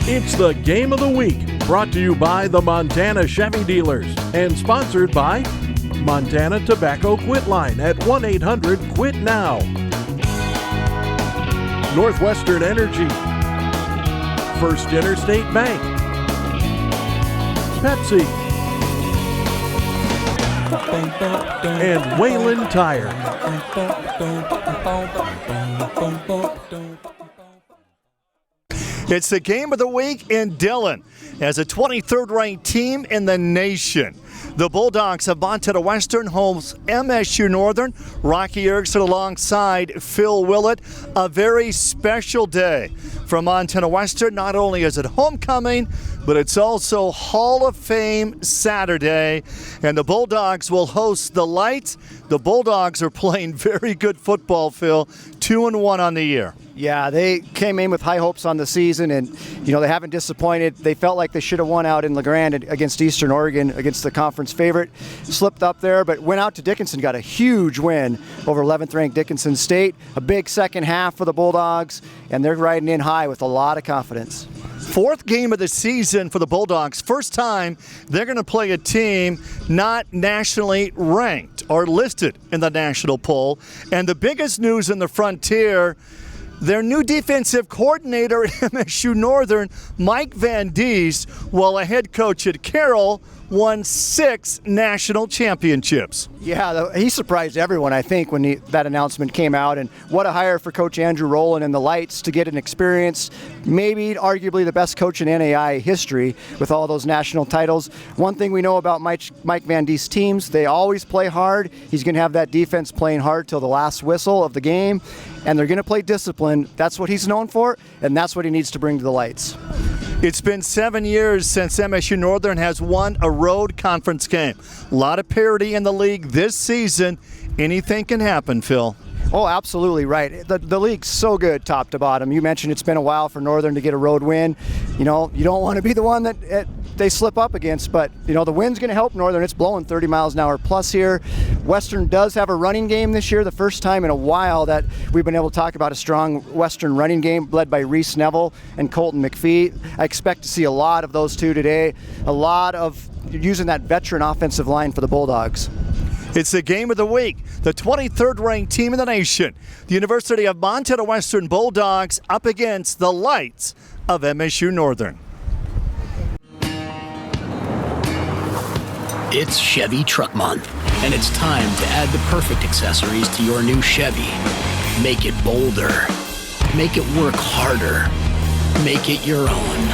It's the Game of the Week, brought to you by the Montana Chevy Dealers and sponsored by Montana Tobacco Quit Line at 1-800-QUIT-NOW. Northwestern Energy, First Interstate Bank, Pepsi, and Wayland Tire. It's the Game of the Week in Dillon as a 23rd ranked team in the nation. The Bulldogs of Montana Western hosts MSU Northern. Rocky Erickson alongside Phil Willett. A very special day for Montana Western. Not only is it homecoming, but it's also Hall of Fame Saturday. And the Bulldogs will host the Lights. The Bulldogs are playing very good football, Phil. 2-1 on the year. Yeah, they came in with high hopes on the season, and they haven't disappointed. They felt like they should have won out in LeGrand against Eastern Oregon, against the conference favorite. Slipped up there, but went out to Dickinson, got a huge win over 11th-ranked Dickinson State. A big second half for the Bulldogs, and they're riding in high with a lot of confidence. Fourth game of the season for the Bulldogs. First time they're going to play a team not nationally ranked or listed in the national poll. And the biggest news in the Frontier, their new defensive coordinator at MSU Northern, Mike Van Diest, while a head coach at Carroll, won 6 national championships. Yeah, he surprised everyone, I think, when that announcement came out. And what a hire for Coach Andrew Rowland and the Lights to get an experience, maybe arguably the best coach in NAI history with all those national titles. One thing we know about Mike Van Diest's teams, they always play hard. He's going to have that defense playing hard till the last whistle of the game. And they're going to play discipline. That's what he's known for, and that's what he needs to bring to the Lights. It's been 7 years since MSU Northern has won a road conference game. A lot of parity in the league this season. Anything can happen, Phil. Oh, absolutely right. The league's so good top to bottom. You mentioned it's been a while for Northern to get a road win. You don't want to be the one that they slip up against, but the wind's going to help Northern. It's blowing 30 miles an hour plus here. Western does have a running game this year, the first time in a while that we've been able to talk about a strong Western running game led by Reese Neville and Colton McPhee. I expect to see a lot of those two today, a lot of using that veteran offensive line for the Bulldogs. It's the Game of the Week. The 23rd ranked team in the nation, the University of Montana Western Bulldogs, up against the Lights of MSU Northern. It's Chevy Truck Month, and it's time to add the perfect accessories to your new Chevy. Make it bolder. Make it work harder. Make it your own.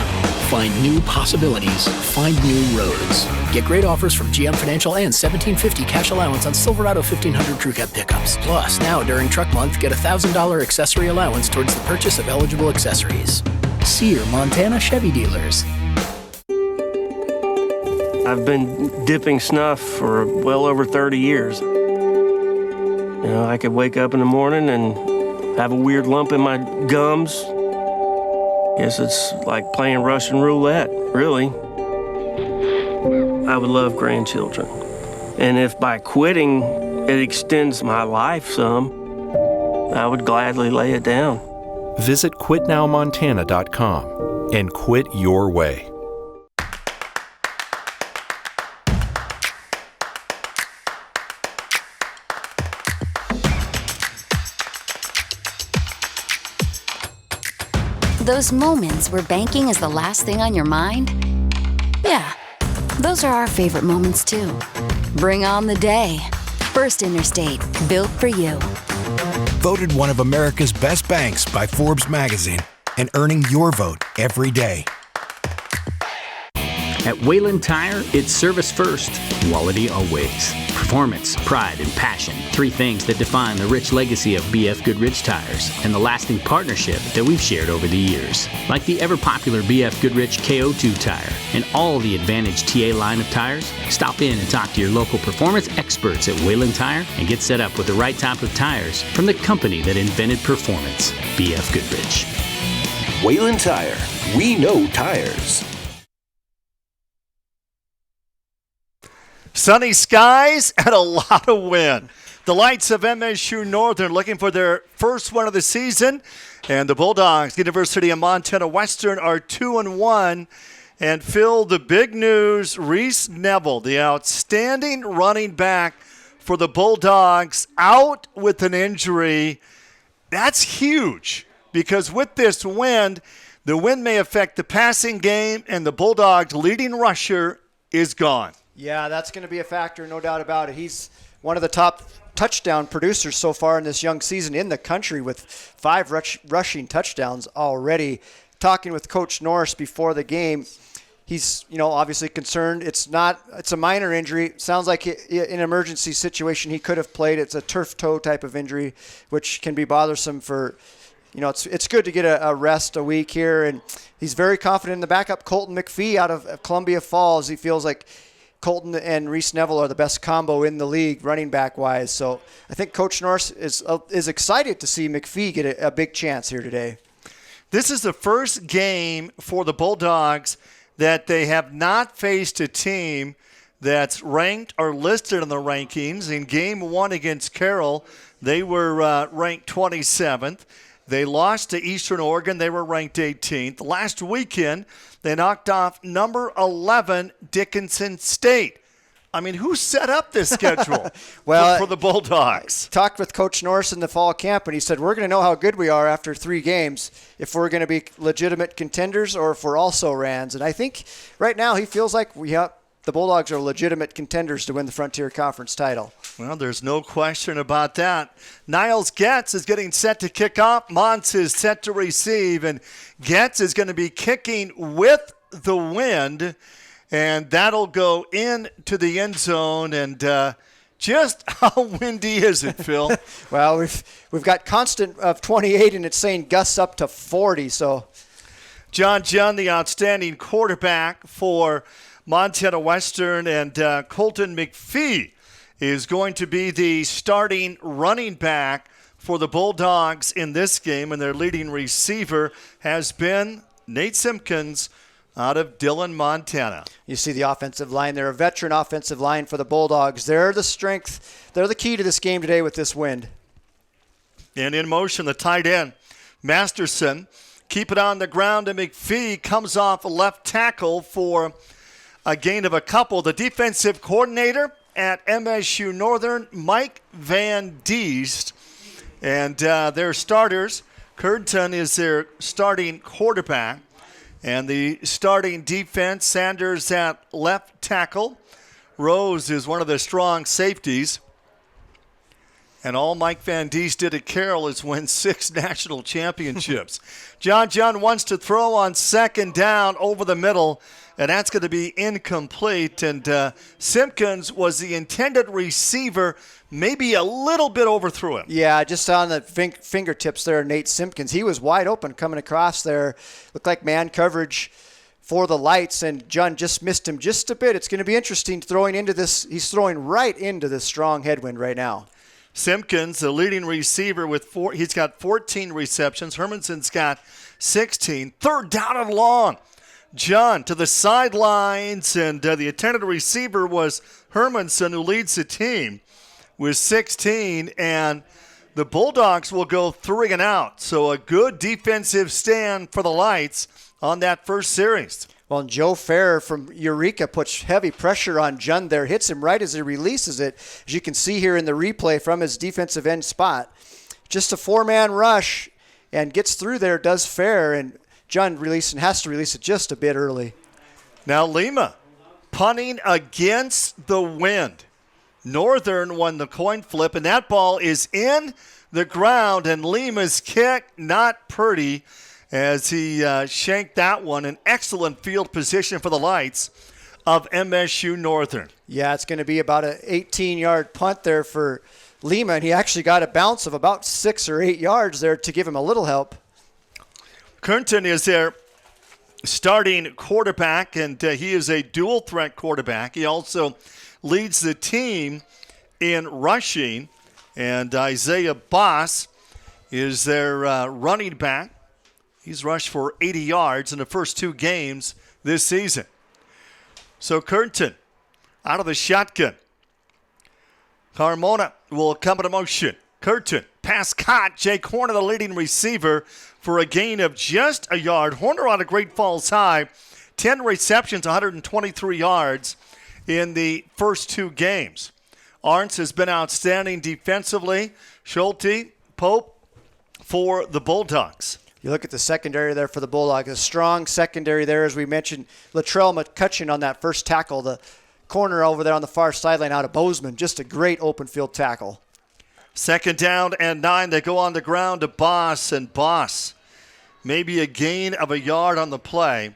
Find new possibilities. Find new roads. Get great offers from GM Financial and $1,750 cash allowance on Silverado 1500 Crew Cab pickups. Plus, now during Truck Month, get a $1,000 accessory allowance towards the purchase of eligible accessories. See your Montana Chevy dealers. I've been dipping snuff for well over 30 years. I could wake up in the morning and have a weird lump in my gums. Guess it's like playing Russian roulette, really. I would love grandchildren. And if by quitting it extends my life some, I would gladly lay it down. Visit quitnowmontana.com and quit your way. Those moments where banking is the last thing on your mind? Yeah, those are our favorite moments too. Bring on the day. First Interstate, built for you. Voted one of America's best banks by Forbes magazine and earning your vote every day. At Wayland Tire, it's service first, quality always. Performance, pride, and passion. 3 things that define the rich legacy of BF Goodrich Tires and the lasting partnership that we've shared over the years. Like the ever-popular BF Goodrich KO2 tire and all the Advantage TA line of tires, stop in and talk to your local performance experts at Wayland Tire and get set up with the right type of tires from the company that invented performance, BF Goodrich. Wayland Tire. We know tires. Sunny skies and a lot of wind. The Lights of MSU Northern looking for their first win of the season. And the Bulldogs, University of Montana Western, are 2-1. And Phil, the big news, Reese Neville, the outstanding running back for the Bulldogs, out with an injury. That's huge because with this win, the win may affect the passing game, and the Bulldogs' leading rusher is gone. Yeah, that's going to be a factor, no doubt about it. He's one of the top touchdown producers so far in this young season in the country with 5 rushing touchdowns already. Talking with Coach Norris before the game, he's, obviously concerned. It's a minor injury. Sounds like in an emergency situation he could have played. It's a turf toe type of injury, which can be bothersome for, it's good to get a rest a week here. And he's very confident in the backup, Colton McPhee out of Columbia Falls. He feels like Colton and Reese Neville are the best combo in the league running back wise. So I think Coach Norris is excited to see McPhee get a big chance here today. This is the first game for the Bulldogs that they have not faced a team that's ranked or listed in the rankings. In game 1 against Carroll, they were ranked 27th. They lost to Eastern Oregon. They were ranked 18th. Last weekend, they knocked off number 11 Dickinson State. I mean, who set up this schedule for the Bulldogs? I talked with Coach Norris in the fall camp, and he said, we're going to know how good we are after 3 games, if we're going to be legitimate contenders or if we're also Rans. And I think right now he feels like the Bulldogs are legitimate contenders to win the Frontier Conference title. Well, there's no question about that. Niles Getz is getting set to kick off. Montz is set to receive, and Getz is going to be kicking with the wind. And that'll go into the end zone. And just how windy is it, Phil? Well, we've got constant of 28, and it's saying gusts up to 40. So, John Jun, the outstanding quarterback for Montana Western, and Colton McPhee is going to be the starting running back for the Bulldogs in this game. And their leading receiver has been Nate Simpkins out of Dillon, Montana. You see the offensive line. They're a veteran offensive line for the Bulldogs. They're the strength. They're the key to this game today with this wind. And in motion, the tight end, Masterson. Keep it on the ground, and McPhee comes off a left tackle for a gain of a couple. The defensive coordinator at MSU Northern, Mike Van Diest. And their starters, Curtin is their starting quarterback. And the starting defense, Sanders at left tackle. Rose is one of the strong safeties. And all Mike Van Diest did at Carroll is win 6 national championships. John wants to throw on second down over the middle, and that's going to be incomplete. And Simpkins was the intended receiver, maybe a little bit overthrew him. Yeah, just on the fingertips there, Nate Simpkins. He was wide open coming across there. Looked like man coverage for the Lights, and John just missed him just a bit. It's going to be interesting throwing into this. He's throwing right into this strong headwind right now. Simpkins, the leading receiver with 4. He's got 14 receptions. Hermanson's got 16. Third down and long. John to the sidelines, and the intended receiver was Hermanson, who leads the team with 16, and the Bulldogs will go 3 and out. So a good defensive stand for the Lights on that first series. Well, and Joe Fair from Eureka puts heavy pressure on Jund there, hits him right as he releases it, as you can see here in the replay from his defensive end spot. Just a 4-man rush, and gets through there, does Fair, and Jund has to release it just a bit early. Now Lima punting against the wind. Northern won the coin flip, and that ball is in the ground, and Lima's kick not pretty as he shanked that one. An excellent field position for the Lights of MSU Northern. Yeah, it's going to be about an 18-yard punt there for Lima, and he actually got a bounce of about 6 or 8 yards there to give him a little help. Curtin is their starting quarterback, and he is a dual-threat quarterback. He also leads the team in rushing, and Isaiah Boss is their running back. He's rushed for 80 yards in the first 2 games this season. So Curtin out of the shotgun. Carmona will come into motion. Curtin, pass caught. Jake Horner, the leading receiver, for a gain of just a yard. Horner on a Great Falls High, 10 receptions, 123 yards in the first 2 games. Arntz has been outstanding defensively. Schulte, Pope for the Bulldogs. You look at the secondary there for the Bulldogs. A strong secondary there, as we mentioned. Latrell McCutcheon on that first tackle. The corner over there on the far sideline out of Bozeman. Just a great open field tackle. 2nd down and 9. They go on the ground to Boss, and Boss maybe a gain of a yard on the play.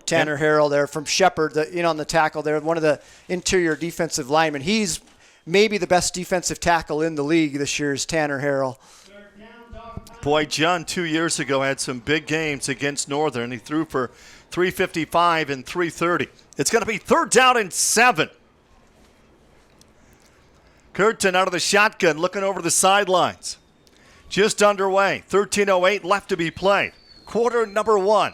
Tanner Harrell there from Shepherd, in on the tackle there, one of the interior defensive linemen. He's maybe the best defensive tackle in the league this year is Tanner Harrell. Boy, John 2 years ago had some big games against Northern. He threw for 355 and 330. It's going to be 3rd down and 7. Curtin out of the shotgun, looking over the sidelines. Just underway. 13:08 left to be played. Quarter number 1.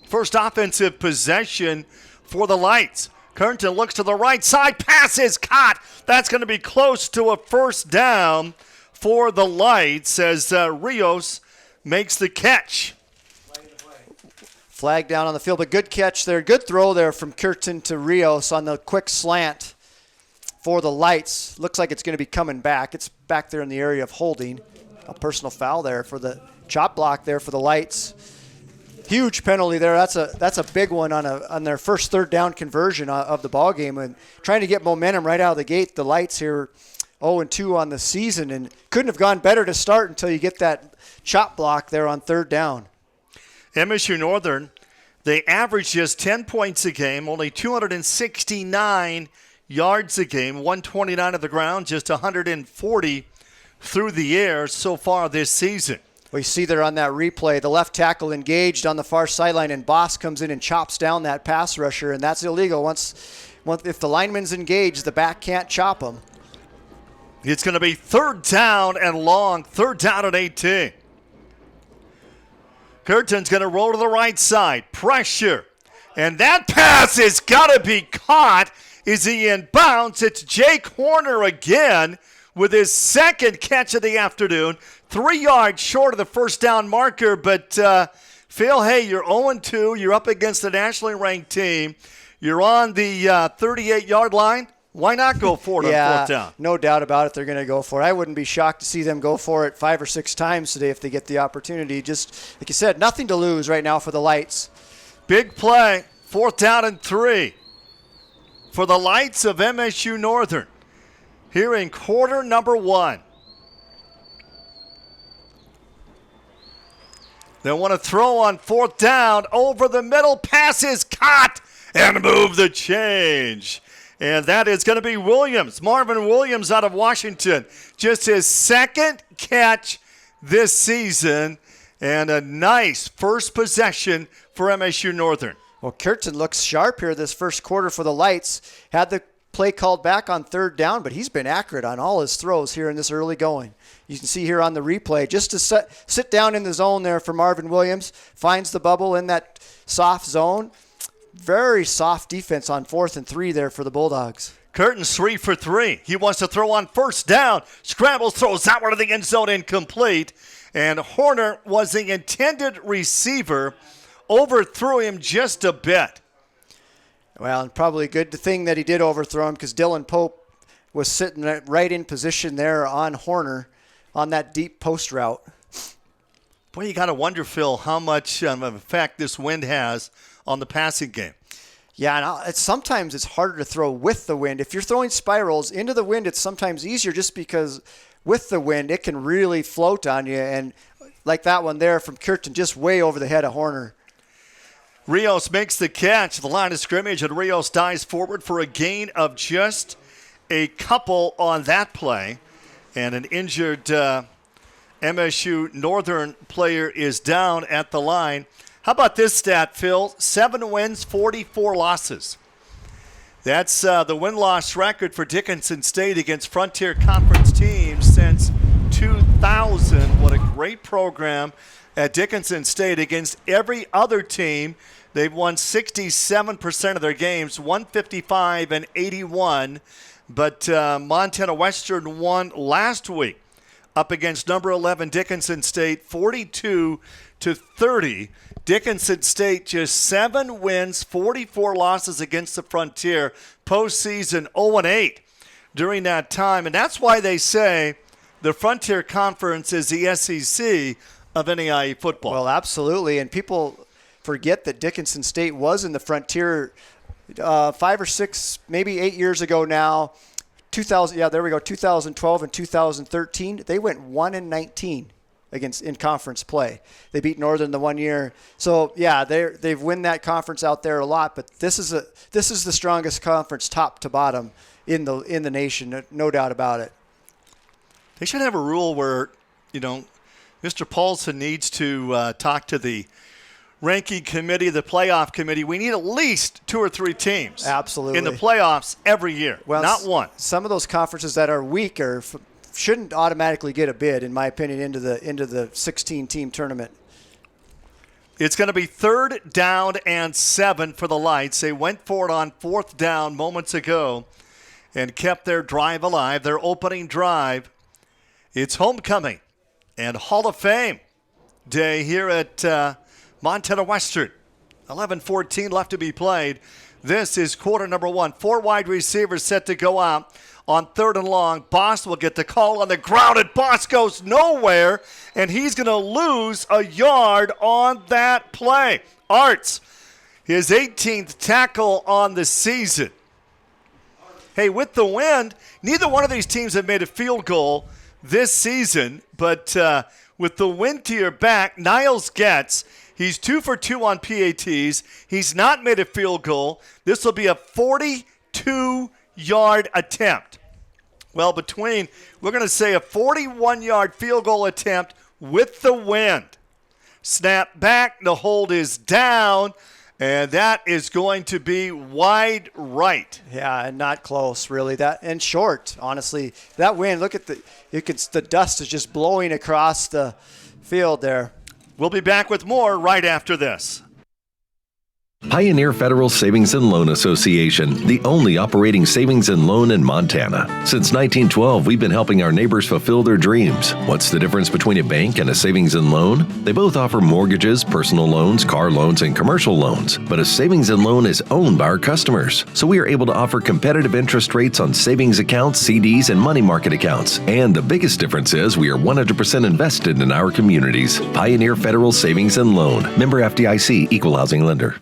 First offensive possession for the Lights. Curtin looks to the right side. Pass is caught. That's going to be close to a 1st down for the Lights as Rios makes the catch. Flag down on the field, but good catch there. Good throw there from Curtin to Rios on the quick slant for the Lights. Looks like it's going to be coming back. It's back there in the area of holding. A personal foul there for the chop block there for the Lights. Huge penalty there. That's a big one on their first 3rd down conversion of the ball game, and trying to get momentum right out of the gate. The Lights here 0-2 on the season, and couldn't have gone better to start until you get that chop block there on 3rd down. MSU Northern, they average just 10 points a game, only 269 yards a game, 129 of the ground, just 140 through the air so far this season. We see there on that replay, the left tackle engaged on the far sideline, and Boss comes in and chops down that pass rusher, and that's illegal. If the lineman's engaged, the back can't chop him. It's going to be 3rd down and long, 3rd down and 18. Curtin's going to roll to the right side. Pressure. And that pass has got to be caught. Is he in bounds? It's Jake Horner again with his 2nd catch of the afternoon. 3 yards short of the 1st down marker. But, Phil, hey, you're 0-2. You're up against a nationally ranked team. You're on the 38-yard line. Why not go for it on 4th down? No doubt about it, they're going to go for it. I wouldn't be shocked to see them go for it 5 or 6 times today if they get the opportunity. Just, like you said, nothing to lose right now for the Lights. Big play, 4th down and 3 for the Lights of MSU Northern here in quarter number 1. They want to throw on 4th down. Over the middle, pass is caught, and move the change. And that is going to be Williams, Marvin Williams out of Washington. Just his 2nd catch this season, and a nice first possession for MSU Northern. Well, Curtin looks sharp here this first quarter for the Lights. Had the play called back on 3rd down, but he's been accurate on all his throws here in this early going. You can see here on the replay, just to sit down in the zone there for Marvin Williams, finds the bubble in that soft zone. Very soft defense on 4th and 3 there for the Bulldogs. Curtin's 3 for 3. He wants to throw on 1st down. Scrambles, throws outward of the end zone, incomplete. And Horner was the intended receiver. Overthrew him just a bit. Well, and probably a good thing that he did overthrow him because Dylan Pope was sitting right in position there on Horner on that deep post route. Boy, you got to wonder, Phil, how much of an effect this wind has on the passing game. Yeah, and sometimes it's harder to throw with the wind. If you're throwing spirals into the wind, it's sometimes easier just because with the wind, it can really float on you. And like that one there from Curtin, just way over the head of Horner. Rios makes the catch. The line of scrimmage, and Rios dives forward for a gain of just a couple on that play. And an injured MSU Northern player is down at the line. How about this stat, Phil? 7 wins, 44 losses. That's the win-loss record for Dickinson State against Frontier Conference teams since 2000. What a great program at Dickinson State. Against every other team, they've won 67% of their games, 155 and 81. But Montana Western won last week up against number 11 Dickinson State, 42-30. Dickinson State just 7 wins, 44 losses against the Frontier. Postseason 0-8 during that time. And that's why they say the Frontier Conference is the SEC of NAIA football. Well, absolutely. And people forget that Dickinson State was in the Frontier 5 or 6, maybe 8 years ago now. 2012 and 2013, they went 1-19 in conference play. They beat Northern the one year. So yeah, they've won that conference out there a lot. But this is the strongest conference, top to bottom, in the nation. No doubt about it. They should have a rule where, Mr. Paulson needs to talk to the ranking committee, the playoff committee. We need at least 2 or 3 teams absolutely in the playoffs every year, not one. Some of those conferences that are weaker shouldn't automatically get a bid, in my opinion, into the 16-team tournament. It's going to be 3rd down and 7 for the Lights. They went for it on 4th down moments ago and kept their drive alive, their opening drive. It's homecoming and Hall of Fame day here at Montana Western. 11:14 left to be played. This is quarter number 1. 4 wide receivers set to go out on 3rd and long. Boss will get the call on the ground, and Boss goes nowhere, and he's going to lose a yard on that play. Arts, his 18th tackle on the season. Hey, with the wind, neither one of these teams have made a field goal this season, but with the wind to your back, Niles Getz, he's 2 for 2 on PATs. He's not made a field goal. This will be a 42-yard attempt. Well, we're going to say a 41-yard field goal attempt with the wind. Snap back, the hold is down, and that is going to be wide right. Yeah, and not close, really. And short, honestly. That wind, look at the dust is just blowing across the field there. We'll be back with more right after this. Pioneer Federal Savings and Loan Association, the only operating savings and loan in Montana. Since 1912, we've been helping our neighbors fulfill their dreams. What's the difference between a bank and a savings and loan? They both offer mortgages, personal loans, car loans, and commercial loans. But a savings and loan is owned by our customers, so we are able to offer competitive interest rates on savings accounts, CDs, and money market accounts. And the biggest difference is we are 100% invested in our communities. Pioneer Federal Savings and Loan. Member FDIC, Equal Housing Lender.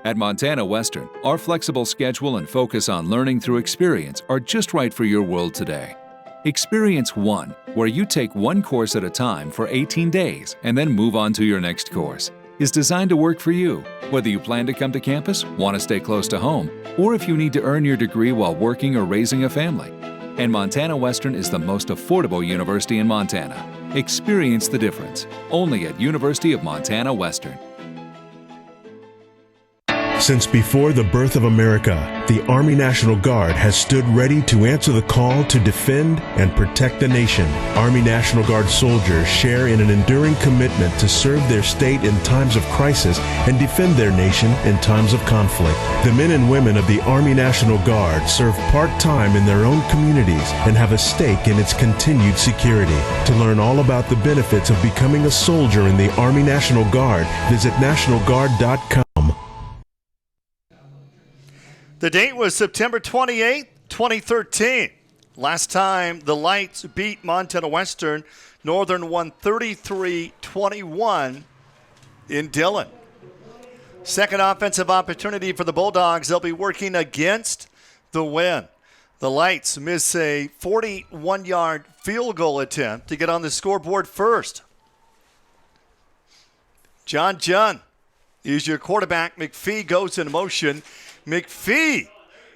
At Montana Western, our flexible schedule and focus on learning through experience are just right for your world today. Experience 1, where you take one course at a time for 18 days and then move on to your next course, is designed to work for you, whether you plan to come to campus, want to stay close to home, or if you need to earn your degree while working or raising a family. And Montana Western is the most affordable university in Montana. Experience the difference, only at University of Montana Western. Since before the birth of America, the Army National Guard has stood ready to answer the call to defend and protect the nation. Army National Guard soldiers share in an enduring commitment to serve their state in times of crisis and defend their nation in times of conflict. The men and women of the Army National Guard serve part-time in their own communities and have a stake in its continued security. To learn all about the benefits of becoming a soldier in the Army National Guard, visit nationalguard.com. The date was September 28, 2013. Last time the Lights beat Montana Western, Northern won 33-21 in Dillon. Second offensive opportunity for the Bulldogs. They'll be working against the wind. The Lights miss a 41-yard field goal attempt to get on the scoreboard first. John Junn is your quarterback. McPhee goes in motion. McPhee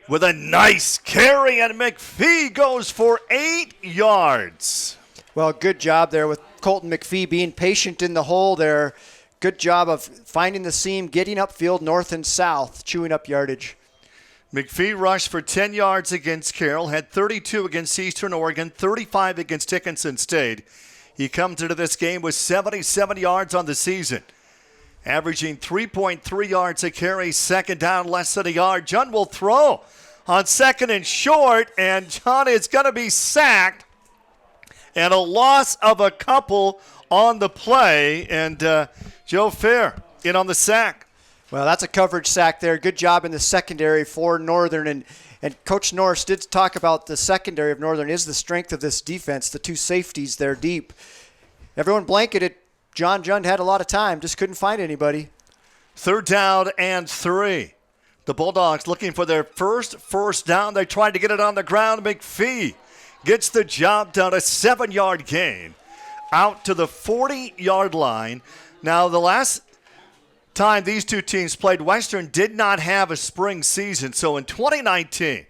with a nice carry, and McPhee goes for 8 yards. Well, good job there with Colton McPhee being patient in the hole there. Good job of finding the seam, getting upfield north and south, chewing up yardage. McPhee rushed for 10 yards against Carroll, had 32 against Eastern Oregon, 35 against Dickinson State. He comes into this game with 77 yards on the season, averaging 3.3 yards a carry, second down, less than a yard. Junn will throw on second and short, and John is going to be sacked, and a loss of a couple on the play, and Joe Fair in on the sack. Well, that's a coverage sack there. Good job in the secondary for Northern, and Coach Norris did talk about the secondary of Northern is the strength of this defense, the two safeties there deep. Everyone blanketed. John Jund had a lot of time, just couldn't find anybody. 3rd down and 3. The Bulldogs looking for their first down. They tried to get it on the ground. McPhee gets the job done, a 7-yard gain out to the 40-yard line. Now, the last time these two teams played, Western did not have a spring season. So in 2019,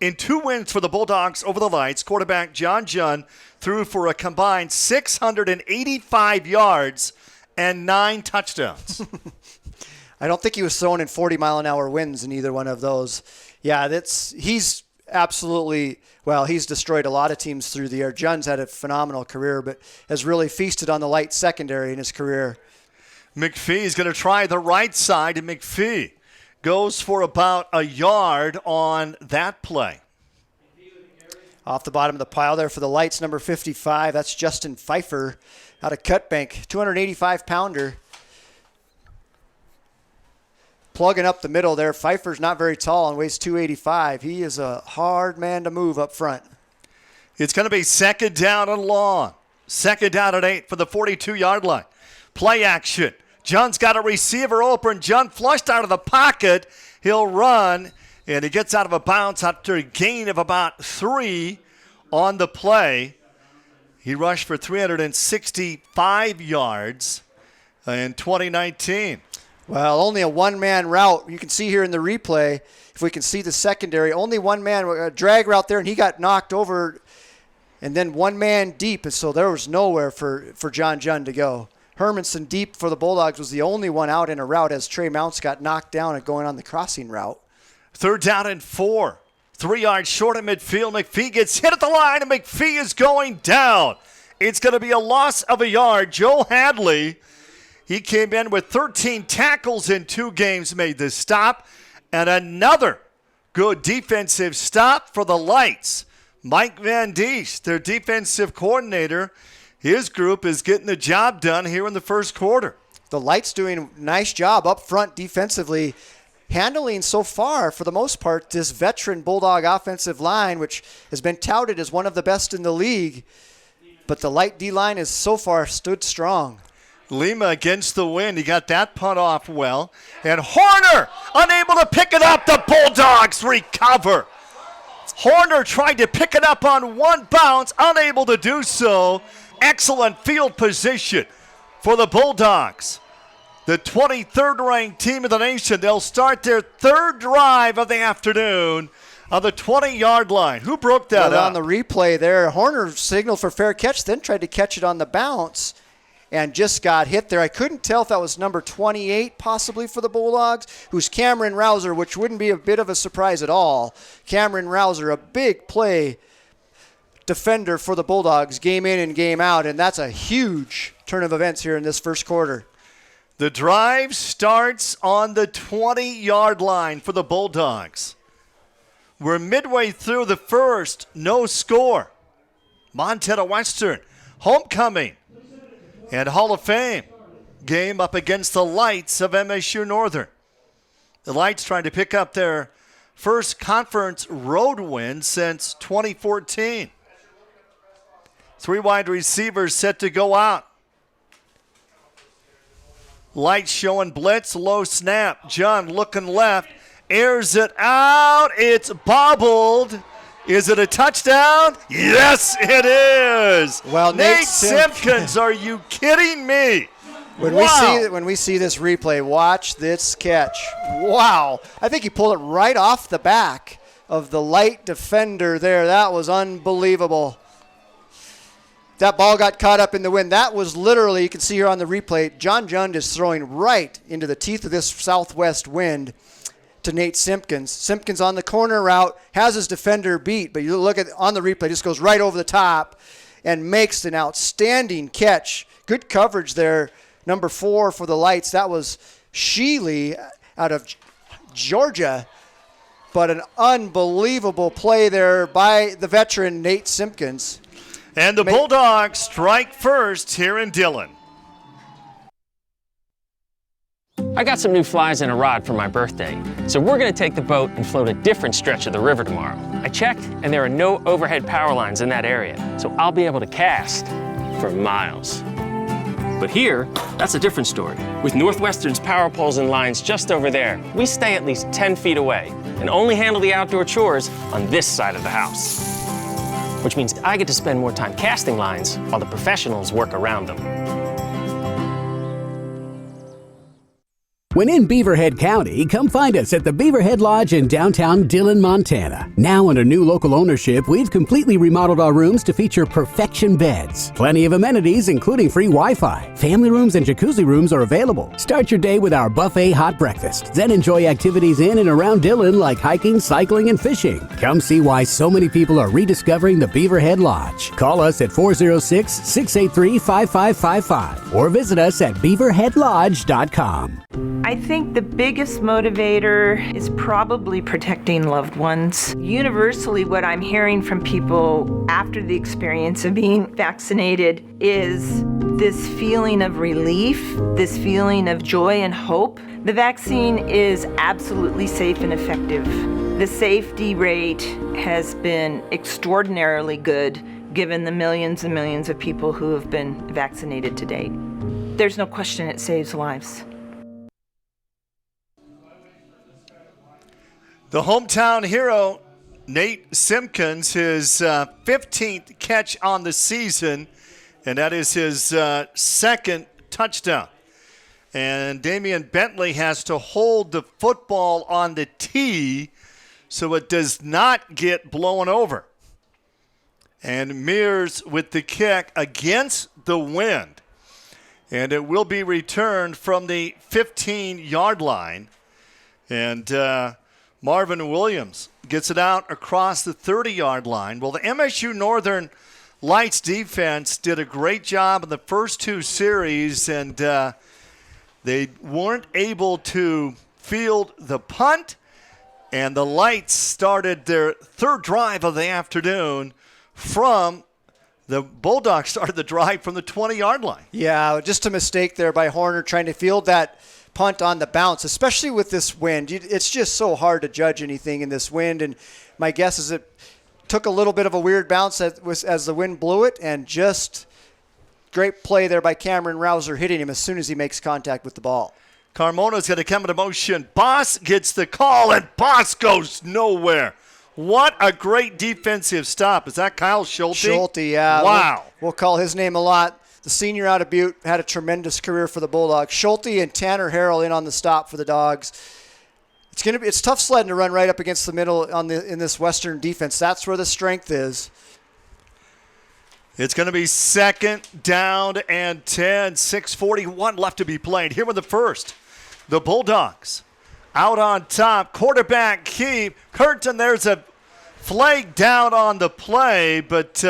in 2 wins for the Bulldogs over the Lights, quarterback John Jund threw for a combined 685 yards and 9 touchdowns. I don't think he was throwing in 40-mile-an-hour winds in either one of those. Yeah, he's absolutely, he's destroyed a lot of teams through the air. Jund's had a phenomenal career, but has really feasted on the Light secondary in his career. McPhee's going to try the right side, and McPhee goes for about a yard on that play. Off the bottom of the pile there for the Lights, number 55. That's Justin Pfeiffer out of Cutbank, 285-pounder. Plugging up the middle there. Pfeiffer's not very tall and weighs 285. He is a hard man to move up front. It's going to be 2nd down and long. 2nd down and 8 for the 42-yard line. Play action. Jund's got a receiver open. Jund flushed out of the pocket. He'll run, and he gets out of a bounce after a gain of about 3 on the play. He rushed for 365 yards in 2019. Well, only a one-man route. You can see here in the replay, if we can see the secondary, only one man, a drag route there, and he got knocked over, and then one man deep, and so there was nowhere for John Jund to go. Hermanson deep for the Bulldogs was the only one out in a route as Trey Mounts got knocked down and going on the crossing route. 3rd down and 4. 3 yards short of midfield. McPhee gets hit at the line, and McPhee is going down. It's going to be a loss of a yard. Joe Hadley, he came in with 13 tackles in 2 games, made the stop, and another good defensive stop for the Lights. Mike Van Diest, their defensive coordinator, his group is getting the job done here in the first quarter. The Lights doing a nice job up front defensively, handling so far, for the most part, this veteran Bulldog offensive line, which has been touted as one of the best in the league. But the Light D-line has so far stood strong. Lima against the wind. He got that punt off well. And Horner unable to pick it up. The Bulldogs recover. Horner tried to pick it up on one bounce, unable to do so. Excellent field position for the Bulldogs. The 23rd ranked team in the nation. They'll start their 3rd drive of the afternoon on the 20-yard line. Who broke that up? On the replay there, Horner signaled for fair catch, then tried to catch it on the bounce and just got hit there. I couldn't tell if that was number 28 possibly for the Bulldogs, who's Cameron Rouser, which wouldn't be a bit of a surprise at all. Cameron Rouser, a big play defender for the Bulldogs, game in and game out, and that's a huge turn of events here in this first quarter. The drive starts on the 20-yard line for the Bulldogs. We're midway through the first, no score. Montana Western, homecoming and Hall of Fame game up against the Lights of MSU Northern. The Lights trying to pick up their first conference road win since 2014. 3 wide receivers set to go out. Lights showing blitz, low snap. John looking left, airs it out. It's bobbled. Is it a touchdown? Yes, it is. Well, Nate Simpkins, are you kidding me? When we see this replay, watch this catch. Wow. I think he pulled it right off the back of the Light defender there. That was unbelievable. That ball got caught up in the wind. That was literally, you can see here on the replay, John Jund is throwing right into the teeth of this southwest wind to Nate Simpkins. Simpkins on the corner route, has his defender beat, but you look at on the replay, just goes right over the top and makes an outstanding catch. Good coverage there. Number 4 for the Lights. That was Sheely out of Georgia. but an unbelievable play there by the veteran Nate Simpkins. And the Bulldogs strike first here in Dillon. I got some new flies and a rod for my birthday, so we're going to take the boat and float a different stretch of the river tomorrow. I checked, and there are no overhead power lines in that area, so I'll be able to cast for miles. But here, that's a different story. With Northwestern's power poles and lines just over there, we stay at least 10 feet away and only handle the outdoor chores on this side of the house. Which means I get to spend more time casting lines while the professionals work around them. When in Beaverhead County, come find us at the Beaverhead Lodge in downtown Dillon, Montana. Now under new local ownership, we've completely remodeled our rooms to feature perfection beds. Plenty of amenities, including free Wi-Fi. Family rooms and jacuzzi rooms are available. Start your day with our buffet hot breakfast. Then enjoy activities in and around Dillon like hiking, cycling, and fishing. Come see why so many people are rediscovering the Beaverhead Lodge. Call us at 406-683-5555 or visit us at beaverheadlodge.com. I think the biggest motivator is probably protecting loved ones. Universally, what I'm hearing from people after the experience of being vaccinated is this feeling of relief, this feeling of joy and hope. The vaccine is absolutely safe and effective. The safety rate has been extraordinarily good given the millions and millions of people who have been vaccinated to date. There's no question it saves lives. The hometown hero, Nate Simpkins, his 15th catch on the season, and that is his second touchdown. And Damian Bentley has to hold the football on the tee so it does not get blown over. And Mears with the kick against the wind. And it will be returned from the 15-yard line. And Marvin Williams gets it out across the 30-yard line. Well, the MSU Northern Lights defense did a great job in the first two series, and they weren't able to field the punt, and the Lights started their third drive of the afternoon from the Bulldogs started the drive from the 20-yard line. Yeah, just a mistake there by Horner trying to field that punt on the bounce, especially with this wind. It's just so hard to judge anything in this wind, and my guess is it took a little bit of a weird bounce as the wind blew it, and just great play there by Cameron Rouser hitting him as soon as he makes contact with the ball. Carmona's going to come into motion. Boss gets the call, and Boss goes nowhere. What a great defensive stop. Is that Kyle Schulte? Schulte, yeah. Wow. We'll call his name a lot. The senior out of Butte had a tremendous career for the Bulldogs. Schulte and Tanner Harrell in on the stop for the Dogs. It's tough sledding to run right up against the middle in this Western defense. That's where the strength is. It's going to be second down and 10. 6:41 left to be played. Here with the first. The Bulldogs out on top. Quarterback keep. Curtin, there's a flag down on the play, but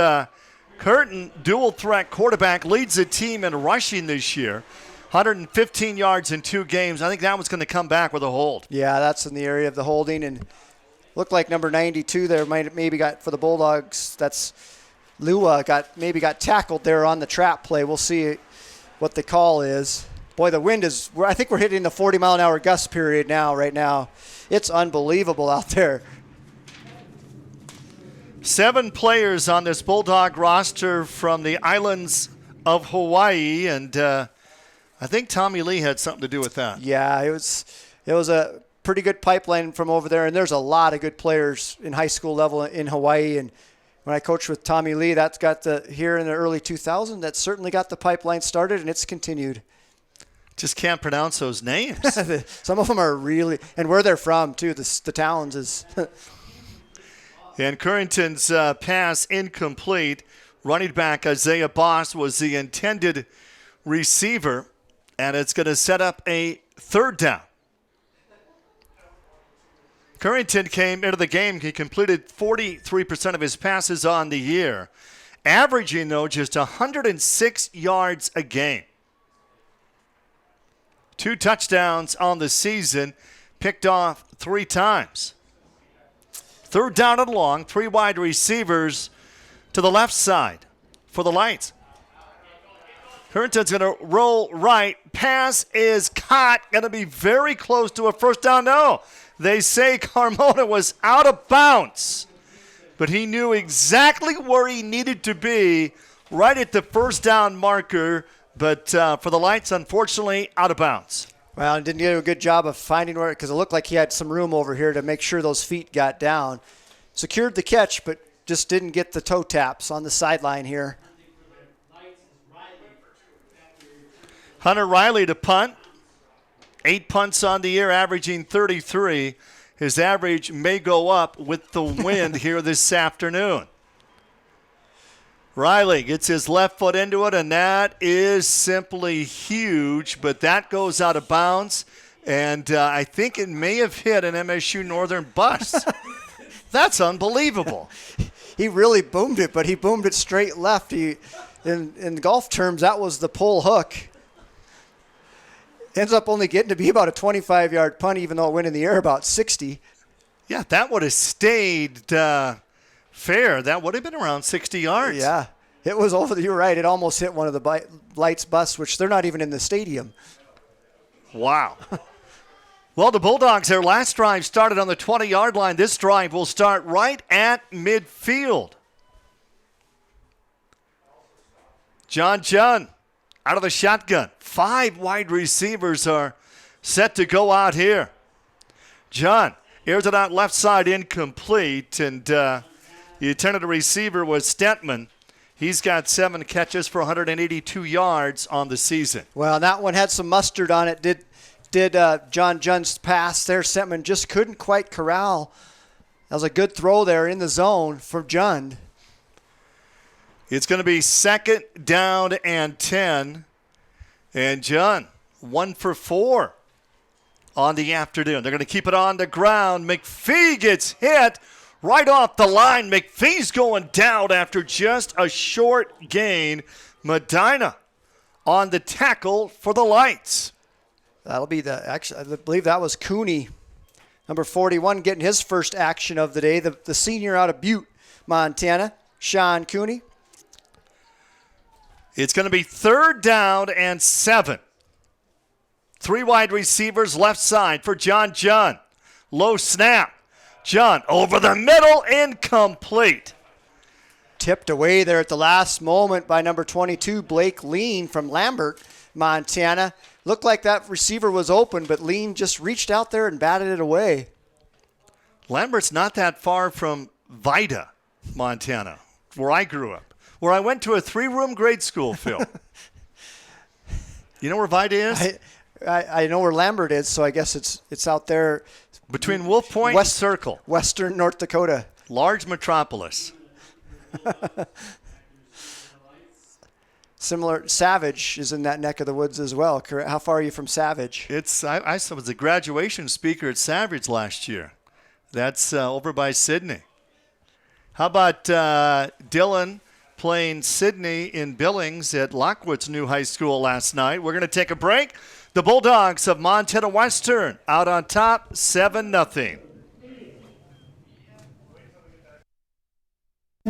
Curtin, dual threat quarterback, leads the team in rushing this year. 115 yards in 2 games. I think that one's going to come back with a hold. Yeah, that's in the area of the holding, and looked like number 92 there maybe got for the Bulldogs. That's Lua got tackled there on the trap play. We'll see what the call is. Boy, the wind is. I think we're hitting the 40-mile-an-hour gust period right now. It's unbelievable out there. 7 players on this Bulldog roster from the islands of Hawaii, and I think Tommy Lee had something to do with that. Yeah, it was a pretty good pipeline from over there, and there's a lot of good players in high school level in Hawaii. And when I coached with Tommy Lee, that's got here in the early 2000s, that certainly got the pipeline started, and it's continued. Just can't pronounce those names. Some of them are really, and where they're from too. The towns is. And Currington's pass incomplete. Running back Isaiah Boss was the intended receiver, and it's going to set up a third down. Currington came into the game. He completed 43% of his passes on the year, averaging, though, just 106 yards a game. 2 touchdowns on the season, picked off 3 times. 3rd down and long, 3 wide receivers to the left side for the Lights. Herndon's going to roll right. Pass is caught. Going to be very close to a first down. No, they say Carmona was out of bounds. But he knew exactly where he needed to be right at the first down marker. But for the Lights, unfortunately, out of bounds. Well, didn't do a good job of finding where, because it looked like he had some room over here to make sure those feet got down. Secured the catch, but just didn't get the toe taps on the sideline here. Hunter Riley to punt. 8 punts on the year, averaging 33. His average may go up with the wind here this afternoon. Riley gets his left foot into it, and that is simply huge, but that goes out of bounds, and I think it may have hit an MSU Northern bus. That's unbelievable. He really boomed it, but he boomed it straight left. In golf terms, that was the pull hook. Ends up only getting to be about a 25-yard punt, even though it went in the air about 60. Yeah, that would have stayed fair. That would have been around 60 yards. Yeah, it was over. You're right. It almost hit one of the Lights bus, which they're not even in the stadium. Wow. Well, the Bulldogs, their last drive started on the 20-yard line. This drive will start right at midfield. John Junn out of the shotgun. 5 wide receivers are set to go out here. John airs it out left side, incomplete, and the intended receiver was Stentman. He's got 7 catches for 182 yards on the season. Well, that one had some mustard on it. Did John Junn's pass there. Stentman just couldn't quite corral. That was a good throw there in the zone for Junn. It's going to be 2nd down and 10. And Junn, 1 for 4 on the afternoon. They're going to keep it on the ground. McPhee gets hit right off the line. McPhee's going down after just a short gain. Medina on the tackle for the Lights. That'll be I believe that was Cooney, number 41, getting his first action of the day. The senior out of Butte, Montana, Sean Cooney. It's going to be 3rd down and 7. 3 wide receivers left side for John Junn. Low snap. Junn over the middle, incomplete. Tipped away there at the last moment by number 22, Blake Lean from Lambert, Montana. Looked like that receiver was open, but Lean just reached out there and batted it away. Lambert's not that far from Vida, Montana, where I grew up, where I went to a 3-room grade school, Phil. You know where Vida is? I know where Lambert is, so I guess it's out there. Between Wolf Point and Circle. Western North Dakota. Large metropolis. Similar, Savage is in that neck of the woods as well. How far are you from Savage? I was a graduation speaker at Savage last year. That's over by Sydney. How about Dylan playing Sydney in Billings at Lockwood's new high school last night? We're going to take a break. The Bulldogs of Montana Western out on top, 7-0.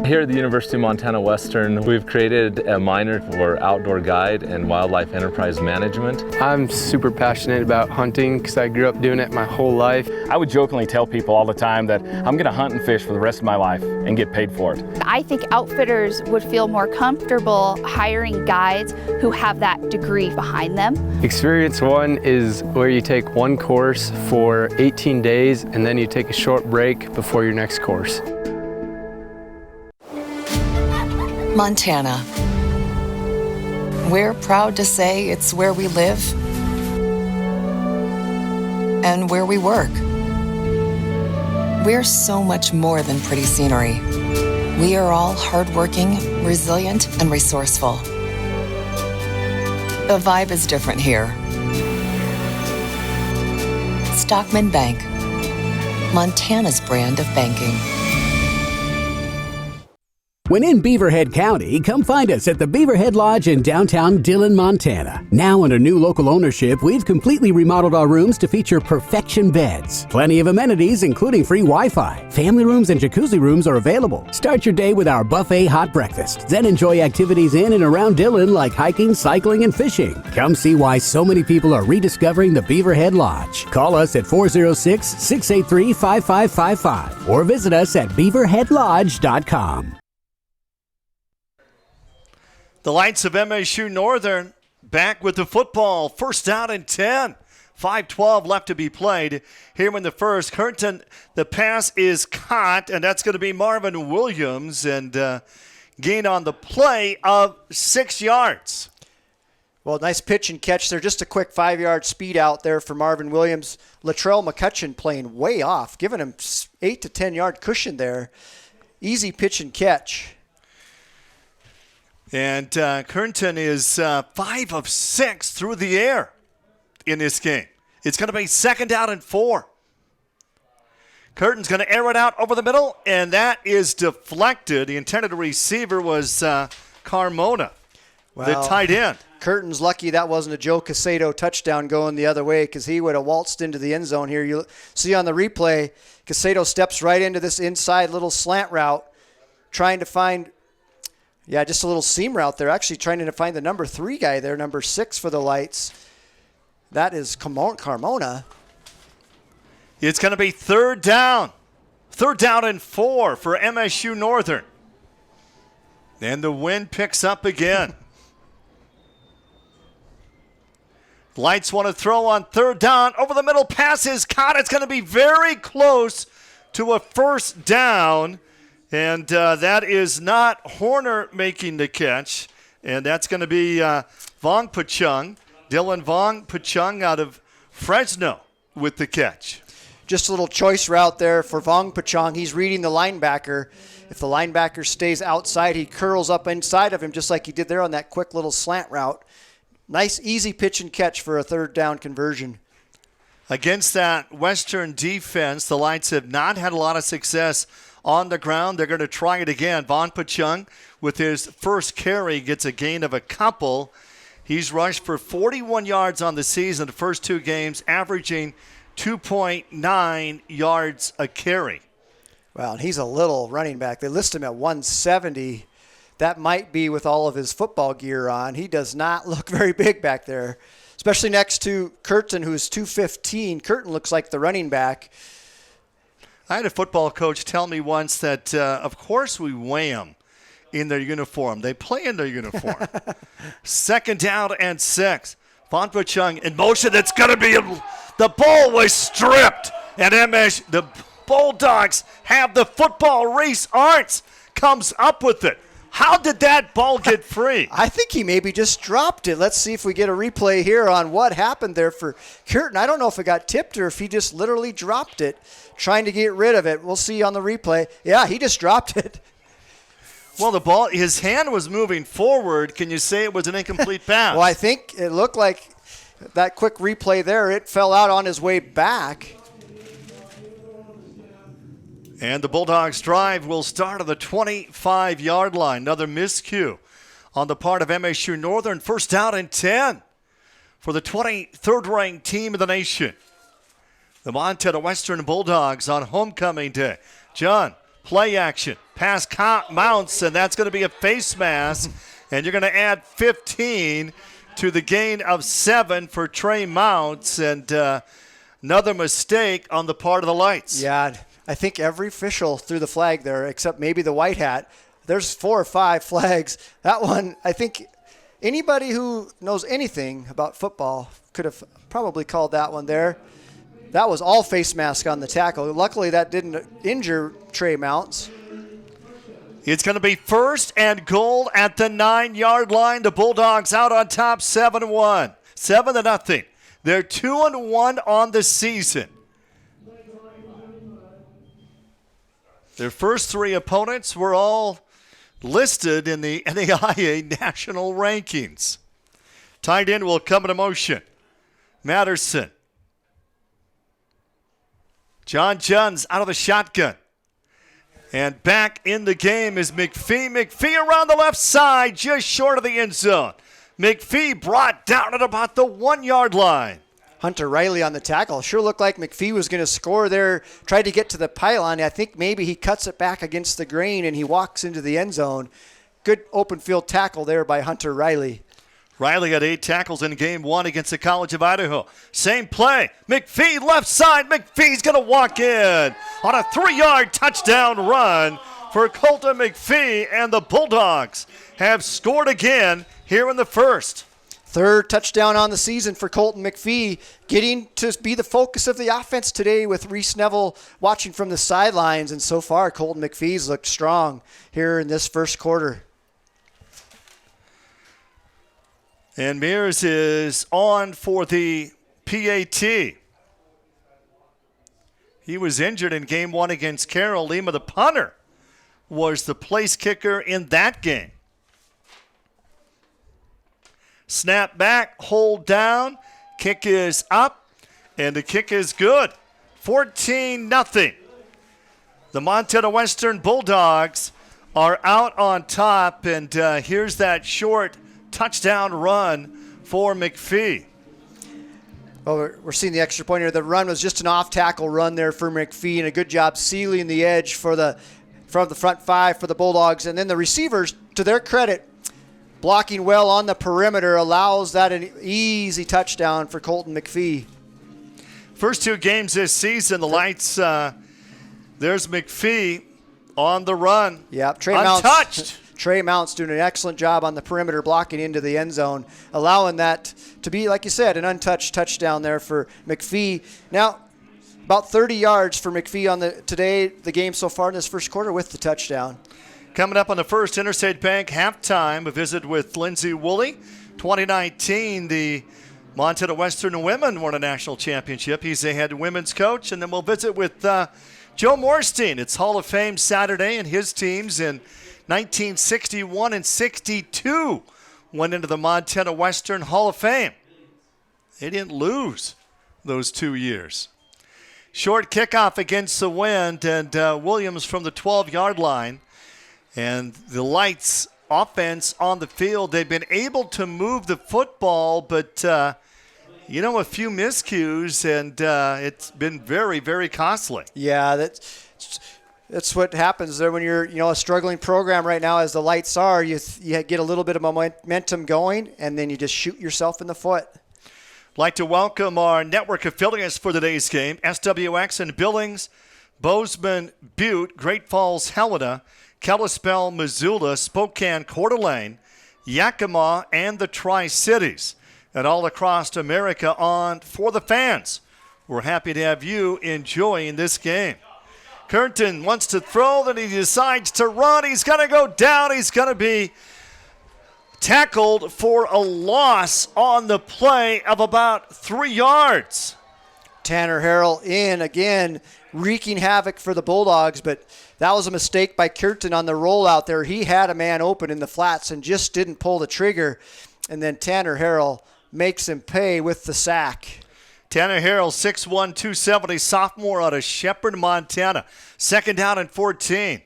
Here at the University of Montana Western, we've created a minor for outdoor guide and wildlife enterprise management. I'm super passionate about hunting because I grew up doing it my whole life. I would jokingly tell people all the time that I'm going to hunt and fish for the rest of my life and get paid for it. I think outfitters would feel more comfortable hiring guides who have that degree behind them. Experience 1 is where you take one course for 18 days and then you take a short break before your next course. Montana. We're proud to say it's where we live and where we work. We're so much more than pretty scenery. We are all hardworking, resilient, and resourceful. The vibe is different here. Stockman Bank, Montana's brand of banking. When in Beaverhead County, come find us at the Beaverhead Lodge in downtown Dillon, Montana. Now under new local ownership, we've completely remodeled our rooms to feature perfection beds. Plenty of amenities, including free Wi-Fi. Family rooms and jacuzzi rooms are available. Start your day with our buffet hot breakfast. Then enjoy activities in and around Dillon like hiking, cycling, and fishing. Come see why so many people are rediscovering the Beaverhead Lodge. Call us at 406-683-5555 or visit us at beaverheadlodge.com. The Lights of MSU Northern back with the football. First down and 10. 5:12 left to be played here in the first. Curtin, the pass is caught, and that's going to be Marvin Williams, and gain on the play of 6 yards. Well, nice pitch and catch there. Just a quick 5-yard speed out there for Marvin Williams. Latrell McCutcheon playing way off, giving him 8 to 10-yard cushion there. Easy pitch and catch. And Kernton is 5 of 6 through the air in this game. It's going to be second down and 4. Curtin's going to air it out over the middle, and that is deflected. The intended receiver was Carmona, the tight end. Curtin's lucky that wasn't a Joe Casado touchdown going the other way, because he would have waltzed into the end zone here. You see on the replay, Casado steps right into this inside little slant route, trying to find just a little seam route there. Actually trying to find the number 3 guy there, number 6 for the Lights. That is Carmona. It's going to be third down. Third down and 4 for MSU Northern. And the wind picks up again. Lights want to throw on third down. Over the middle, pass is caught. It's going to be very close to a first down. And that is not Horner making the catch. And that's going to be Vong Pachung, Dylan Vong Pachung out of Fresno with the catch. Just a little choice route there for Vong Pachung. He's reading the linebacker. If the linebacker stays outside, he curls up inside of him just like he did there on that quick little slant route. Nice, easy pitch and catch for a third down conversion. Against that Western defense, the Lights have not had a lot of success on the ground. They're going to try it again. Vaughn Pachung, with his first carry, gets a gain of a couple. He's rushed for 41 yards on the season, the first 2 games, averaging 2.9 yards a carry. Well, and he's a little running back. They list him at 170. That might be with all of his football gear on. He does not look very big back there, especially next to Curtin, who's 215. Curtin looks like the running back. I had a football coach tell me once that, of course, we weigh them in their uniform. They play in their uniform. Second down and 6. Vaughn Pachung in motion. That's going to be the ball was stripped. And the Bulldogs have the football. Reese Arntz comes up with it. How did that ball get free? I think he maybe just dropped it. Let's see if we get a replay here on what happened there for Curtin. I don't know if it got tipped or if he just literally dropped it, trying to get rid of it. We'll see on the replay. Yeah, he just dropped it. Well, the ball, his hand was moving forward. Can you say it was an incomplete pass? Well, I think it looked like that quick replay there, it fell out on his way back. And the Bulldogs' drive will start on the 25-yard line. Another miscue on the part of MSU Northern. First down and 10 for the 23rd-ranked team in the nation. The Montana Western Bulldogs on homecoming day. John, play action. Pass mounts, and that's going to be a face mask. And you're going to add 15 to the gain of 7 for Trey Mounts. And another mistake on the part of the Lights. Yeah, I think every official threw the flag there except maybe the white hat. There's 4 or 5 flags. That one, I think anybody who knows anything about football could have probably called that one there. That was all face mask on the tackle. Luckily, that didn't injure Trey Mounts. It's going to be first and goal at the 9-yard line. The Bulldogs out on top 7-1. 7-0. They're 2-1 on the season. Their first 3 opponents were all listed in the NAIA national rankings. Tight end will come into motion. Matterson. John Juns out of the shotgun. And back in the game is McPhee. McPhee around the left side, just short of the end zone. McPhee brought down at about the 1-yard line. Hunter Riley on the tackle. Sure looked like McPhee was going to score there. Tried to get to the pylon. I think maybe he cuts it back against the grain and he walks into the end zone. Good open field tackle there by Hunter Riley. Riley had 8 tackles in game 1 against the College of Idaho. Same play. McPhee left side. McPhee's going to walk in on a 3-yard touchdown run for Colton McPhee, and the Bulldogs have scored again here in the first. Third touchdown on the season for Colton McPhee, getting to be the focus of the offense today with Reese Neville watching from the sidelines. And so far, Colton McPhee's looked strong here in this first quarter. And Mears is on for the PAT. He was injured in game 1 against Carroll. Lima, the punter, was the place kicker in that game. Snap back, hold down, kick is up, and the kick is good. 14-0. The Montana Western Bulldogs are out on top, and here's that short touchdown run for McPhee. Well, we're seeing the extra point here. The run was just an off-tackle run there for McPhee, and a good job sealing the edge from the front 5 for the Bulldogs. And then the receivers, to their credit, blocking well on the perimeter, allows that an easy touchdown for Colton McPhee. First 2 games this season, the Lights, there's McPhee on the run. Yep, untouched. Trey Mounts doing an excellent job on the perimeter, blocking into the end zone, allowing that to be, like you said, an untouched touchdown there for McPhee. Now, about 30 yards for McPhee on the game so far in this first quarter with the touchdown. Coming up on the first Interstate Bank halftime, a visit with Lindsay Woolley. 2019, the Montana Western women won a national championship. He's the head women's coach. And then we'll visit with Joe Morstein. It's Hall of Fame Saturday, and his teams in 1961 and 62 went into the Montana Western Hall of Fame. They didn't lose those 2 years. Short kickoff against the wind, and Williams from the 12-yard line. And the Lights offense on the field, they've been able to move the football, but, a few miscues, and it's been very, very costly. Yeah, that's what happens there when you're, a struggling program right now as the Lights are. You get a little bit of momentum going, and then you just shoot yourself in the foot. Like to welcome our network affiliates for today's game. SWX in Billings, Bozeman, Butte, Great Falls, Helena, Kalispell, Missoula, Spokane, Coeur d'Alene, Yakima, and the Tri-Cities. And all across America on For the Fans. We're happy to have you enjoying this game. Curtin wants to throw, then he decides to run. He's going to go down. He's going to be tackled for a loss on the play of about 3 yards. Tanner Harrell in again, wreaking havoc for the Bulldogs, but that was a mistake by Curtin on the rollout there. He had a man open in the flats and just didn't pull the trigger. And then Tanner Harrell makes him pay with the sack. Tanner Harrell, 6'1", 270, sophomore out of Shepherd, Montana. 2nd down and 14.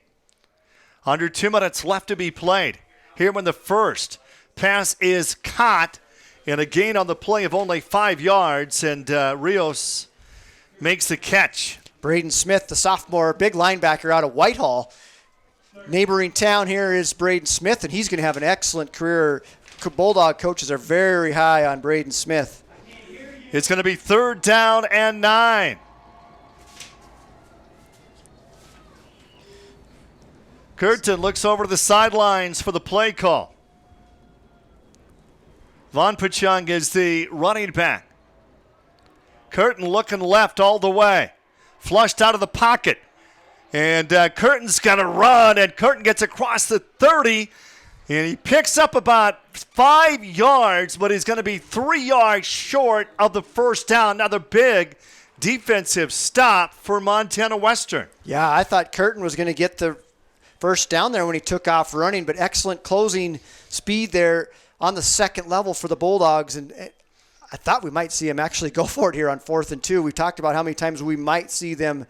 Under 2 minutes left to be played. Here in the first. Pass is caught, and a gain on the play of only 5 yards, and Rios makes the catch. Braden Smith, the sophomore, big linebacker out of Whitehall. Neighboring town here is Braden Smith, and he's going to have an excellent career. Bulldog coaches are very high on Braden Smith. It's going to be 3rd down and 9. Curtin looks over to the sidelines for the play call. Von Puchung is the running back. Curtin looking left all the way. Flushed out of the pocket. And Curtin's got to run, and Curtin gets across the 30. And he picks up about 5 yards, but he's going to be 3 yards short of the first down. Another big defensive stop for Montana Western. Yeah, I thought Curtin was going to get the first down there when he took off running, but excellent closing speed there on the second level for the Bulldogs. And I thought we might see him actually go for it here on 4th and 2. We've talked about how many times we might see them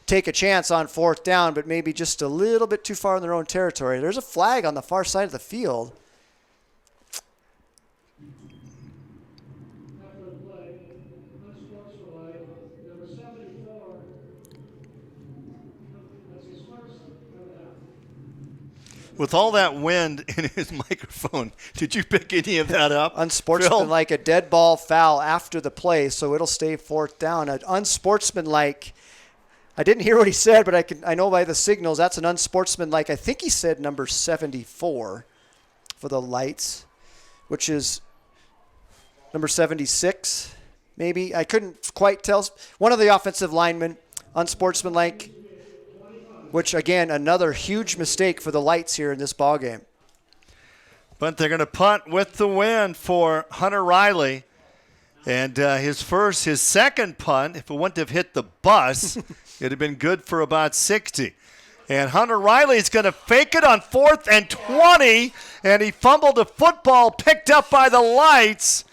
take a chance on 4th down, but maybe just a little bit too far in their own territory. There's a flag on the far side of the field. With all that wind in his microphone, did you pick any of that up? Unsportsmanlike, a dead ball foul after the play, so it'll stay 4th down. An unsportsmanlike, I didn't hear what he said, but I know by the signals that's an unsportsmanlike. I think he said number 74 for the Lights, which is number 76, maybe. I couldn't quite tell. One of the offensive linemen, unsportsmanlike, which, again, another huge mistake for the Lights here in this ballgame. But they're going to punt with the win for Hunter Riley. And his second punt, if it wouldn't have hit the bus, it'd have been good for about 60. And Hunter Riley's going to fake it on 4th and 20, and he fumbled the football picked up by the Lights.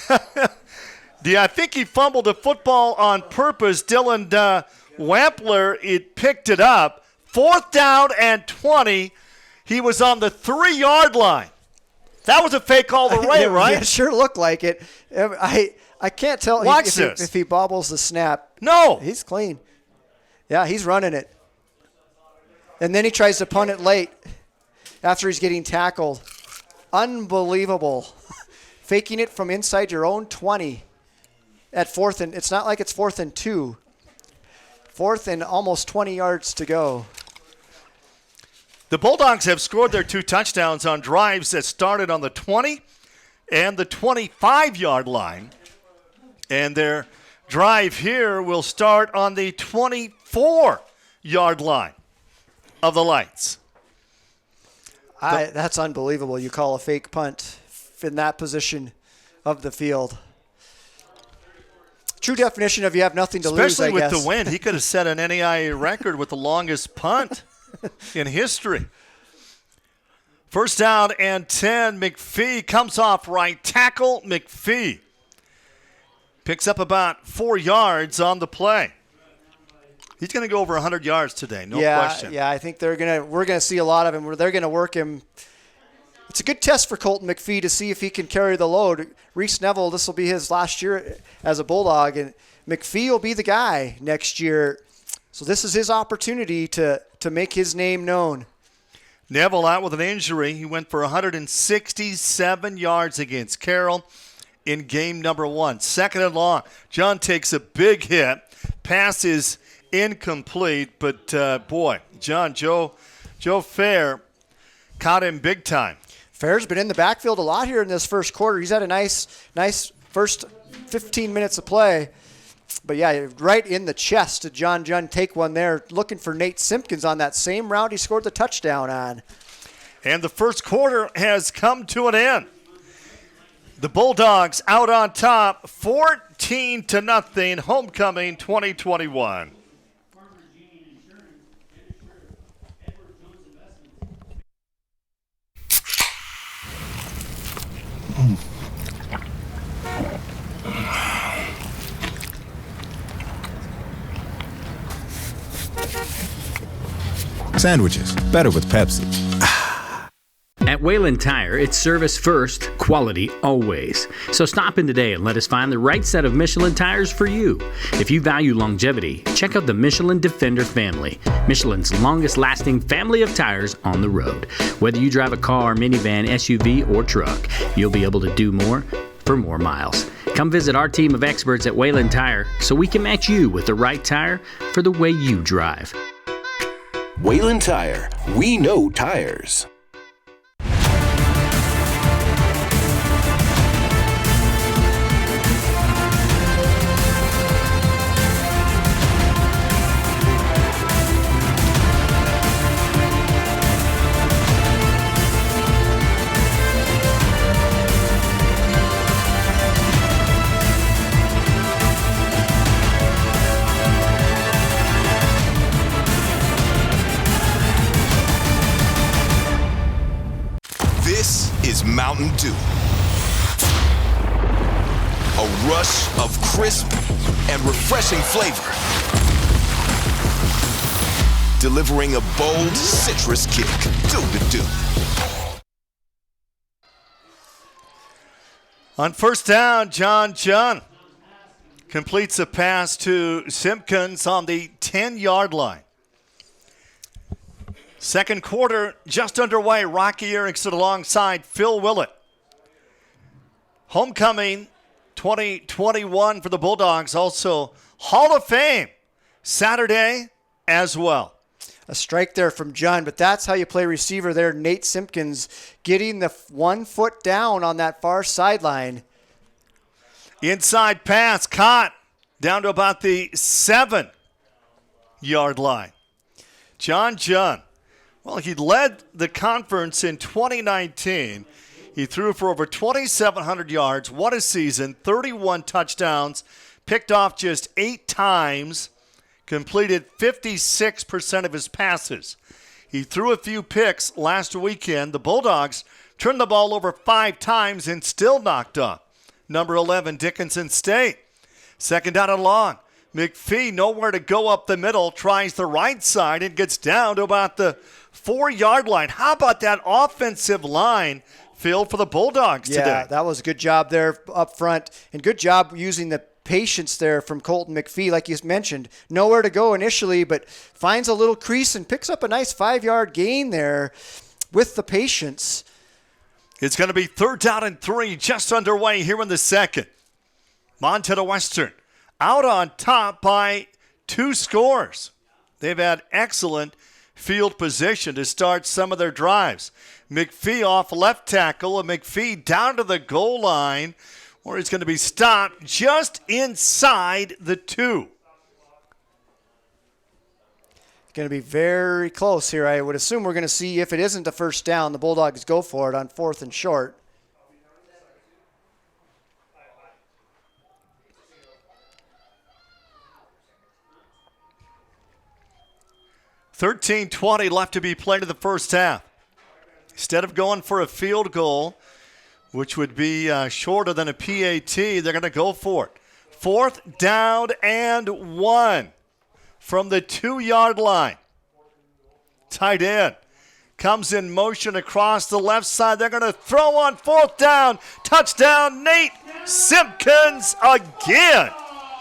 I think he fumbled the football on purpose. Dylan Wampler, it picked it up. 4th down and 20. He was on the 3-yard line. That was a fake all the way, right? Yeah, it sure looked like it. I can't tell if he bobbles the snap. No. He's clean. Yeah, he's running it. And then he tries to punt it late after he's getting tackled. Unbelievable. Faking it from inside your own 20 at 4th, and it's not like it's 4th and 2. 4th and almost 20 yards to go. The Bulldogs have scored their 2 touchdowns on drives that started on the 20 and the 25-yard line. And their drive here will start on the 24-yard line of the Lights. That's unbelievable. You call a fake punt in that position of the field. True definition of you have nothing to lose, I guess. Especially with the wind. He could have set an NAIA record with the longest punt in history. 1st down and 10. McPhee comes off right tackle. McPhee picks up about 4 yards on the play. He's going to go over 100 yards today, no question. Yeah, I think we're going to see a lot of him. They're going to work him. It's a good test for Colton McPhee to see if he can carry the load. Reese Neville, this will be his last year as a Bulldog, and McPhee will be the guy next year. So this is his opportunity to make his name known. Neville out with an injury. He went for 167 yards against Carroll in game number 1. 2nd and long. John takes a big hit. Pass is incomplete, but Joe Fair caught him big time. Fair's been in the backfield a lot here in this first quarter. He's had a nice first 15 minutes of play. But, yeah, right in the chest did John Junn take one there, looking for Nate Simpkins on that same route he scored the touchdown on. And the first quarter has come to an end. The Bulldogs out on top, 14-0, homecoming 2021. Sandwiches, better with Pepsi. At Wayland Tire, it's service first, quality always. So stop in today and let us find the right set of Michelin tires for you. If you value longevity, check out the Michelin Defender family, Michelin's longest lasting family of tires on the road. Whether you drive a car, minivan, SUV, or truck, you'll be able to do more for more miles. Come visit our team of experts at Wayland Tire so we can match you with the right tire for the way you drive. Wayland Tire. We know tires. Mountain Dew. A rush of crisp and refreshing flavor. delivering a bold citrus kick. Do-do-do. On first down, John completes a pass to Simpkins on the 10-yard line. Second quarter just underway. Rocky Erickson alongside Phil Willett. Homecoming 2021 for the Bulldogs. Also Hall of Fame Saturday as well. A strike there from John, but that's how you play receiver there. Nate Simpkins getting the 1 foot down on that far sideline. Inside pass caught down to about the 7-yard line. John. Well, he led the conference in 2019. He threw for over 2,700 yards. What a season. 31 touchdowns. Picked off just 8 times. Completed 56% of his passes. He threw a few picks last weekend. The Bulldogs turned the ball over 5 times and still knocked off number 11, Dickinson State. Second down and long. McPhee nowhere to go up the middle. Tries the right side and gets down to about the 4-yard line. How about that offensive line, Phil, for the Bulldogs today? Yeah, that was a good job there up front. And good job using the patience there from Colton McPhee, like you mentioned. Nowhere to go initially, but finds a little crease and picks up a nice 5-yard gain there with the patience. It's going to be 3rd down and 3 just underway here in the second. Montana Western out on top by 2 scores. They've had excellent field position to start some of their drives. McPhee off left tackle, and McPhee down to the goal line where he's going to be stopped just inside the 2. Going to be very close here. I would assume we're going to see, if it isn't a first down, the Bulldogs go for it on 4th and short. $13:20 left to be played in the first half. Instead of going for a field goal, which would be shorter than a PAT, they're going to go for it. 4th down and 1 from the 2-yard line. Tight end comes in motion across the left side. They're going to throw on 4th down. Touchdown, Nate Simpkins again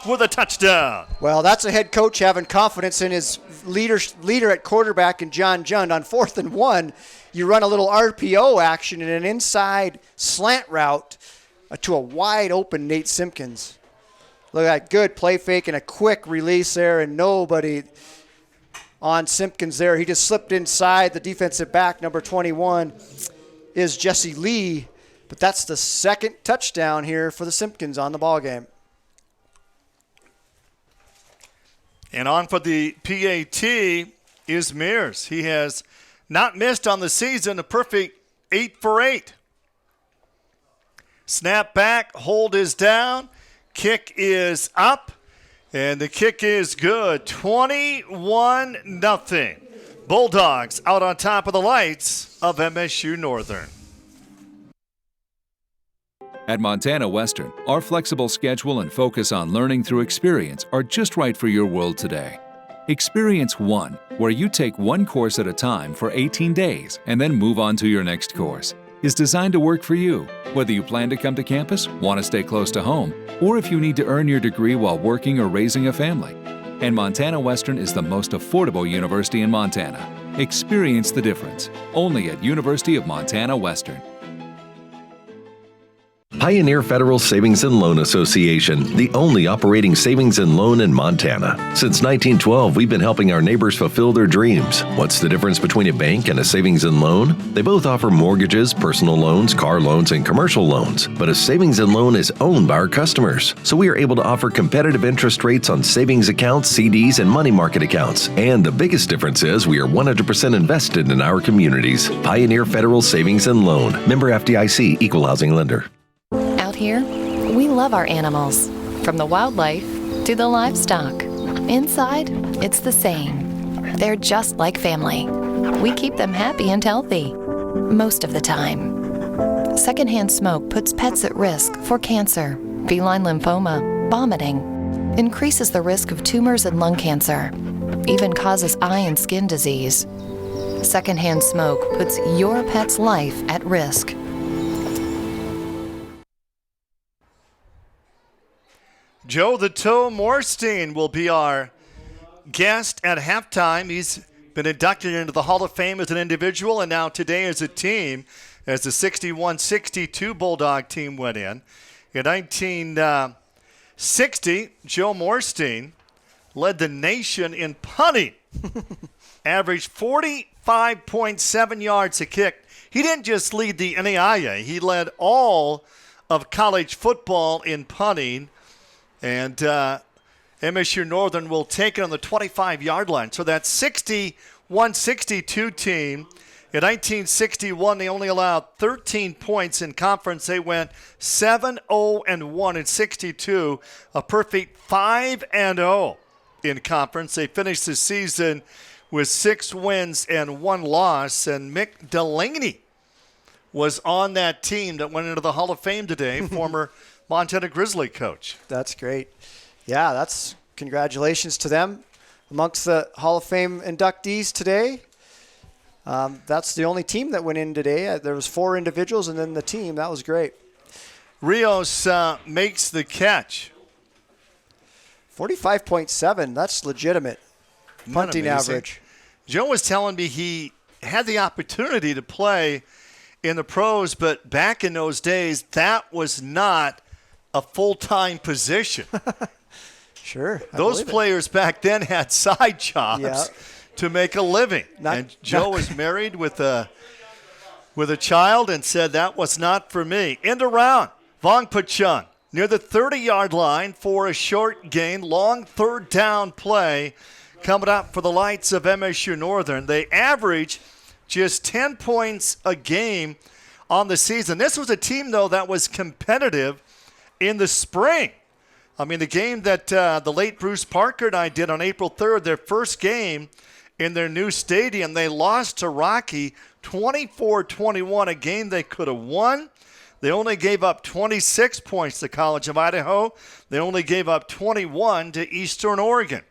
with a touchdown. Well, that's a head coach having confidence in his leader at quarterback in John Jund. On 4th and 1, you run a little RPO action in an inside slant route to a wide open Nate Simpkins. Look at that good play fake and a quick release there, and nobody on Simpkins there. He just slipped inside. The defensive back, number 21, is Jesse Lee, but that's the 2nd touchdown here for the Simpkins on the ballgame. And on for the PAT is Mears. He has not missed on the season, a perfect 8 for 8. Snap back, hold is down, kick is up, and the kick is good. 21-0. Bulldogs out on top of the lights of MSU Northern. At Montana Western, our flexible schedule and focus on learning through experience are just right for your world today. Experience One, where you take one course at a time for 18 days and then move on to your next course, is designed to work for you, whether you plan to come to campus, want to stay close to home, or if you need to earn your degree while working or raising a family. And Montana Western is the most affordable university in Montana. Experience the difference, only at University of Montana Western. Pioneer Federal Savings and Loan Association, the only operating savings and loan in Montana. Since 1912, we've been helping our neighbors fulfill their dreams. What's the difference between a bank and a savings and loan? They both offer mortgages, personal loans, car loans, and commercial loans. But a savings and loan is owned by our customers. So we are able to offer competitive interest rates on savings accounts, CDs, and money market accounts. And the biggest difference is we are 100% invested in our communities. Pioneer Federal Savings and Loan. Member FDIC, Equal Housing Lender. Out here, we love our animals, from the wildlife to the livestock. Inside, it's the same. They're just like family. We keep them happy and healthy, most of the time. Secondhand smoke puts pets at risk for cancer, feline lymphoma, vomiting, increases the risk of tumors and lung cancer. even causes eye and skin disease. Secondhand smoke puts your pet's life at risk. Joe the Toe Morstein will be our guest at halftime. He's been inducted into the Hall of Fame as an individual and now today as a team, as the 61-62 Bulldog team went in. In 1960, Joe Morstein led the nation in punting. Averaged 45.7 yards a kick. He didn't just lead the NAIA. He led all of college football in punting. And MSU Northern will take it on the 25-yard line. So that 61-62 team, in 1961, they only allowed 13 points in conference. They went 7-0-1 in 62, a perfect 5-0 in conference. They finished the season with 6 wins and 1 loss. And Mick Delaney was on that team that went into the Hall of Fame today, former Montana Grizzly coach. That's great. Yeah, that's congratulations to them. Amongst the Hall of Fame inductees today, that's the only team that went in today. There was 4 individuals and then the team. That was great. Rios makes the catch. 45.7, that's legitimate punting average. Joe was telling me he had the opportunity to play in the pros, but back in those days, that was not a full-time position. Sure. Those players back then had side jobs to make a living. And Joe was married with a child and said that was not for me. End around. Vong Pachun near the 30-yard line for a short gain. Long third down play coming up for the Lights of MSU Northern. They average just 10 points a game on the season. This was a team, though, that was competitive in the spring. I mean, the game that the late Bruce Parker and I did on April 3rd, their first game in their new stadium, they lost to Rocky 24-21, a game they could have won. They only gave up 26 points to College of Idaho. They only gave up 21 to Eastern Oregon.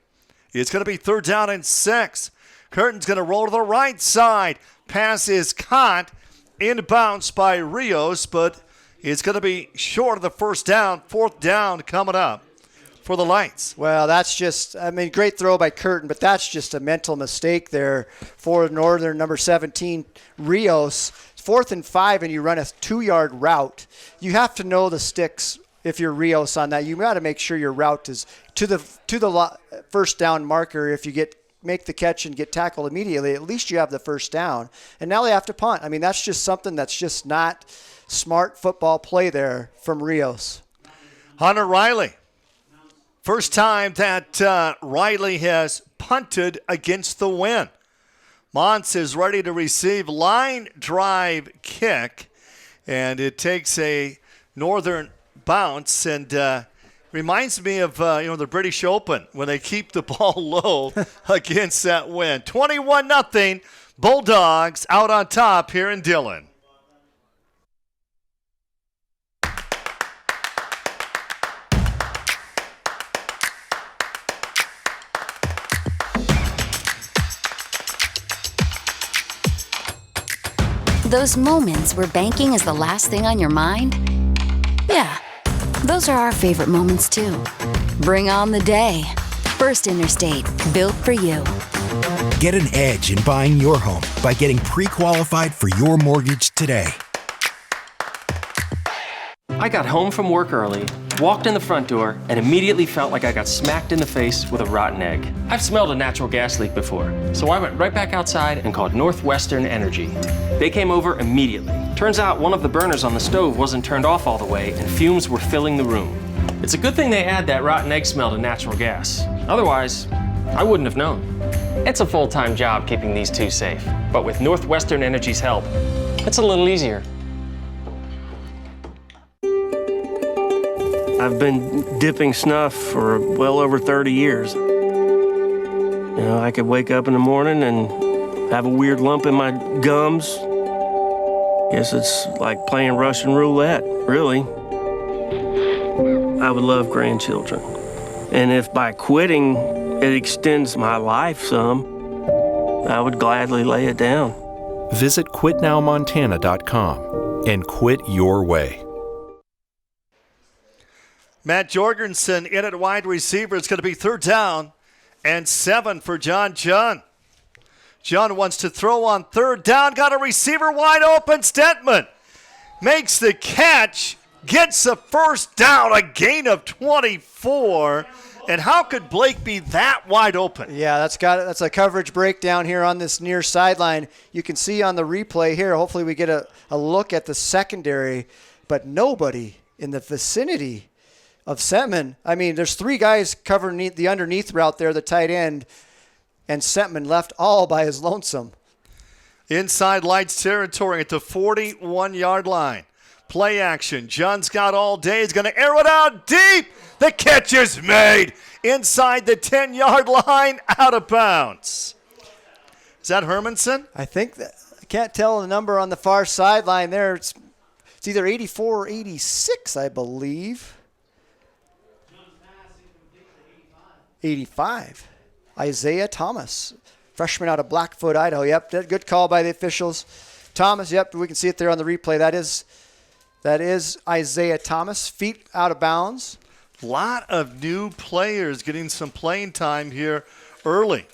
It's going to be 3rd down and 6. Curtin's going to roll to the right side. Pass is caught, inbounds by Rios, but it's going to be short of the first down. 4th down coming up for the Lights. Well, that's just, great throw by Curtin, but that's just a mental mistake there for Northern, number 17, Rios. 4th and 5, and you run a 2-yard route. You have to know the sticks if you're Rios on that. You got to make sure your route is to the first down marker. If you make the catch and get tackled immediately, at least you have the first down. And now they have to punt. That's just something that's just not smart football play there from Rios. Hunter Riley. First time that Riley has punted against the wind. Mons is ready to receive line drive kick, and it takes a Northern bounce and reminds me of the British Open when they keep the ball low against that wind. 21-0, Bulldogs out on top here in Dillon. Those moments where banking is the last thing on your mind? Yeah, those are our favorite moments too. Bring on the day. First Interstate, built for you. Get an edge in buying your home by getting pre-qualified for your mortgage today. I got home from work early, walked in the front door, and immediately felt like I got smacked in the face with a rotten egg. I've smelled a natural gas leak before, so I went right back outside and called Northwestern Energy. They came over immediately. Turns out one of the burners on the stove wasn't turned off all the way, and fumes were filling the room. It's a good thing they add that rotten egg smell to natural gas. Otherwise, I wouldn't have known. It's a full-time job keeping these two safe, but with Northwestern Energy's help, it's a little easier. I've been dipping snuff for well over 30 years. I could wake up in the morning and have a weird lump in my gums. Guess it's like playing Russian roulette, really. I would love grandchildren. And if by quitting it extends my life some, I would gladly lay it down. Visit quitnowmontana.com and quit your way. Matt Jorgensen in at wide receiver. It's going to be 3rd down and 7 for John John. John wants to throw on 3rd down. Got a receiver wide open. Stentman makes the catch. Gets the 1st down. A gain of 24. And how could Blake be that wide open? Yeah, that's a coverage breakdown here on this near sideline. You can see on the replay here, hopefully we get a look at the secondary, but nobody in the vicinity of Sentman. I mean, there's 3 guys covering the underneath route there, the tight end, and Sentman left all by his lonesome. Inside Lights territory at the 41-yard line. Play action. John's got all day. He's going to arrow it out deep. The catch is made inside the 10-yard line, out of bounds. Is that Hermanson? I think I can't tell the number on the far sideline there. It's either 84 or 86, I believe. 85. Isaiah Thomas, freshman out of Blackfoot, Idaho. Yep, good call by the officials. Thomas, yep, we can see it there on the replay. That is Isaiah Thomas, feet out of bounds. A lot of new players getting some playing time here early.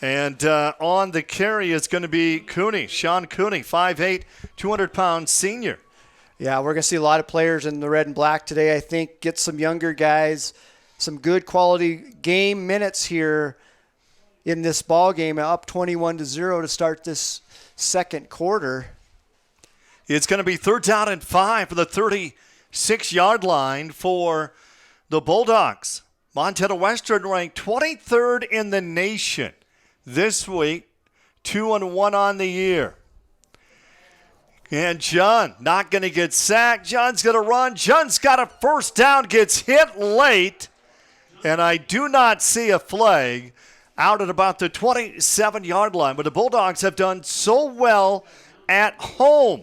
And on the carry is going to be Cooney, Sean Cooney, 5'8", 200-pound senior. Yeah, we're going to see a lot of players in the red and black today, I think. Get some younger guys, some good quality game minutes here in this ball game, up 21-0 to start this second quarter. It's going to be 3rd down and 5 for the 36-yard line for the Bulldogs. Montana Western ranked 23rd in the nation this week, 2-1 on the year. And John not going to get sacked. John's going to run. John's got a 1st down, gets hit late, and I do not see a flag out at about the 27-yard line. But the Bulldogs have done so well at home.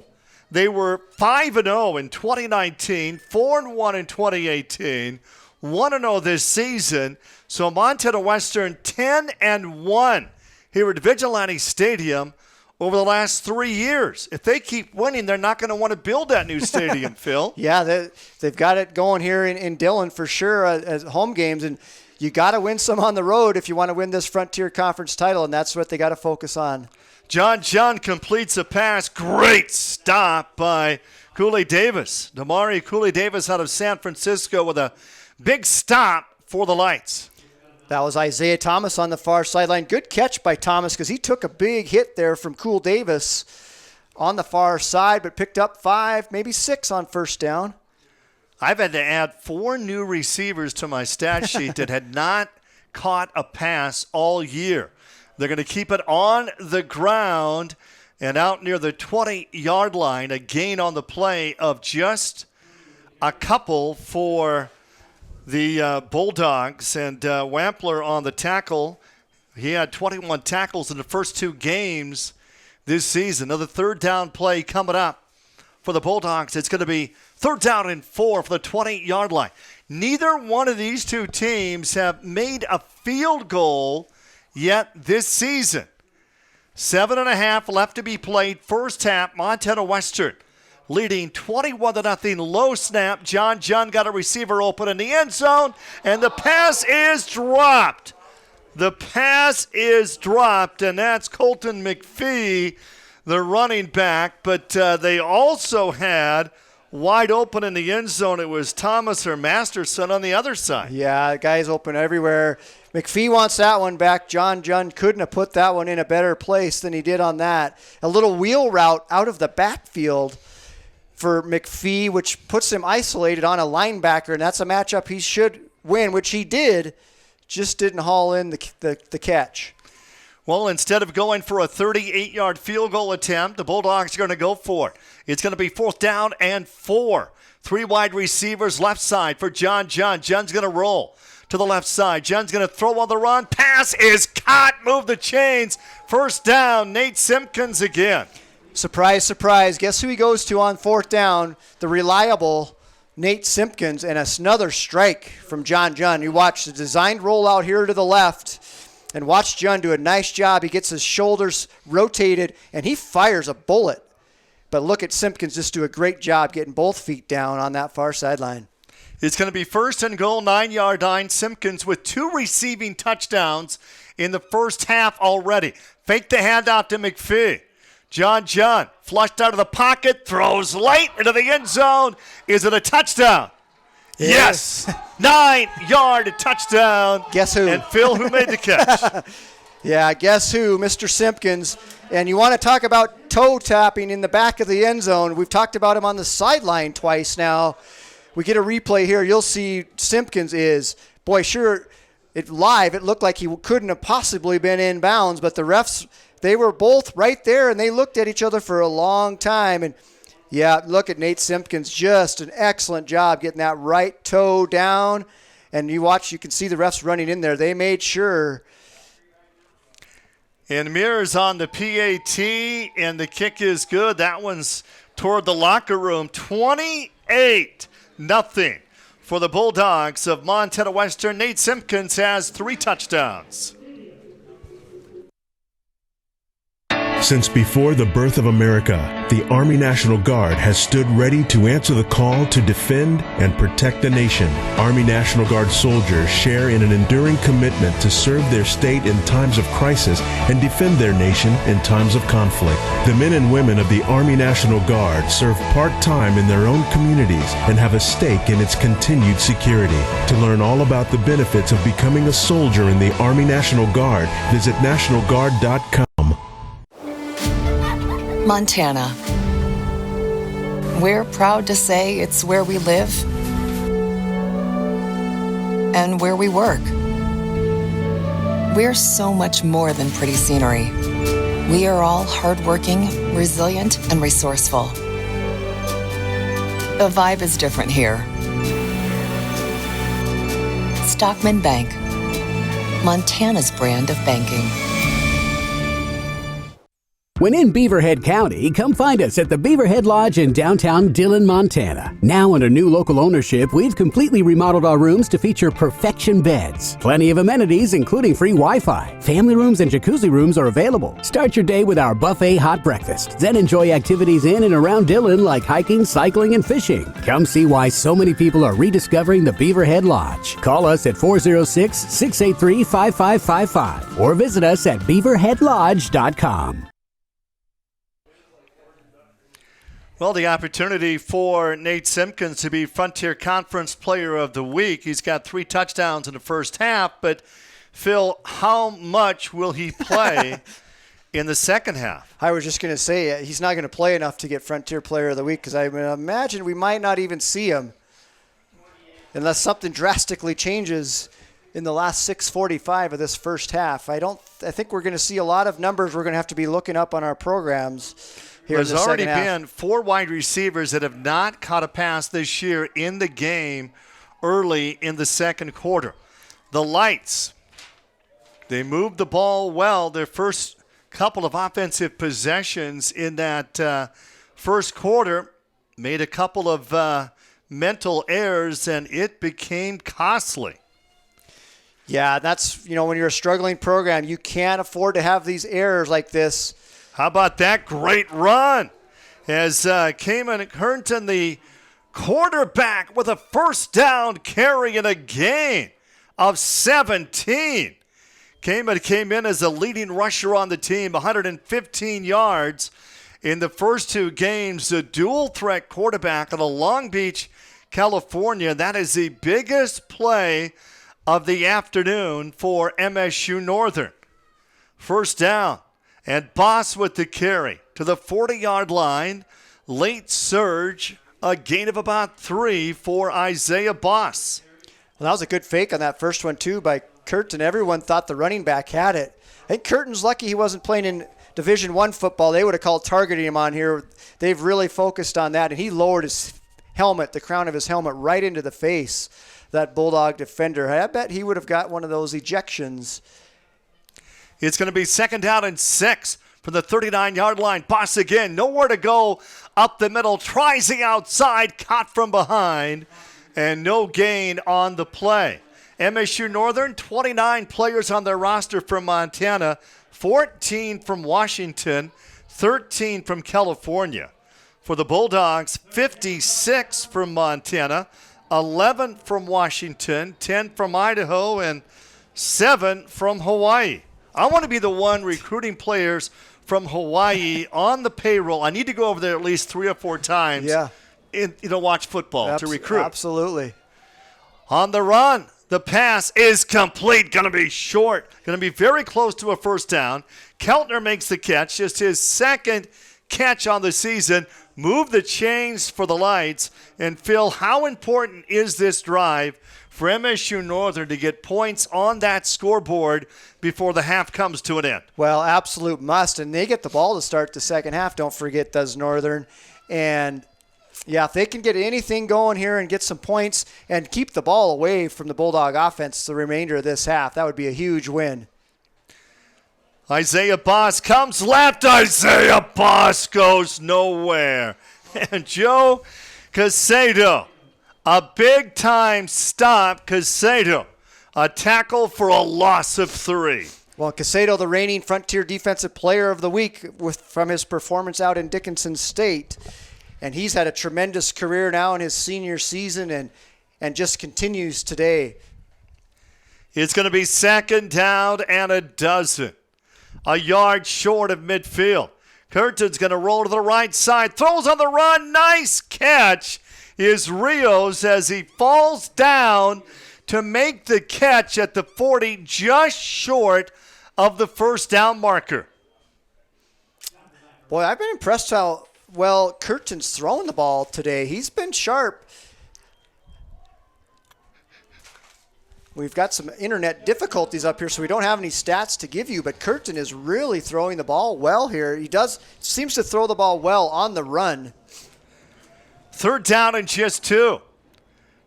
They were 5-0 in 2019, 4-1 in 2018, 1-0 this season. So Montana Western 10-1 here at Vigilante Stadium over the last 3 years. If they keep winning, they're not going to want to build that new stadium, Phil. Yeah, they've got it going here in Dillon for sure as home games. And you got to win some on the road if you want to win this Frontier Conference title, and that's what they got to focus on. John completes a pass. Great stop by Cooley-Davis. Damari Cooley-Davis out of San Francisco with a big stop for the Lights. That was Isaiah Thomas on the far sideline. Good catch by Thomas because he took a big hit there from Cool-Davis on the far side, but picked up 5, maybe 6 on 1st down. I've had to add 4 new receivers to my stat sheet that had not caught a pass all year. They're going to keep it on the ground and out near the 20-yard line. A gain on the play of just a couple for the Bulldogs. And Wampler on the tackle. He had 21 tackles in the first 2 games this season. Another 3rd down play coming up for the Bulldogs. It's going to be 3rd down and 4 for the 20-yard line. Neither one of these 2 teams have made a field goal yet this season. 7.5 left to be played. First half, Montana Western leading 21-0. Low snap. John got a receiver open in the end zone, and the pass is dropped. The pass is dropped, and that's Colton McPhee, the running back. But they also had wide open in the end zone. It was Thomas or Masterson on the other side. Yeah, guys open everywhere. McPhee wants that one back. John couldn't have put that one in a better place than he did on that. A little wheel route out of the backfield for McPhee, which puts him isolated on a linebacker, and that's a matchup he should win, which he did, just didn't haul in the catch. Well, instead of going for a 38-yard field goal attempt, the Bulldogs are going to go for it. It's going to be 4th down and 4. 3 wide receivers left side for John. John's going to roll to the left side. John's going to throw on the run. Pass is caught. Move the chains. 1st down, Nate Simpkins again. Surprise, surprise. Guess who he goes to on 4th down? The reliable Nate Simpkins, and another strike from John Jun. You watch the designed rollout here to the left, and watch Jun do a nice job. He gets his shoulders rotated, and he fires a bullet. But look at Simpkins just do a great job getting both feet down on that far sideline. It's going to be first and goal, 9-yard line. Simpkins with 2 receiving touchdowns in the first half already. Fake the handoff to McPhee. John Jun flushed out of the pocket, throws late into the end zone. Is it a touchdown? Yes. 9-yard touchdown. Guess who? And Phil, who made the catch? Yeah, guess who? Mr. Simpkins. And you want to talk about toe tapping in the back of the end zone. We've talked about him on the sideline twice now. We get a replay here. You'll see Simpkins is, boy, sure, it looked like he couldn't have possibly been in bounds, but the refs, they were both right there, and they looked at each other for a long time. And, yeah, look at Nate Simpkins. Just an excellent job getting that right toe down. And you can see the refs running in there. They made sure. And Mears on the PAT, and the kick is good. That one's toward the locker room. 28-0 for the Bulldogs of Montana Western. Nate Simpkins has 3 touchdowns. Since before the birth of America, the Army National Guard has stood ready to answer the call to defend and protect the nation. Army National Guard soldiers share in an enduring commitment to serve their state in times of crisis and defend their nation in times of conflict. The men and women of the Army National Guard serve part-time in their own communities and have a stake in its continued security. To learn all about the benefits of becoming a soldier in the Army National Guard, visit nationalguard.com. Montana. We're proud to say it's where we live and where we work. We're so much more than pretty scenery. We are all hardworking, resilient, and resourceful. The vibe is different here. Stockman Bank, Montana's brand of banking. When in Beaverhead County, come find us at the Beaverhead Lodge in downtown Dillon, Montana. Now under new local ownership, we've completely remodeled our rooms to feature perfection beds. Plenty of amenities, including free Wi-Fi. Family rooms and jacuzzi rooms are available. Start your day with our buffet hot breakfast. Then enjoy activities in and around Dillon like hiking, cycling, and fishing. Come see why so many people are rediscovering the Beaverhead Lodge. Call us at 406-683-5555 or visit us at beaverheadlodge.com. Well, the opportunity for Nate Simpkins to be Frontier Conference Player of the Week. He's got 3 touchdowns in the first half, but Phil, how much will he play in the second half? I was just going to say he's not going to play enough to get Frontier Player of the Week because I imagine we might not even see him unless something drastically changes in the last 6:45 of this first half. I think we're going to see a lot of numbers we're going to have to be looking up on our programs. There's already been 4 wide receivers that have not caught a pass this year in the game early in the second quarter. The Lights, they moved the ball well. Their first couple of offensive possessions in that first quarter made a couple of mental errors, and it became costly. Yeah, that's, when you're a struggling program, you can't afford to have these errors like this. How about that great run as Kamen Herndon, the quarterback, with a first down carry in a gain of 17. Kamen came in as the leading rusher on the team, 115 yards in the first 2 games. A dual-threat quarterback out of Long Beach, California. That is the biggest play of the afternoon for MSU Northern. First down. And Boss with the carry to the 40-yard line. Late surge, a gain of about 3 for Isaiah Boss. Well, that was a good fake on that first one, too, by Curtin. Everyone thought the running back had it. I think Curtin's lucky he wasn't playing in Division I football. They would have called targeting him on here. They've really focused on that, and he lowered his helmet, the crown of his helmet, right into the face, that Bulldog defender. I bet he would have got one of those ejections. It's going to be 2nd down and 6 From the 39-yard line, Boss again, nowhere to go up the middle, tries the outside, caught from behind, and no gain on the play. MSU Northern, 29 players on their roster from Montana, 14 from Washington, 13 from California. For the Bulldogs, 56 from Montana, 11 from Washington, 10 from Idaho, and 7 from Hawaii. I want to be the one recruiting players from Hawaii on the payroll. I need to go over there at least 3 or 4 times watch football to recruit. Absolutely. On the run, the pass is complete. Going to be short. Going to be very close to a first down. Keltner makes the catch, just his second catch on the season. Move the chains for the Lights. And Phil, how important is this drive for MSU Northern to get points on that scoreboard before the half comes to an end? Well, absolute must. And they get the ball to start the second half, don't forget, does Northern. And, yeah, if they can get anything going here and get some points and keep the ball away from the Bulldog offense the remainder of this half, that would be a huge win. Isaiah Boss comes left. Isaiah Boss goes nowhere. And Joe Casedo, a big-time stop. Casedo, a tackle for a loss of 3. Well, Casedo, the reigning Frontier Defensive Player of the Week from his performance out in Dickinson State. And he's had a tremendous career now in his senior season and just continues today. It's going to be second down and a dozen. A yard short of midfield. Curtin's going to roll to the right side. Throws on the run. Nice catch is Rios as he falls down to make the catch at the 40, just short of the first down marker. Boy, I've been impressed how well Curtin's thrown the ball today. He's been sharp. We've got some internet difficulties up here, so we don't have any stats to give you, but Curtin is really throwing the ball well here. He seems to throw the ball well on the run. Third down and just 2.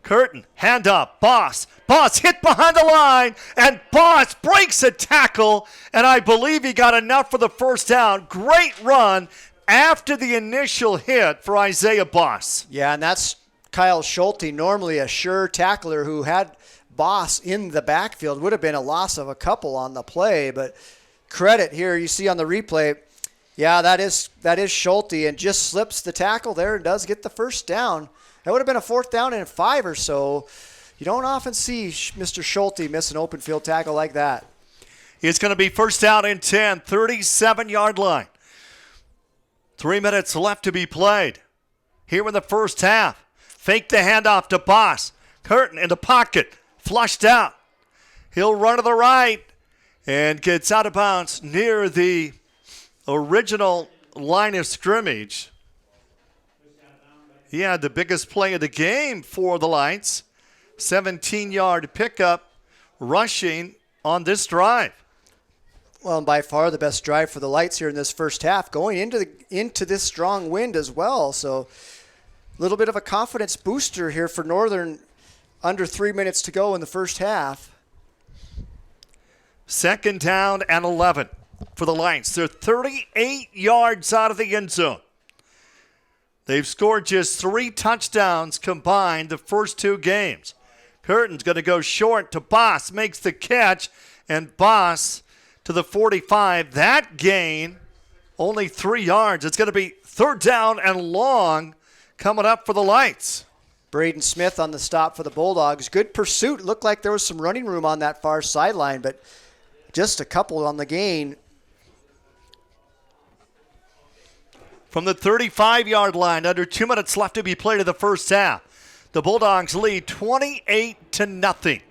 Curtin, hand up, Boss. Boss hit behind the line, and Boss breaks a tackle, and I believe he got enough for the first down. Great run after the initial hit for Isaiah Boss. Yeah, and that's Kyle Schulte, normally a sure tackler who had Boss in the backfield. Would have been a loss of a couple on the play, but credit here, you see on the replay, yeah, that is Schulte, and just slips the tackle there and does get the first down. That would have been a 4th down and 5 or so. You don't often see Mr. Schulte miss an open field tackle like that. It's going to be first down and 10, 37-yard line. 3 minutes left to be played here in the first half. Fake the handoff to Boss. Curtin in the pocket. Flushed out. He'll run to the right and gets out of bounds near the original line of scrimmage. He had the biggest play of the game for the Lights. 17-yard pickup rushing on this drive. Well, and by far the best drive for the Lights here in this first half, going into this strong wind as well. So a little bit of a confidence booster here for Northern. Under 3 minutes to go in the first half. Second down and 11 for the Lions. They're 38 yards out of the end zone. They've scored just 3 touchdowns combined the first 2 games. Curtin's going to go short to Boss, makes the catch, and Boss to the 45. That gain, only 3 yards. It's going to be third down and long coming up for the Lights. Braden Smith on the stop for the Bulldogs. Good pursuit. Looked like there was some running room on that far sideline, but just a couple on the gain. From the 35-yard line, under 2 minutes left to be played in the first half. The Bulldogs lead 28-0.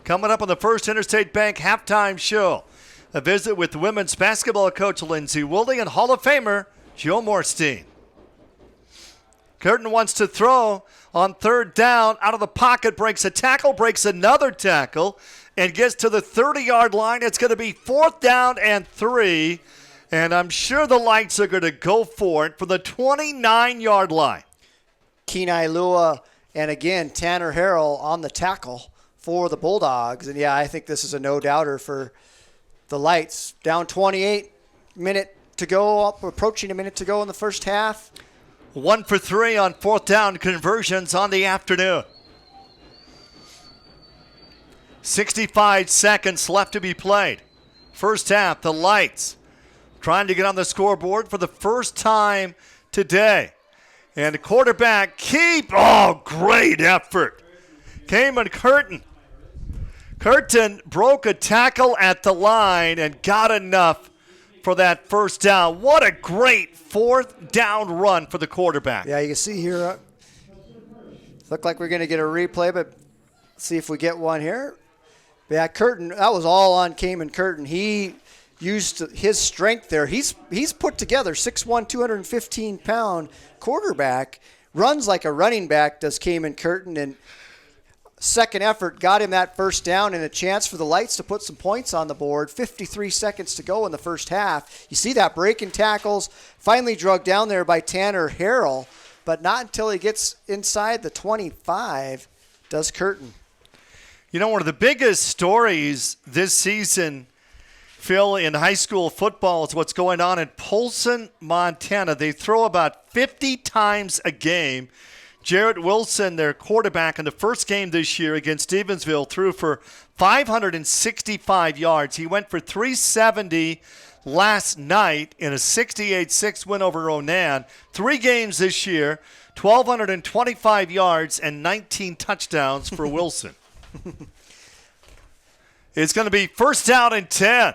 Coming up on the First Interstate Bank halftime show, a visit with women's basketball coach Lindsay Woolley and Hall of Famer Joe Morstein. Curtin wants to throw on third down. Out of the pocket, breaks a tackle, breaks another tackle, and gets to the 30-yard line. It's going to be 4th down and 3, and I'm sure the Lights are going to go for it for the 29-yard line. Kenai Lua and, again, Tanner Harrell on the tackle for the Bulldogs. And, yeah, I think this is a no-doubter for the Lights down 28, minute to go, up approaching a minute to go in the first half. 1 for 3 on fourth down conversions on the afternoon. 65 seconds left to be played. First half, the Lights trying to get on the scoreboard for the first time today. And the quarterback great effort. Cayman Curtin. Curtin broke a tackle at the line and got enough for that first down. What a great fourth down run for the quarterback. Yeah, you can see here, look like we're going to get a replay, but see if we get one here. Yeah, Curtin, that was all on Cayman Curtin. He used his strength there. He's put together 6'1", 215-pound quarterback, runs like a running back, does Cayman Curtin, and second effort got him that first down and a chance for the Lights to put some points on the board. 53 seconds to go in the first half. You see that breaking tackles, finally dragged down there by Tanner Harrell, but not until he gets inside the 25 does Curtin. You know, one of the biggest stories this season, Phil, in high school football is what's going on in Polson, Montana. They throw about 50 times a game. Jarrett Wilson, their quarterback in the first game this year against Stevensville, threw for 565 yards. He went for 370 last night in a 68-6 win over Ronan. 3 games this year, 1,225 yards and 19 touchdowns for Wilson. It's going to be first down and 10.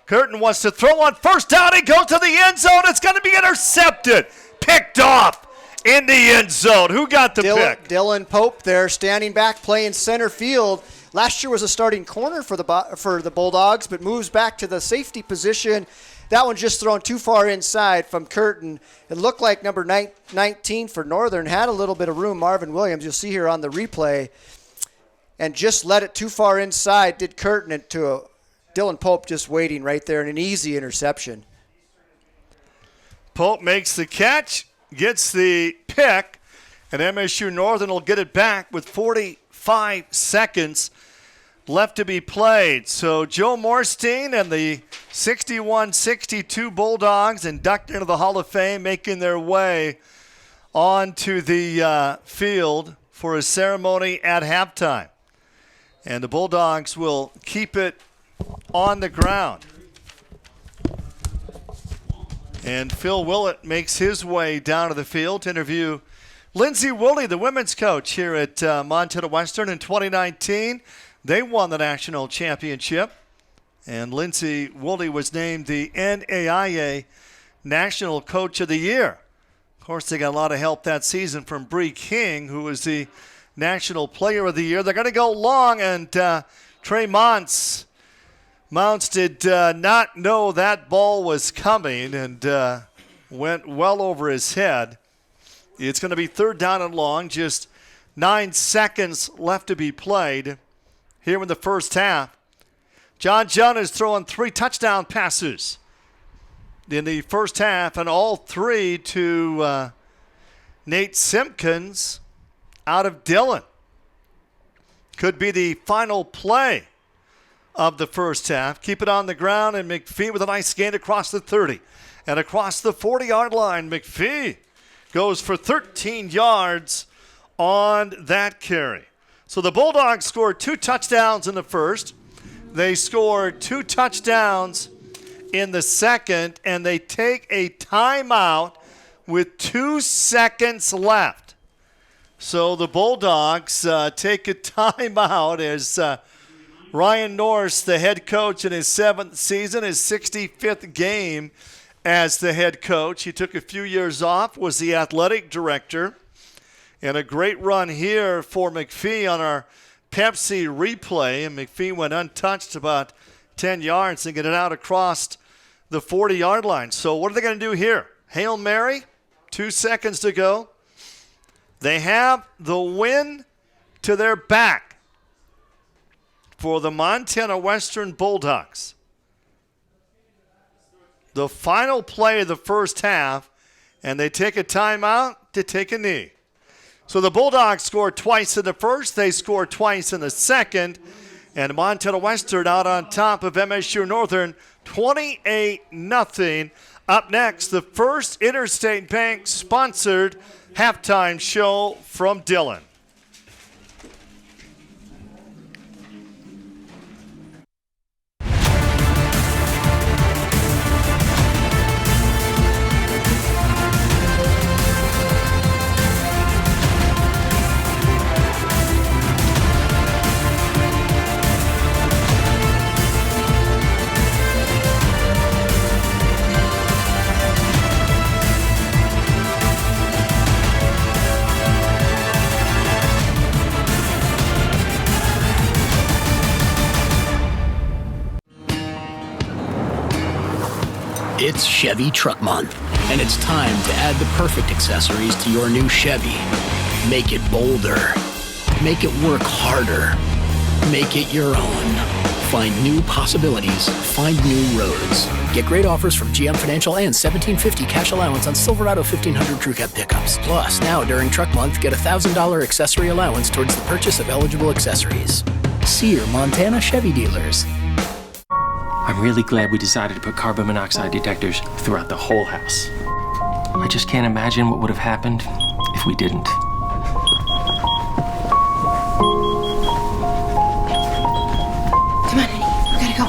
Curtin wants to throw on first down. He goes to the end zone. It's going to be intercepted. Picked off in the end zone. Who got the pick? Dylan Pope there, standing back, playing center field. Last year was a starting corner for the Bulldogs, but moves back to the safety position. That one just thrown too far inside from Curtin. It looked like number 19 for Northern had a little bit of room, Marvin Williams. You'll see here on the replay. And just let it too far inside, did Curtin, into Dylan Pope just waiting right there and an easy interception. Pope makes the catch, gets the pick, and MSU Northern will get it back with 45 seconds left to be played. So Joe Morstein and the 61-62 Bulldogs inducted into the Hall of Fame, making their way onto the field for a ceremony at halftime. And the Bulldogs will keep it on the ground. And Phil Willett makes his way down to the field to interview Lindsay Woolley, the women's coach here at Montana Western in 2019. They won the national championship. And Lindsay Woolley was named the NAIA National Coach of the Year. Of course, they got a lot of help that season from Bree King, who was the National Player of the Year. They're going to go long, and Trey Mounts did not know that ball was coming and went well over his head. It's going to be third down and long, just 9 seconds left to be played here in the first half. John John is throwing 3 touchdown passes in the first half, and all 3 to Nate Simpkins out of Dillon. Could be the final play of the first half. Keep it on the ground, and McPhee with a nice gain across the 30. And across the 40-yard line, McPhee goes for 13 yards on that carry. So the Bulldogs scored 2 touchdowns in the first. They scored 2 touchdowns in the second, and they take a timeout with 2 seconds left. So the Bulldogs take a timeout as Ryan Norris, the head coach in his 7th season, his 65th game as the head coach. He took a few years off, was the athletic director, and a great run here for McPhee on our Pepsi replay. And McPhee went untouched about 10 yards and get it out across the 40-yard line. So what are they going to do here? Hail Mary, 2 seconds to go. They have the win to their back for the Montana Western Bulldogs. The final play of the first half, and they take a timeout to take a knee. So the Bulldogs scored twice in the first. They scored twice in the second. And Montana Western out on top of MSU Northern 28-0. Up next, the first Interstate Bank sponsored halftime show from Dillon. It's Chevy Truck Month, and it's time to add the perfect accessories to your new Chevy. Make it bolder. Make it work harder. Make it your own. Find new possibilities. Find new roads. Get great offers from GM Financial and $1,750 cash allowance on Silverado 1500 Crew Cab pickups. Plus, now during Truck Month, get a $1,000 accessory allowance towards the purchase of eligible accessories. See your Montana Chevy dealers. I'm really glad we decided to put carbon monoxide detectors throughout the whole house. I just can't imagine what would have happened if we didn't. Come on, honey. We gotta go.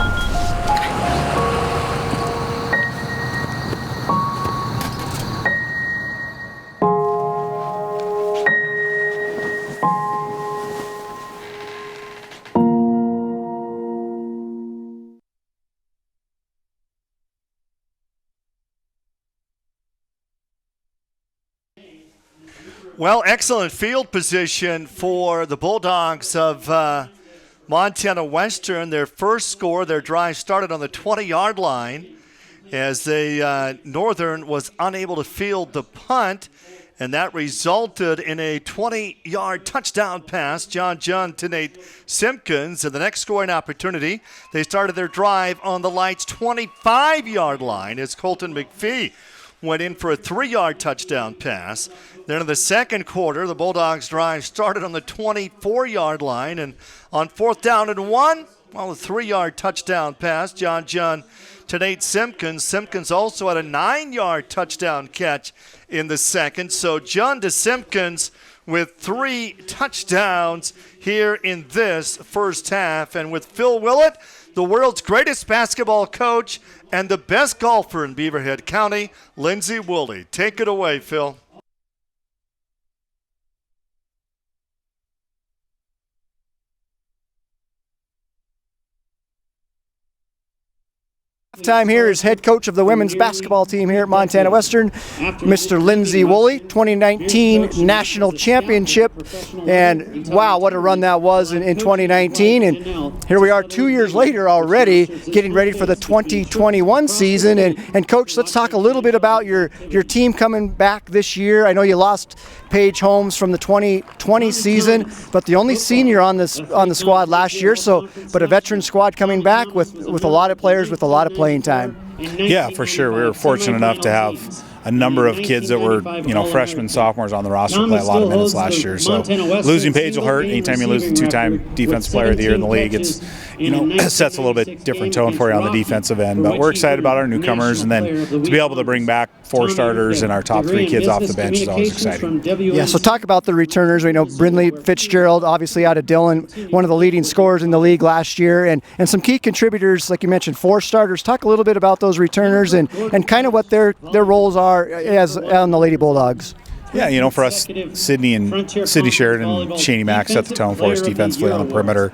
Well, excellent field position for the Bulldogs of Montana Western. Their first score, their drive started on the 20-yard line as Northern was unable to field the punt, and that resulted in a 20-yard touchdown pass, John Junn to Nate Simpkins. And the next scoring opportunity, they started their drive on the Lights' 25-yard line as Colton McPhee went in for a 3-yard touchdown pass. Then in the second quarter, the Bulldogs' drive started on the 24-yard line, and on 4th down and 1, well, a 3-yard touchdown pass, John Junn to Nate Simpkins. Simpkins also had a 9-yard touchdown catch in the second. So Junn to Simpkins with 3 touchdowns here in this first half. And with Phil Willett, the world's greatest basketball coach and the best golfer in Beaverhead County, Lindsey Woolley. Take it away, Phil. Time here is head coach of the women's basketball team here at Montana Western, Mr. Lindsey Woolley, 2019 national championship, and wow, what a run that was in 2019. And here we are 2 years later already, getting ready for the 2021 season. And coach, let's talk a little bit about your team coming back this year. I know you lost Paige Holmes from the 2020 season, but the only senior on the squad last year. But a veteran squad coming back with a lot of players with a lot of playing time. Yeah, for sure. We were fortunate enough to have a number of kids that were, freshmen, sophomores on the roster play a lot of minutes last year. So losing Paige will hurt. Anytime you lose the 2-time Defensive Player of the Year in the league, it's, sets a little bit different tone for you on the defensive end. But we're excited about our newcomers, and then to be able to bring back 4 starters and our top 3 kids off the bench is always exciting. Yeah, so talk about the returners. We know Brindley Fitzgerald, obviously out of Dillon, one of the leading scorers in the league last year, and some key contributors, like you mentioned, 4 starters. Talk a little bit about those returners and kind of what their roles are as on the Lady Bulldogs. Yeah, for us, Sydney Sheridan and Shani Mack set the tone for us defensively on the perimeter.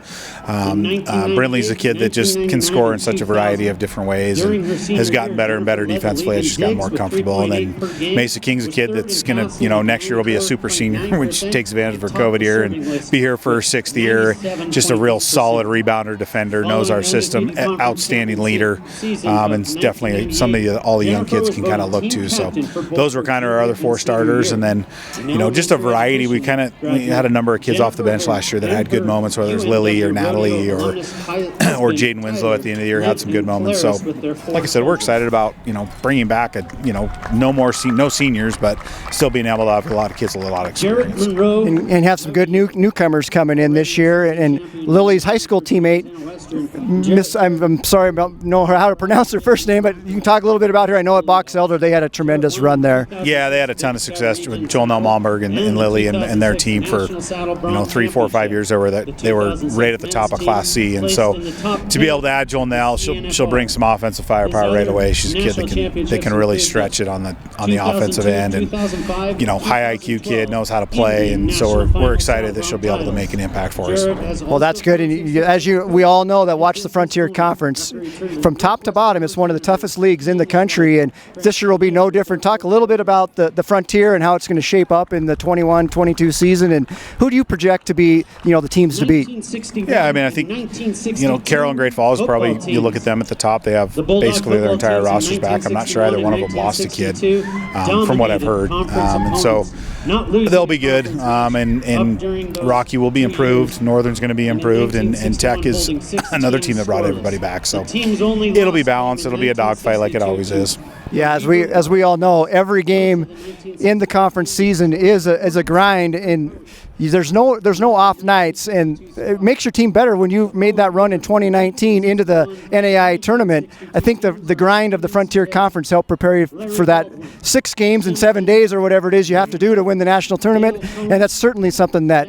Brindley's a kid that just can score in such a variety of different ways and has gotten better and better defensively as she's gotten more comfortable. And then Mesa King's a kid that's going to, next year will be a super senior, which takes advantage of her COVID year and be here for her 6th year. Just a real solid rebounder, defender, knows our system, outstanding leader, and definitely somebody that all the young kids can kind of look to. So those were kind of our other 4 starters. And then, just a variety. We had a number of kids off the bench last year that had good moments, whether it was Lily or Natalie or Jaden Winslow at the end of the year had some good moments. So, like I said, we're excited about, bringing back no seniors, but still being able to have a lot of kids with a lot of experience. And have some good newcomers coming in this year. And Lily's high school teammate, I'm sorry, I don't know how to pronounce her first name, but you can talk a little bit about her. I know at Box Elder they had a tremendous run there. Yeah, they had a ton of success with Joel Malmberg and Lily and their team for 3, 4, 5 years. They were right at the top of Class C, and so to be able to add Joel Nell, she'll bring some offensive firepower right away. She's a kid that can really stretch it on the offensive end, and high IQ kid, knows how to play, and so we're excited that she'll be able to make an impact for us. Well, that's good, and as we all know that watch the Frontier Conference, from top to bottom, it's one of the toughest leagues in the country, and this year will be no different. Talk a little bit about the Frontier and how it's going to shape up in the 21-22 season, and who do you project to be, the teams to beat? Yeah, I think, Carroll and Great Falls, probably, you look at them at the top, they have basically their entire rosters back. I'm not sure either one of them lost a kid, from what I've heard, and so they'll be good, and Rocky will be improved, Northern's going to be improved, and Tech is another team that brought everybody back, so it'll be balanced, it'll be a dogfight like it always is. Yeah, as we all know, every game in the conference season is a grind, and there's no off nights, and it makes your team better. When you made that run in 2019 into the NAI tournament, I think the grind of the Frontier Conference helped prepare you for that 6 games in 7 days or whatever it is you have to do to win the national tournament, and that's certainly something that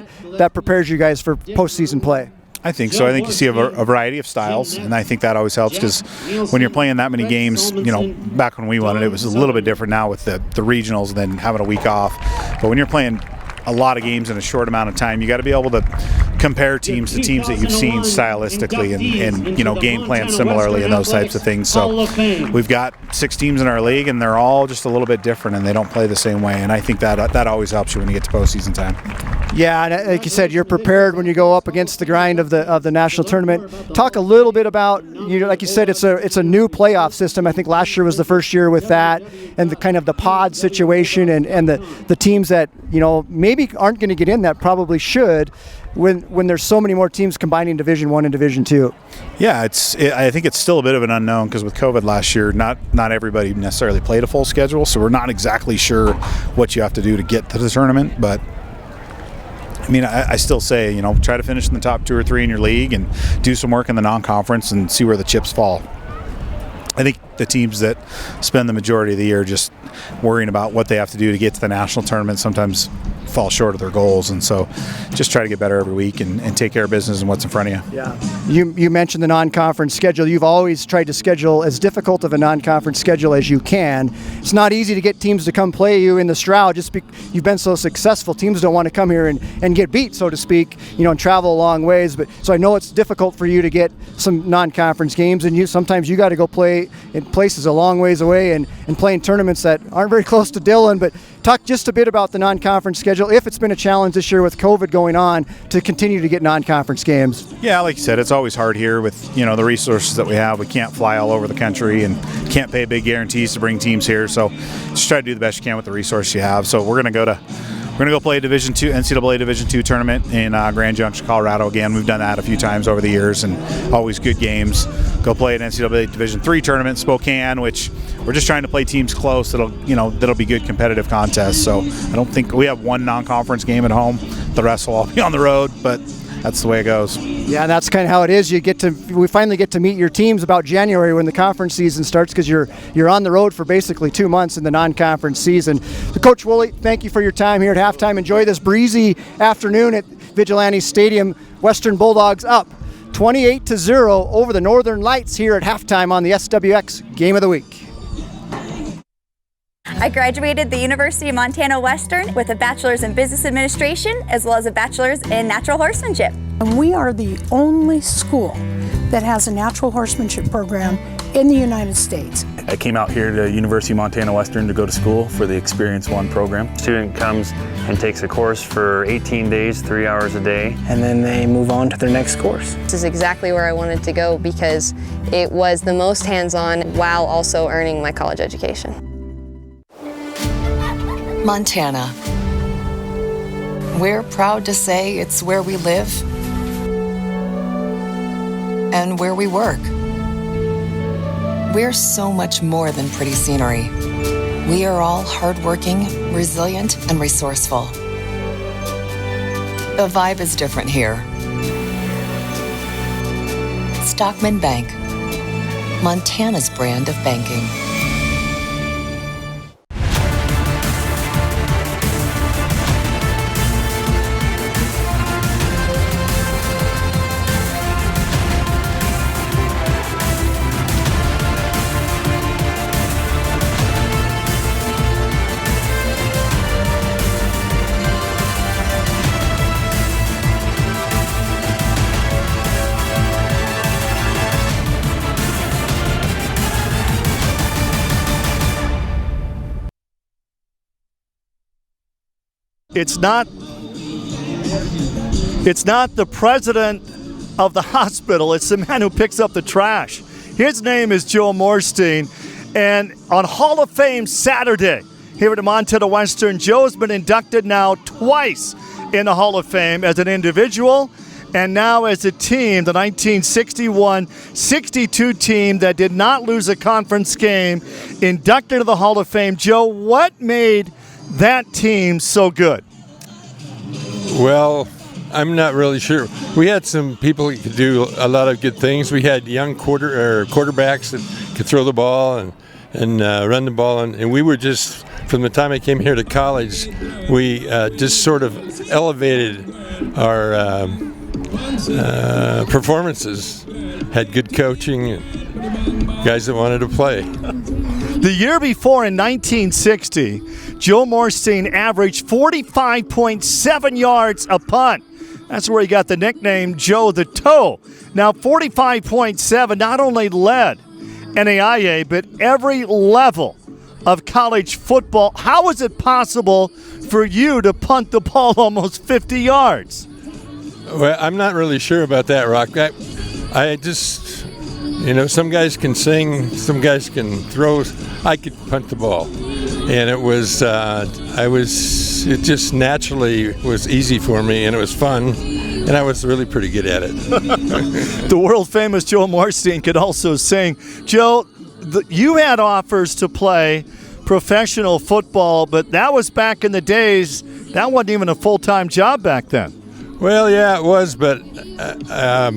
prepares you guys for postseason play. I think so. I think you see a variety of styles, and I think that always helps because when you're playing that many games, back when we won it was a little bit different now with the regionals and then having a week off. But when you're playing a lot of games in a short amount of time, you got to be able to compare teams to teams that you've seen stylistically and game plan similarly and those types of things. So we've got 6 teams in our league, and they're all just a little bit different, and they don't play the same way. And I think that always helps you when you get to postseason time. Yeah, and like you said, you're prepared when you go up against the grind of the national tournament. Talk a little bit about, like you said, it's a new playoff system. I think last year was the first year with that, and the kind of the pod situation, and the teams that maybe aren't going to get in that probably should, when there's so many more teams combining Division I and Division II. Yeah, I think it's still a bit of an unknown because with COVID last year, not everybody necessarily played a full schedule, so we're not exactly sure what you have to do to get to the tournament, but I still say, try to finish in the top 2 or 3 in your league and do some work in the non-conference and see where the chips fall. I think the teams that spend the majority of the year just worrying about what they have to do to get to the national tournament sometimes fall short of their goals, and so just try to get better every week and take care of business and what's in front of you. Yeah. You mentioned the non-conference schedule. You've always tried to schedule as difficult of a non-conference schedule as you can. It's not easy to get teams to come play you in the Stroud just because you've been so successful. Teams don't want to come here and get beat, so to speak, and travel a long ways. But so I know it's difficult for you to get some non-conference games, and sometimes you got to go play in places a long ways away and play in tournaments that aren't very close to Dillon. But talk just a bit about the non-conference schedule, if it's been a challenge this year with COVID going on to continue to get non-conference games. Yeah, like you said, it's always hard here with the resources that we have. We can't fly all over the country and can't pay big guarantees to bring teams here. So just try to do the best you can with the resources you have. So we're going to go play a NCAA Division II tournament in Grand Junction, Colorado. Again, we've done that a few times over the years, and always good games. Go play an NCAA Division III tournament in Spokane, which we're just trying to play teams close. That'll be good competitive contests. So I don't think we have one non-conference game at home. The rest will all be on the road, but that's the way it goes. Yeah, that's kind of how it is. We finally get to meet your teams about January when the conference season starts, because you're on the road for basically 2 months in the non-conference season. So Coach Woolley, thank you for your time here at halftime. Enjoy this breezy afternoon at Vigilante Stadium. Western Bulldogs up 28-0 over the Northern Lights here at halftime on the SWX Game of the Week. I graduated the University of Montana Western with a bachelor's in business administration as well as a bachelor's in natural horsemanship. And we are the only school that has a natural horsemanship program in the United States. I came out here to University of Montana Western to go to school for the Experience One program. The student comes and takes a course for 18 days, 3 hours a day. And then they move on to their next course. This is exactly where I wanted to go because it was the most hands-on while also earning my college education. Montana. We're proud to say it's where we live and where we work. We're so much more than pretty scenery. We are all hardworking, resilient, and resourceful. The vibe is different here. Stockman Bank, Montana's brand of banking. It's not the president of the hospital. It's the man who picks up the trash. His name is Joe Morstein. And on Hall of Fame Saturday here at Montana Western, Joe's been inducted now twice in the Hall of Fame as an individual and now as a team, the 1961-62 team that did not lose a conference game, inducted to the Hall of Fame. Joe, what made that team so good? Well, I'm not really sure. We had some people who could do a lot of good things. We had young quarterbacks that could throw the ball and run the ball, and we were just, from the time I came here to college, we just sort of elevated our performances. Had good coaching and guys that wanted to play. The year before, in 1960, Joe Morstein averaged 45.7 yards a punt. That's where he got the nickname Joe the Toe. Now, 45.7 not only led NAIA, but every level of college football. How is it possible for you to punt the ball almost 50 yards? Well, I'm not really sure about that, Rock. I just, some guys can sing, some guys can throw. I could punt the ball. And it was, it just naturally was easy for me, and it was fun, and I was really pretty good at it. The world famous Joe Morstein could also sing. Joe, you had offers to play professional football, but that was back in the days. That wasn't even a full-time job back then. Well, yeah, it was, but I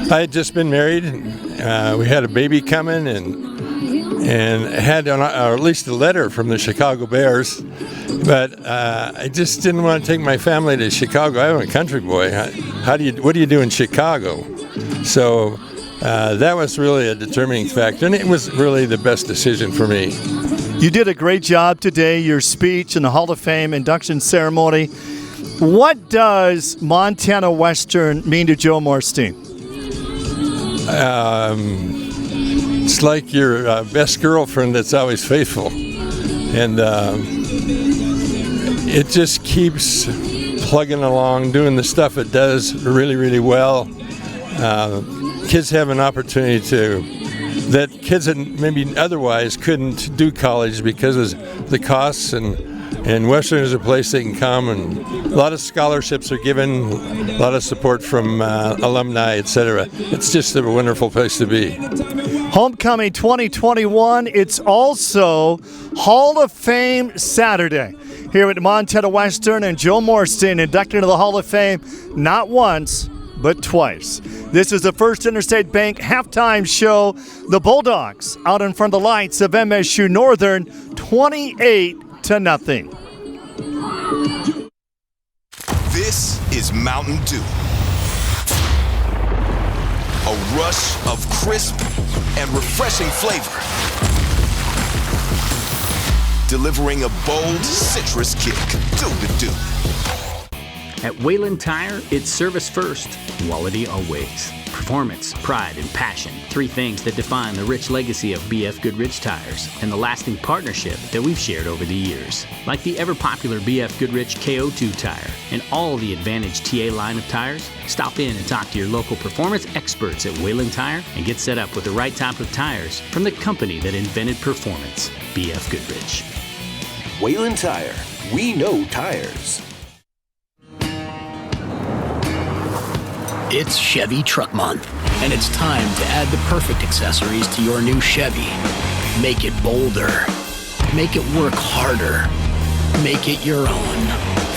had just been married. We had a baby coming, and had or at least a letter from the Chicago Bears, but I just didn't want to take my family to Chicago. I'm a country boy. What do you do in Chicago? So that was really a determining factor, and it was really the best decision for me. You did a great job today. Your speech in the Hall of Fame induction ceremony. What does Montana Western mean to Joe Morstein? It's like your best girlfriend that's always faithful. And it just keeps plugging along, doing the stuff it does really, really well. Kids have an opportunity that kids that maybe otherwise couldn't do college because of the costs, and Western is a place they can come, and a lot of scholarships are given, a lot of support from alumni, etc. It's just a wonderful place to be. Homecoming 2021, it's also Hall of Fame Saturday here at Montana Western, and Joe Morstein inducted into the Hall of Fame not once, but twice. This is the First Interstate Bank halftime show. The Bulldogs out in front of the lights of MSU Northern, 28-0. This is Mountain Dew. A rush of crisp and refreshing flavor. Delivering a bold citrus kick. Do the do. At Wayland Tire, it's service first, quality always. Performance, pride, and passion. Three things that define the rich legacy of BF Goodrich Tires and the lasting partnership that we've shared over the years. Like the ever-popular BF Goodrich KO2 tire and all the Advantage TA line of tires, stop in and talk to your local performance experts at Wayland Tire and get set up with the right type of tires from the company that invented performance, BF Goodrich. Wayland Tire, We know tires. It's Chevy Truck Month, and it's time to add the perfect accessories to your new Chevy. Make it bolder. Make it work harder. Make it your own.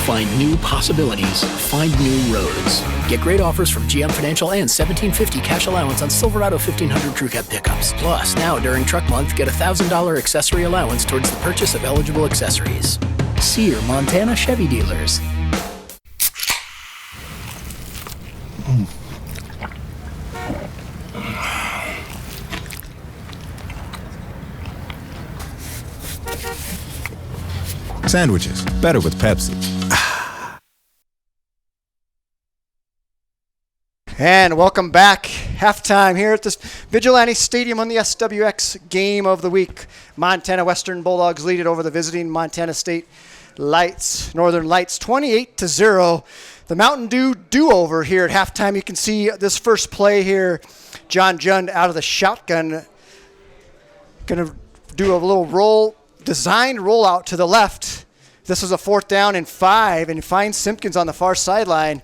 Find new possibilities. Find new roads. Get great offers from GM Financial and $1,750 cash allowance on Silverado 1500 Crew Cab pickups. Plus, now during Truck Month, get a $1,000 accessory allowance towards the purchase of eligible accessories. See your Montana Chevy dealers. Sandwiches, better with Pepsi. And welcome back. Halftime here at this Vigilante Stadium on the SWX game of the week. Montana Western Bulldogs lead it over the visiting Montana State Northern Lights 28-0. The Mountain Dew do-over here at halftime. You can see this first play here. John Jund out of the shotgun. Going to do a little designed rollout to the left. This is a 4th down and 5, and he finds Simpkins on the far sideline.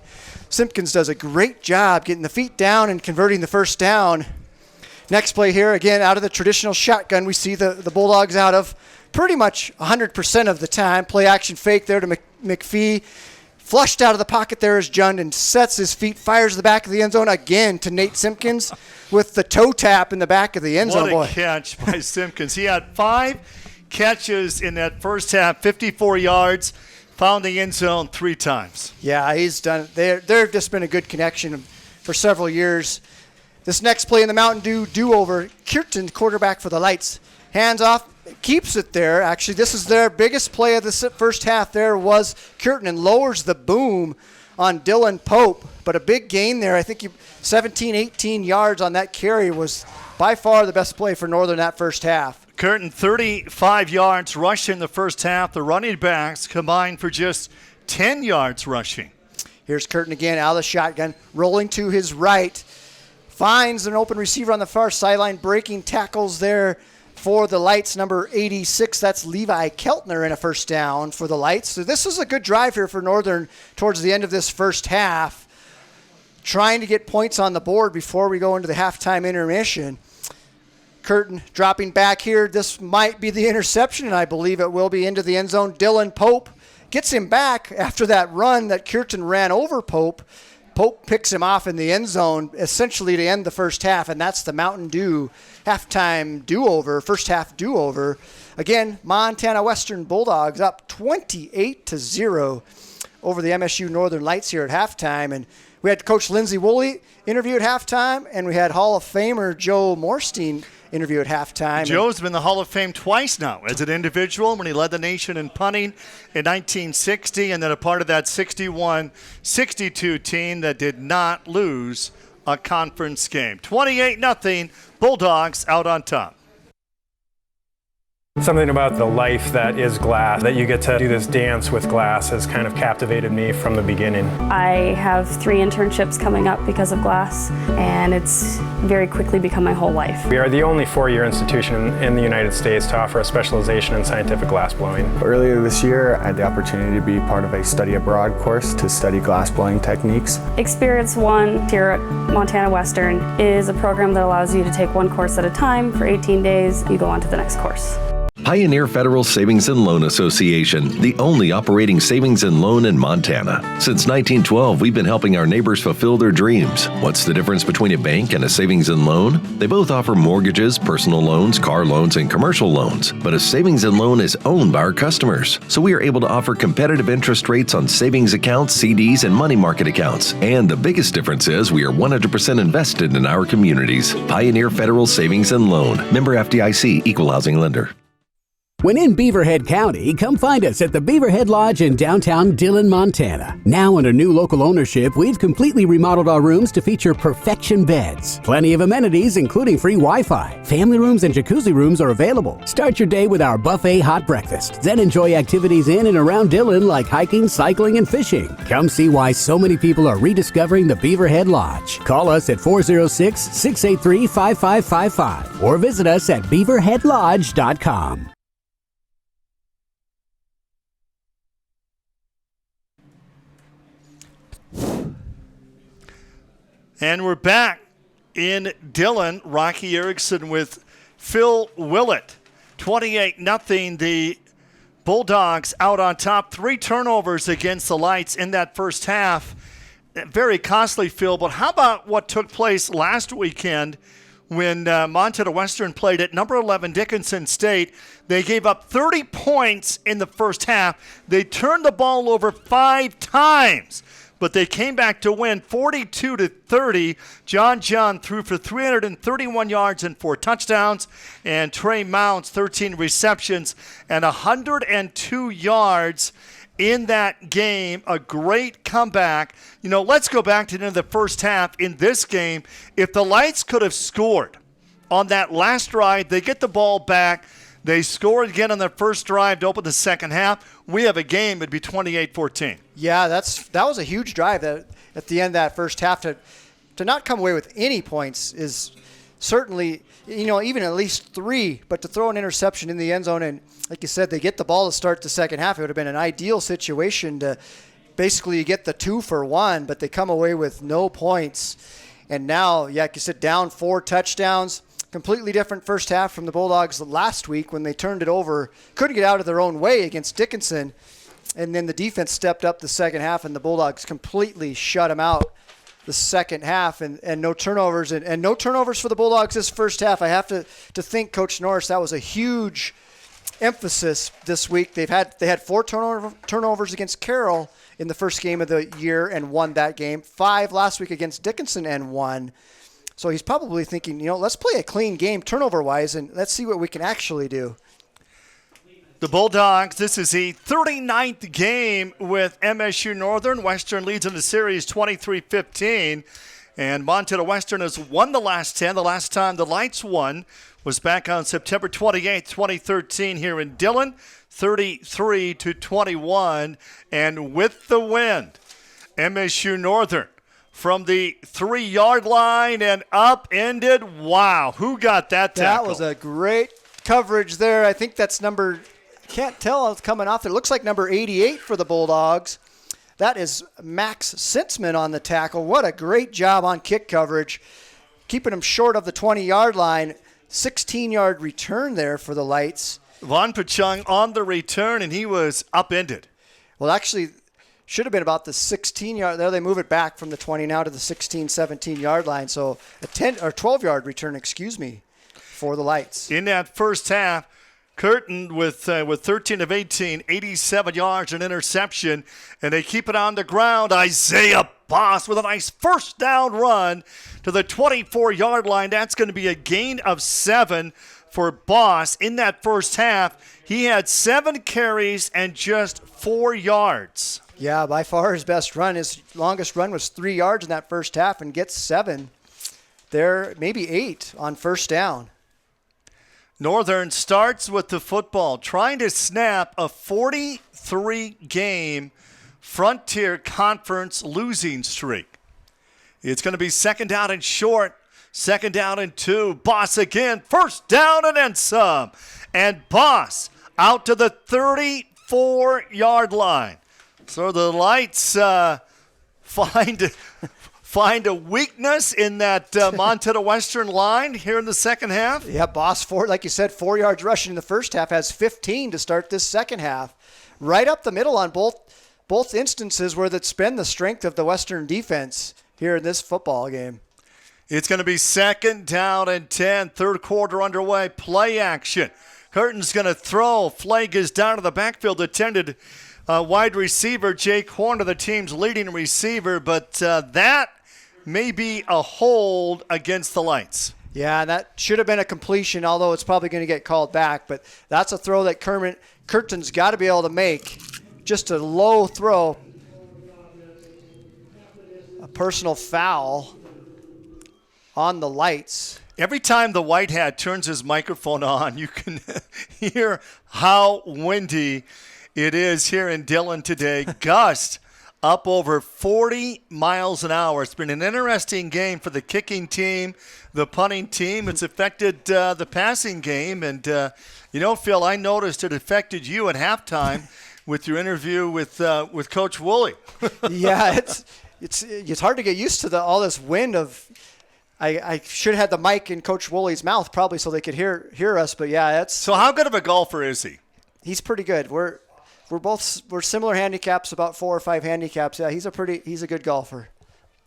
Simpkins does a great job getting the feet down and converting the first down. Next play here, again, out of the traditional shotgun, we see the Bulldogs out of pretty much 100% of the time. Play action fake there to McPhee. Flushed out of the pocket there is Jund and sets his feet, fires the back of the end zone again to Nate Simpkins with the toe tap in the back of the end zone. What a catch by Simpkins. He had 5 catches in that first half, 54 yards, found the end zone 3 times. Yeah, he's done it. They've just been a good connection for several years. This next play in the Mountain Dew do-over, Kierton, quarterback for the Lights, hands off, keeps it there. Actually, this is their biggest play of the first half there was Kierton, and lowers the boom on Dylan Pope. But a big gain there. I think 17, 18 yards on that carry was by far the best play for Northern that first half. Kierton, 35 yards rushing in the first half. The running backs combined for just 10 yards rushing. Here's Kierton again out of the shotgun, rolling to his right. Finds an open receiver on the far sideline, breaking tackles there for the Lights, number 86. That's Levi Keltner in a first down for the Lights. So this is a good drive here for Northern towards the end of this first half, trying to get points on the board before we go into the halftime intermission. Kierton dropping back here. This might be the interception, and I believe it will be into the end zone. Dylan Pope gets him back after that run that Kierton ran over Pope. Pope picks him off in the end zone, essentially to end the first half, and that's the Mountain Dew halftime do-over, first half do-over. Again, Montana Western Bulldogs up 28-0 over the MSU Northern Lights here at halftime. And we had Coach Lindsey Woolley interview at halftime, and we had Hall of Famer Joe Morstein interview at halftime. Joe's been in the Hall of Fame twice now as an individual, when he led the nation in punting in 1960, and then a part of that 61-62 team that did not lose a conference game. 28-0, Bulldogs out on top. Something about the life that is glass, that you get to do this dance with glass, has kind of captivated me from the beginning. I have 3 internships coming up because of glass, and it's very quickly become my whole life. We are the only 4-year institution in the United States to offer a specialization in scientific glass blowing. Earlier this year, I had the opportunity to be part of a study abroad course to study glass blowing techniques. Experience One here at Montana Western is a program that allows you to take 1 course at a time. For 18 days, you go on to the next course. Pioneer Federal Savings and Loan Association, the only operating savings and loan in Montana. Since 1912, we've been helping our neighbors fulfill their dreams. What's the difference between a bank and a savings and loan? They both offer mortgages, personal loans, car loans, and commercial loans. But a savings and loan is owned by our customers. So we are able to offer competitive interest rates on savings accounts, CDs, and money market accounts. And the biggest difference is we are 100% invested in our communities. Pioneer Federal Savings and Loan. Member FDIC, Equal Housing Lender. When in Beaverhead County, come find us at the Beaverhead Lodge in downtown Dillon, Montana. Now under new local ownership, we've completely remodeled our rooms to feature perfection beds. Plenty of amenities, including free Wi-Fi. Family rooms and jacuzzi rooms are available. Start your day with our buffet hot breakfast. Then enjoy activities in and around Dillon like hiking, cycling, and fishing. Come see why so many people are rediscovering the Beaverhead Lodge. Call us at 406-683-5555 or visit us at beaverheadlodge.com. And we're back in Dillon. Rocky Erickson with Phil Willett. 28-0. The Bulldogs out on top. 3 turnovers against the Lights in that first half. Very costly, Phil. But how about what took place last weekend when Montana Western played at number 11 Dickinson State? They gave up 30 points in the first half. They turned the ball over 5 times. But they came back to win 42-30. John threw for 331 yards and 4 touchdowns. And Trey Mounts, 13 receptions and 102 yards in that game. A great comeback. You know, let's go back to the end of the first half in this game. If the Lights could have scored on that last drive, they get the ball back. They scored again on their first drive to open the second half. We have a game. It'd be 28-14. Yeah, that was a huge drive at the end of that first half. To not come away with any points is certainly, even at least 3, but to throw an interception in the end zone and, like you said, they get the ball to start the second half. It would have been an ideal situation to basically get the 2 for 1, but they come away with no points. And now, like you said, down 4 touchdowns. Completely different first half from the Bulldogs last week when they turned it over, couldn't get out of their own way against Dickinson. And then the defense stepped up the second half, and the Bulldogs completely shut them out the second half, and no turnovers. And no turnovers for the Bulldogs this first half. I have to think, Coach Norris, that was a huge emphasis this week. They had 4 turnovers against Carroll in the first game of the year and won that game. 5 last week against Dickinson and won. So he's probably thinking, let's play a clean game turnover-wise, and let's see what we can actually do. The Bulldogs, this is the 39th game with MSU Northern. Western leads in the series 23-15. And Montana Western has won the last 10. The last time the Lights won was back on September 28, 2013 here in Dillon, 33-21. And with the win, MSU Northern from the 3-yard line and upended. Wow, who got that tackle? That was a great coverage there. I think that's can't tell it's coming off there. It looks like number 88 for the Bulldogs. That is Max Sitzman on the tackle. What a great job on kick coverage. Keeping him short of the 20-yard line. 16-yard return there for the Lights. Von Pachung on the return, and he was upended. Well, actually, should have been about the 16-yard. There they move it back from the 20 now to the 16, 17-yard line. So a 10 or 12-yard return, for the Lights. In that first half, Curtin with 13 of 18, 87 yards, an interception, and they keep it on the ground. Isaiah Boss with a nice first down run to the 24-yard line. That's going to be a gain of 7 for Boss. In that first half, he had 7 carries and just 4 yards. Yeah, by far his best run. His longest run was 3 yards in that first half and gets 7. There, maybe 8 on first down. Northern starts with the football, trying to snap a 43-game Frontier Conference losing streak. It's going to be second down and short, second down and 2. Boss again, first down and then some. And Boss out to the 34-yard line. So the Lights find a weakness in that Montana Western line here in the second half. Yeah, Boss, like you said, 4 yards rushing in the first half, has 15 to start this second half. Right up the middle on both instances where that's been the strength of the Western defense here in this football game. It's going to be second down and 10, third quarter underway, play action. Curtin's going to throw. Flake is down to the backfield, attended wide receiver Jake Horner, the team's leading receiver, but that may be a hold against the Lights. Yeah, that should have been a completion, although it's probably going to get called back. But that's a throw that Curtin's got to be able to make. Just a low throw. A personal foul on the Lights. Every time the white hat turns his microphone on, you can hear how windy it is here in Dillon today. Gust up over 40 miles an hour. It's been an interesting game for the kicking team, the punting team. It's affected the passing game. And, Phil, I noticed it affected you at halftime with your interview with Coach Woolley. Yeah, it's hard to get used to all this wind of. I should have had the mic in Coach Woolley's mouth probably so they could hear us, but yeah, that's. So how good of a golfer is he? He's pretty good. We're similar handicaps, about 4 or 5 handicaps. Yeah, he's a good golfer.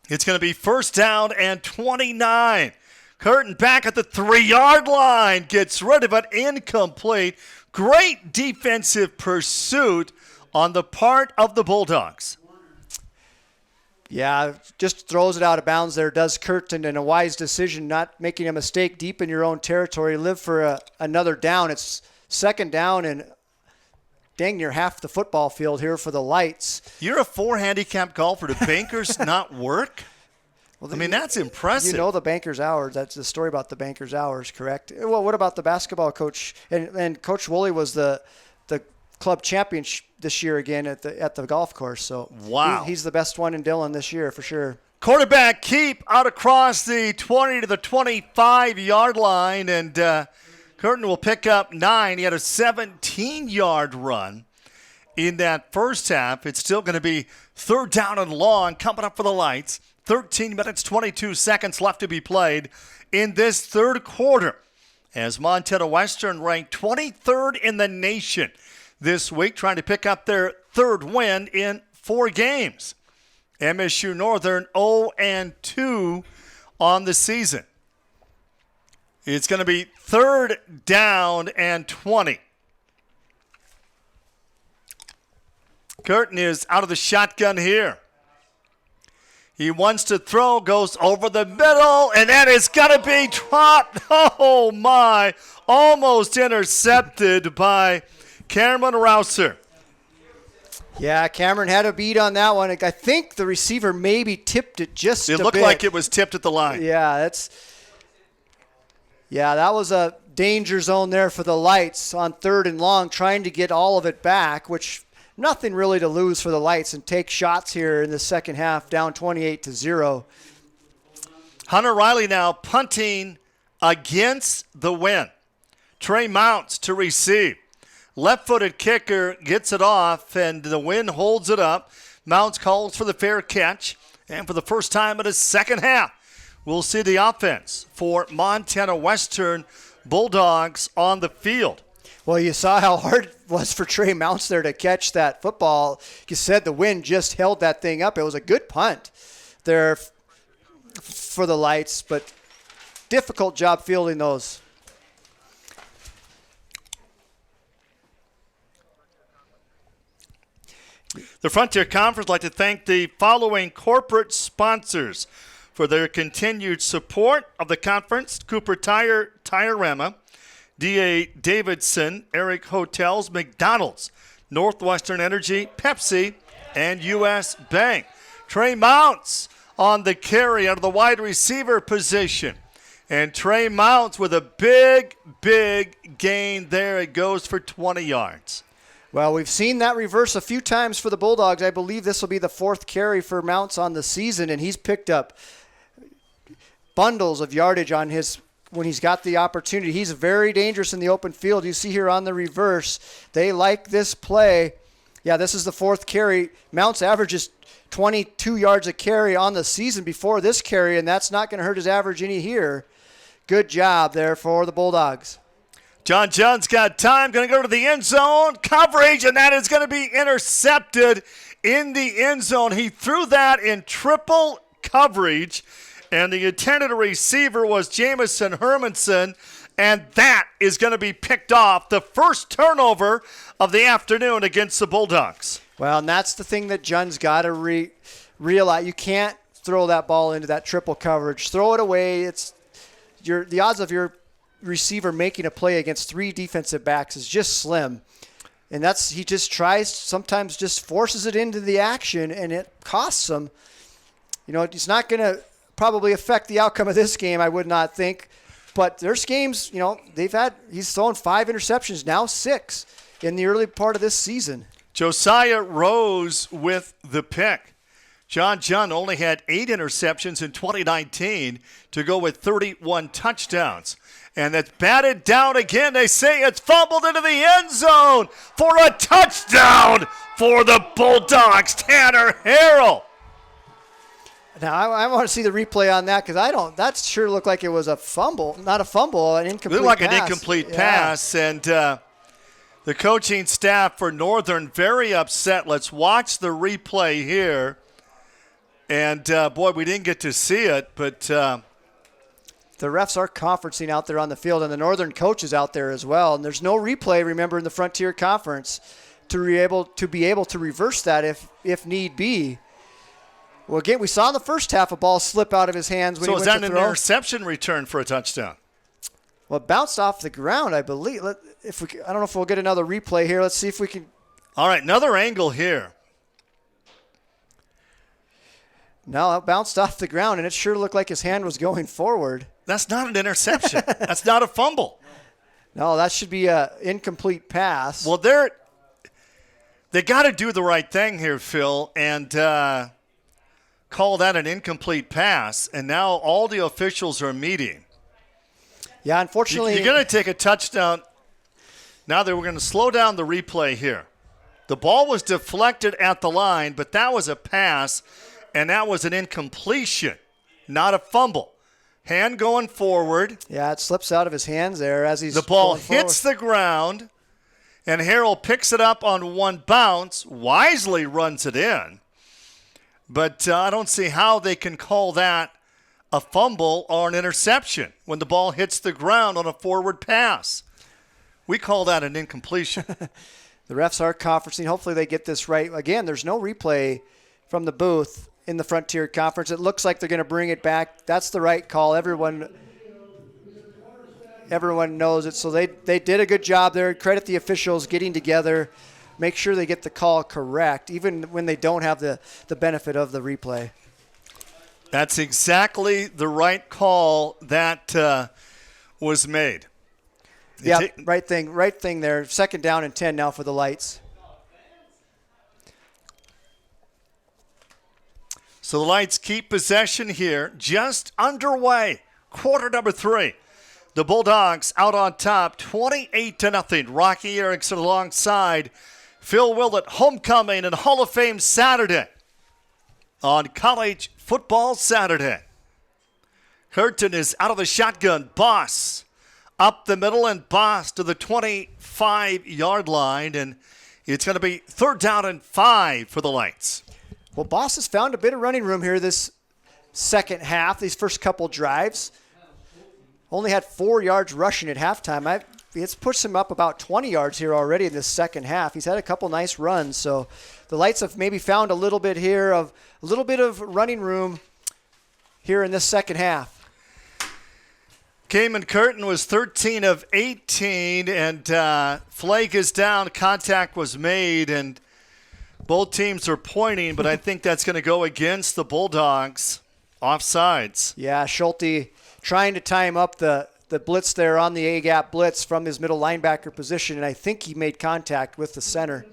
It's going to be first down and 29. Curtin back at the 3-yard line, gets rid of it, incomplete. Great defensive pursuit on the part of the Bulldogs. Yeah, just throws it out of bounds there, does Curtin, and a wise decision, not making a mistake deep in your own territory. Live for another down. It's second down and dang near half the football field here for the Lights. You're a 4 handicap golfer. Do bankers not work? Well, I mean, that's impressive. You know the banker's hours. That's the story about the banker's hours, correct? Well, what about the basketball coach? And Coach Woolley was the club champion this year again at the golf course. So wow, he's the best one in Dillon this year for sure. Quarterback keep out across the 20 to the 25-yard line, and Curtin will pick up 9. He had a 17-yard run in that first half. It's still going to be third down and long coming up for the Lights. 13 minutes, 22 seconds left to be played in this third quarter as Montana Western ranked 23rd in the nation this week, trying to pick up their third win in 4 games. MSU Northern 0-2 on the season. It's going to be third down and 20. Curtin is out of the shotgun here. He wants to throw, goes over the middle, and that is going to be dropped. Oh, my. Almost intercepted by Cameron Rouser. Yeah, Cameron had a beat on that one. I think the receiver maybe tipped it just a bit. It looked like it was tipped at the line. Yeah, that was a danger zone there for the Lights on third and long, trying to get all of it back, which nothing really to lose for the Lights, and take shots here in the second half, down 28-0. Hunter Riley now punting against the wind. Trey Mounts to receive. Left-footed kicker gets it off, and the wind holds it up. Mounts calls for the fair catch, and for the first time in the second half, we'll see the offense for Montana Western Bulldogs on the field. Well, you saw how hard it was for Trey Mounts there to catch that football. You said the wind just held that thing up. It was a good punt there for the Lights, but difficult job fielding those. The Frontier Conference would like to thank the following corporate sponsors for their continued support of the conference: Cooper Tire, Tirerama, D.A. Davidson, Eric Hotels, McDonald's, Northwestern Energy, Pepsi, and U.S. Bank. Trey Mounts on the carry out of the wide receiver position. And Trey Mounts with a big, big gain there. It goes for 20 yards. Well, we've seen that reverse a few times for the Bulldogs. I believe this will be the 4th carry for Mounts on the season, and he's picked up bundles of yardage on when he's got the opportunity. He's very dangerous in the open field. You see here on the reverse, they like this play. Yeah, this is the 4th carry. Mounts averages 22 yards a carry on the season before this carry, and that's not going to hurt his average any here. Good job there for the Bulldogs. John John's got time, going to go to the end zone. Coverage, and that is going to be intercepted in the end zone. He threw that in triple coverage, and the intended receiver was Jamison Hermanson, and that is going to be picked off. The first turnover of the afternoon against the Bulldogs. Well, and that's the thing that John's got to realize. You can't throw that ball into that triple coverage. Throw it away. The odds of your receiver making a play against 3 defensive backs is just slim. And he just tries, sometimes just forces it into the action, and it costs him. You know, it's not going to probably affect the outcome of this game, I would not think. But there's games, he's thrown 5 interceptions, now 6 in the early part of this season. Josiah Rose with the pick. John Junn only had 8 interceptions in 2019 to go with 31 touchdowns. And it's batted down again. They say it's fumbled into the end zone for a touchdown for the Bulldogs. Tanner Harrell. Now, I want to see the replay on that because that sure looked like it was a fumble. Not a fumble, an incomplete Looked like pass. an incomplete pass, and the coaching staff for Northern very upset. Let's watch the replay here. And, boy, we didn't get to see it, but the refs are conferencing out there on the field, and the Northern coach is out there as well. And there's no replay, remember, in the Frontier Conference to be able to reverse that if need be. Well, again, we saw in the first half a ball slip out of his hands when he went to throw. So is that an interception return for a touchdown? Well, it bounced off the ground, I believe. I don't know if we'll get another replay here. Let's see if we can. All right, another angle here. No, it bounced off the ground, and it sure looked like his hand was going forward. That's not an interception. That's not a fumble. No, that should be an incomplete pass. Well, they got to do the right thing here, Phil, and call that an incomplete pass. And now all the officials are meeting. Yeah, unfortunately. You're going to take a touchdown. Now we're going to slow down the replay here. The ball was deflected at the line, but that was a pass, and that was an incompletion, not a fumble. Hand going forward. Yeah, it slips out of his hands there as he's the ball going forward. hits the ground, and Harrell picks it up on one bounce, wisely runs it in. But I don't see how they can call that a fumble or an interception when the ball hits the ground on a forward pass. We call that an incompletion. The refs are conferencing. Hopefully they get this right. Again, there's no replay from the booth in the Frontier Conference. It looks like they're going to bring it back. That's the right call. Everyone knows it. So they did a good job there. Credit the officials getting together. Make sure they get the call correct, even when they don't have the benefit of the replay. That's exactly the right call that was made. Yeah, right thing there. 2nd down and 10 now for the Lights. So the Lights keep possession here, just underway. Quarter number 3. The Bulldogs out on top, 28-0. Rocky Erickson alongside Phil Willett, homecoming and Hall of Fame Saturday on College Football Saturday. Curtin is out of the shotgun. Boss up the middle, and Boss to the 25-yard line, and it's going to be 3rd down and 5 for the Lights. Well, Boss has found a bit of running room here this second half, these first couple drives. Only had 4 yards rushing at halftime. It's pushed him up about 20 yards here already in this second half. He's had a couple nice runs, so the Lights have maybe found a little bit of running room here in this second half. Cayman Curtin was 13 of 18, and flag is down. Contact was made, and both teams are pointing, but I think that's going to go against the Bulldogs. Offsides. Yeah, Schulte trying to time up the blitz there on the A-gap blitz from his middle linebacker position, and I think he made contact with the center.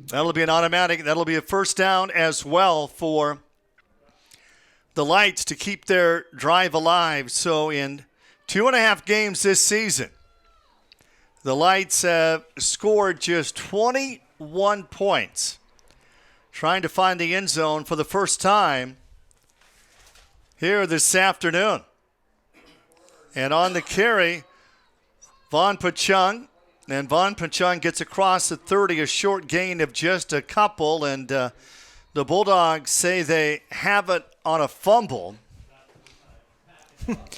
That'll be an automatic. That'll be a 1st down as well for the Lights to keep their drive alive. So in 2.5 games this season, the Lights have scored just 21 points, trying to find the end zone for the first time here this afternoon. And on the carry, Vaughn Pachung. And Vaughn Pachung gets across the 30, a short gain of just a couple. And the Bulldogs say they have it on a fumble.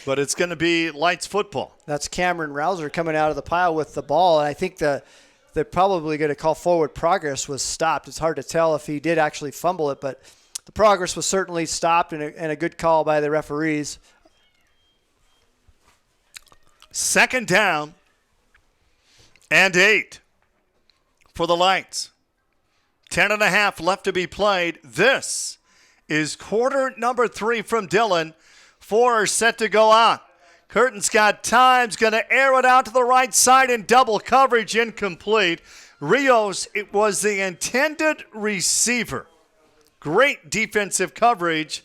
But it's going to be Lights football. That's Cameron Rouser coming out of the pile with the ball. And I think they're probably going to call forward progress was stopped. It's hard to tell if he did actually fumble it, but the progress was certainly stopped, and a good call by the referees. 2nd down and 8 for the Lights. 10.5 left to be played. This is quarter number 3 from Dillon. 4 are set to go out. Curtin's got time's going to air it out to the right side in double coverage, incomplete. Rios, it was the intended receiver. Great defensive coverage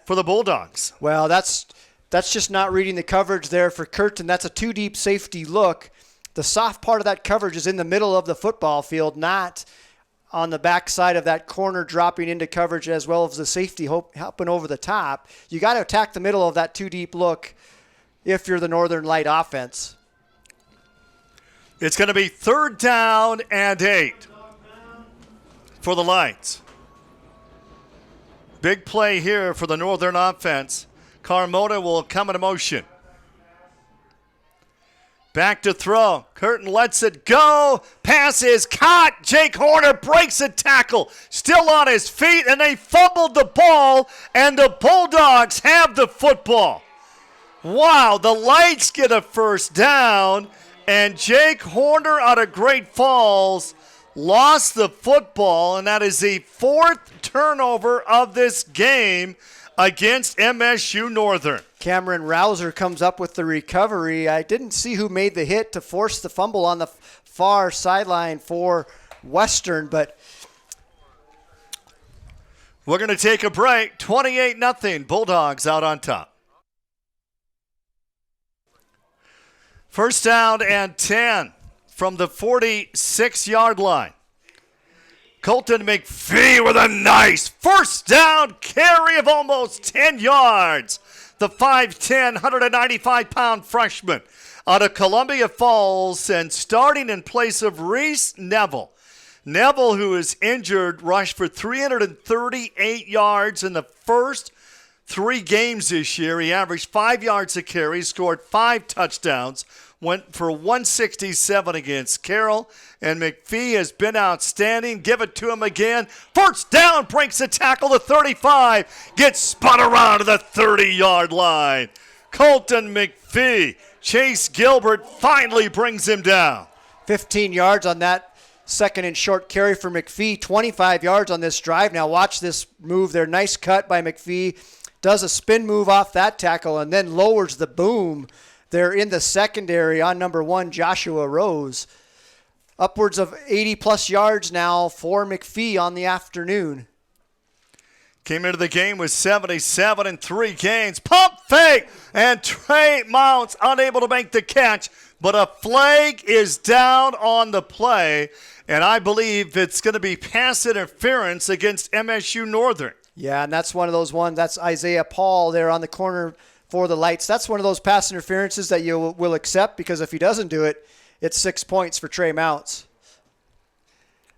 for the Bulldogs. Well, that's just not reading the coverage there for Curtin. That's a 2-deep safety look. The soft part of that coverage is in the middle of the football field, not on the backside of that corner, dropping into coverage, as well as the safety helping over the top. You got to attack the middle of that 2-deep look if you're the Northern Light offense. It's going to be 3rd down and 8 for the Lights. Big play here for the Northern offense. Carmona will come into motion. Back to throw. Curtin lets it go. Pass is caught. Jake Horner breaks a tackle. Still on his feet, and they fumbled the ball, and the Bulldogs have the football. Wow, the Lights get a 1st down, and Jake Horner out of Great Falls lost the football, and that is the 4th turnover of this game against MSU Northern. Cameron Rouser comes up with the recovery. I didn't see who made the hit to force the fumble on the far sideline for Western, but we're going to take a break. 28-0, Bulldogs out on top. 1st down and 10 from the 46-yard line. Colton McPhee with a nice 1st down carry of almost 10 yards. The 5'10", 195-pound freshman out of Columbia Falls, and starting in place of Reese Neville. Neville, who is injured, rushed for 338 yards in the first 3 games this year. He averaged 5 yards a carry, scored 5 touchdowns, went for 167 against Carroll, and McPhee has been outstanding. Give it to him again. 1st down, breaks a tackle to 35, gets spun around to the 30-yard line. Colton McPhee, Chase Gilbert finally brings him down. 15 yards on that 2nd and short carry for McPhee, 25 yards on this drive. Now watch this move there. Nice cut by McPhee. Does a spin move off that tackle and then lowers the boom. They're in the secondary on number 1, Joshua Rose. Upwards of 80-plus yards now for McPhee on the afternoon. Came into the game with 77 in 3 games. Pump fake, and Trey Mounts unable to make the catch, but a flag is down on the play, and I believe it's going to be pass interference against MSU Northern. Yeah, and that's one of those ones. That's Isaiah Paul there on the corner for the Lights. That's one of those pass interferences that you will accept, because if he doesn't do it, it's 6 points for Trey Mounts.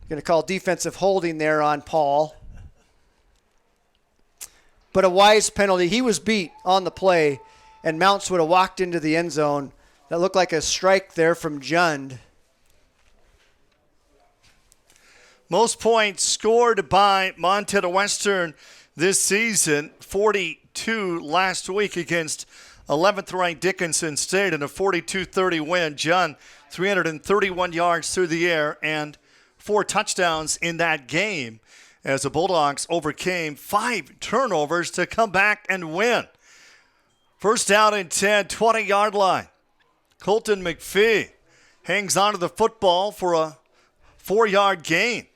Going to call defensive holding there on Paul. But a wise penalty. He was beat on the play, and Mounts would have walked into the end zone. That looked like a strike there from Jund. Most points scored by Montana Western this season, 42 last week against 11th-ranked Dickinson State in a 42-30 win. Jund, 331 yards through the air and 4 touchdowns in that game, as the Bulldogs overcame 5 turnovers to come back and win. 1st down and 10, 20-yard line. Colton McPhee hangs onto the football for a 4-yard gain.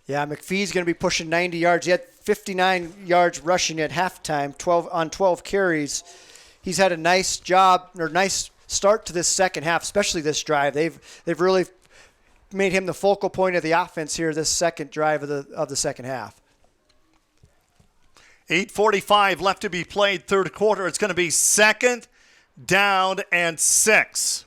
Yeah, McPhee's going to be pushing 90 yards. He had 59 yards rushing at halftime, 12 carries. He's had a nice job, or nice start to this second half, especially this drive. They've really made him the focal point of the offense here, this second drive of the second half. 8:45 left to be played, 3rd quarter. It's going to be 2nd down and 6.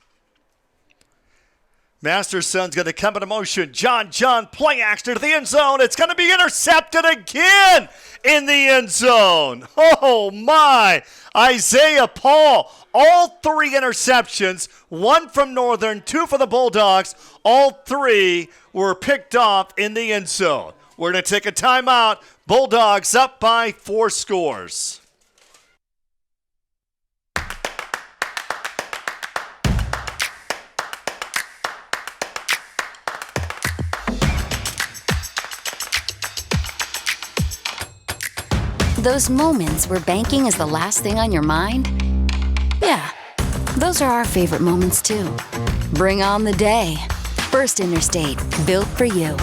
Masterson's going to come into motion. John play action to the end zone. It's going to be intercepted again in the end zone. Oh, my. Isaiah Paul, all 3 interceptions, 1 from Northern, 2 for the Bulldogs. All 3 were picked off in the end zone. We're going to take a timeout. Bulldogs up by 4 scores. Those moments where banking is the last thing on your mind? Yeah, those are our favorite moments too. Bring on the day. First Interstate, built for you.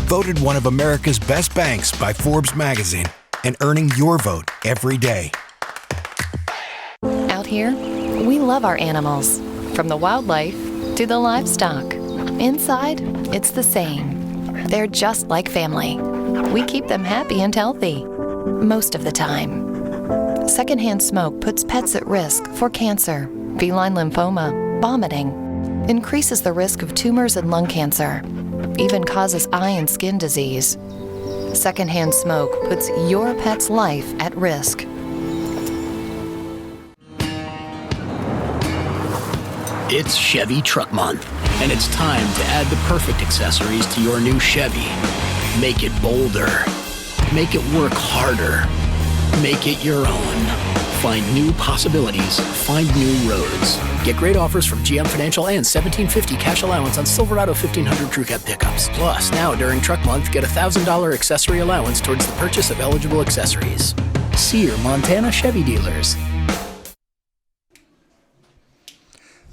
Voted one of America's best banks by Forbes magazine, and earning your vote every day. Out here, we love our animals, from the wildlife to the livestock. Inside, it's the same. They're just like family. We keep them happy and healthy, most of the time. Secondhand smoke puts pets at risk for cancer, feline lymphoma, vomiting, increases the risk of tumors and lung cancer, even causes eye and skin disease. Secondhand smoke puts your pet's life at risk. It's Chevy Truck Month, and it's time to add the perfect accessories to your new Chevy. Make it bolder. Make it work harder. Make it your own. Find new possibilities. Find new roads. Get great offers from GM Financial and $1,750 cash allowance on Silverado 1500 Crew Cab pickups. Plus, now during Truck Month, get a $1,000 accessory allowance towards the purchase of eligible accessories. See your Montana Chevy dealers.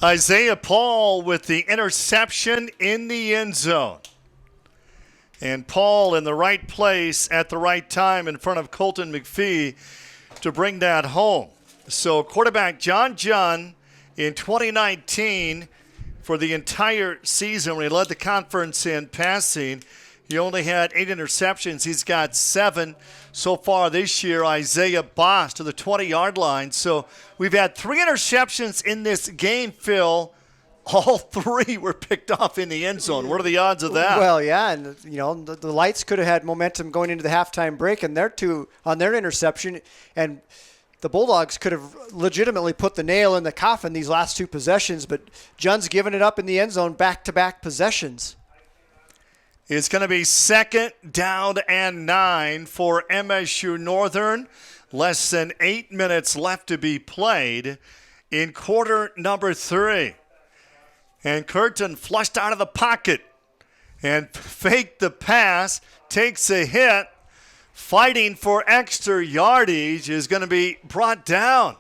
Isaiah Paul with the interception in the end zone. And Paul in the right place at the right time in front of Colton McPhee to bring that home. So quarterback John Junn in 2019 for the entire season when he led the conference in passing, he only had 8 interceptions. He's got 7 so far this year. Isaiah Boss to the 20-yard line. So we've had 3 interceptions in this game, Phil. All 3 were picked off in the end zone. What are the odds of that? Well, yeah, and the Lights could have had momentum going into the halftime break, and on their interception, and the Bulldogs could have legitimately put the nail in the coffin these last 2 possessions, but Junn's given it up in the end zone back-to-back possessions. It's going to be 2nd down and 9 for MSU Northern. Less than 8 minutes left to be played in quarter number 3. And Curtin flushed out of the pocket and faked the pass, takes a hit, fighting for extra yardage, is going to be brought down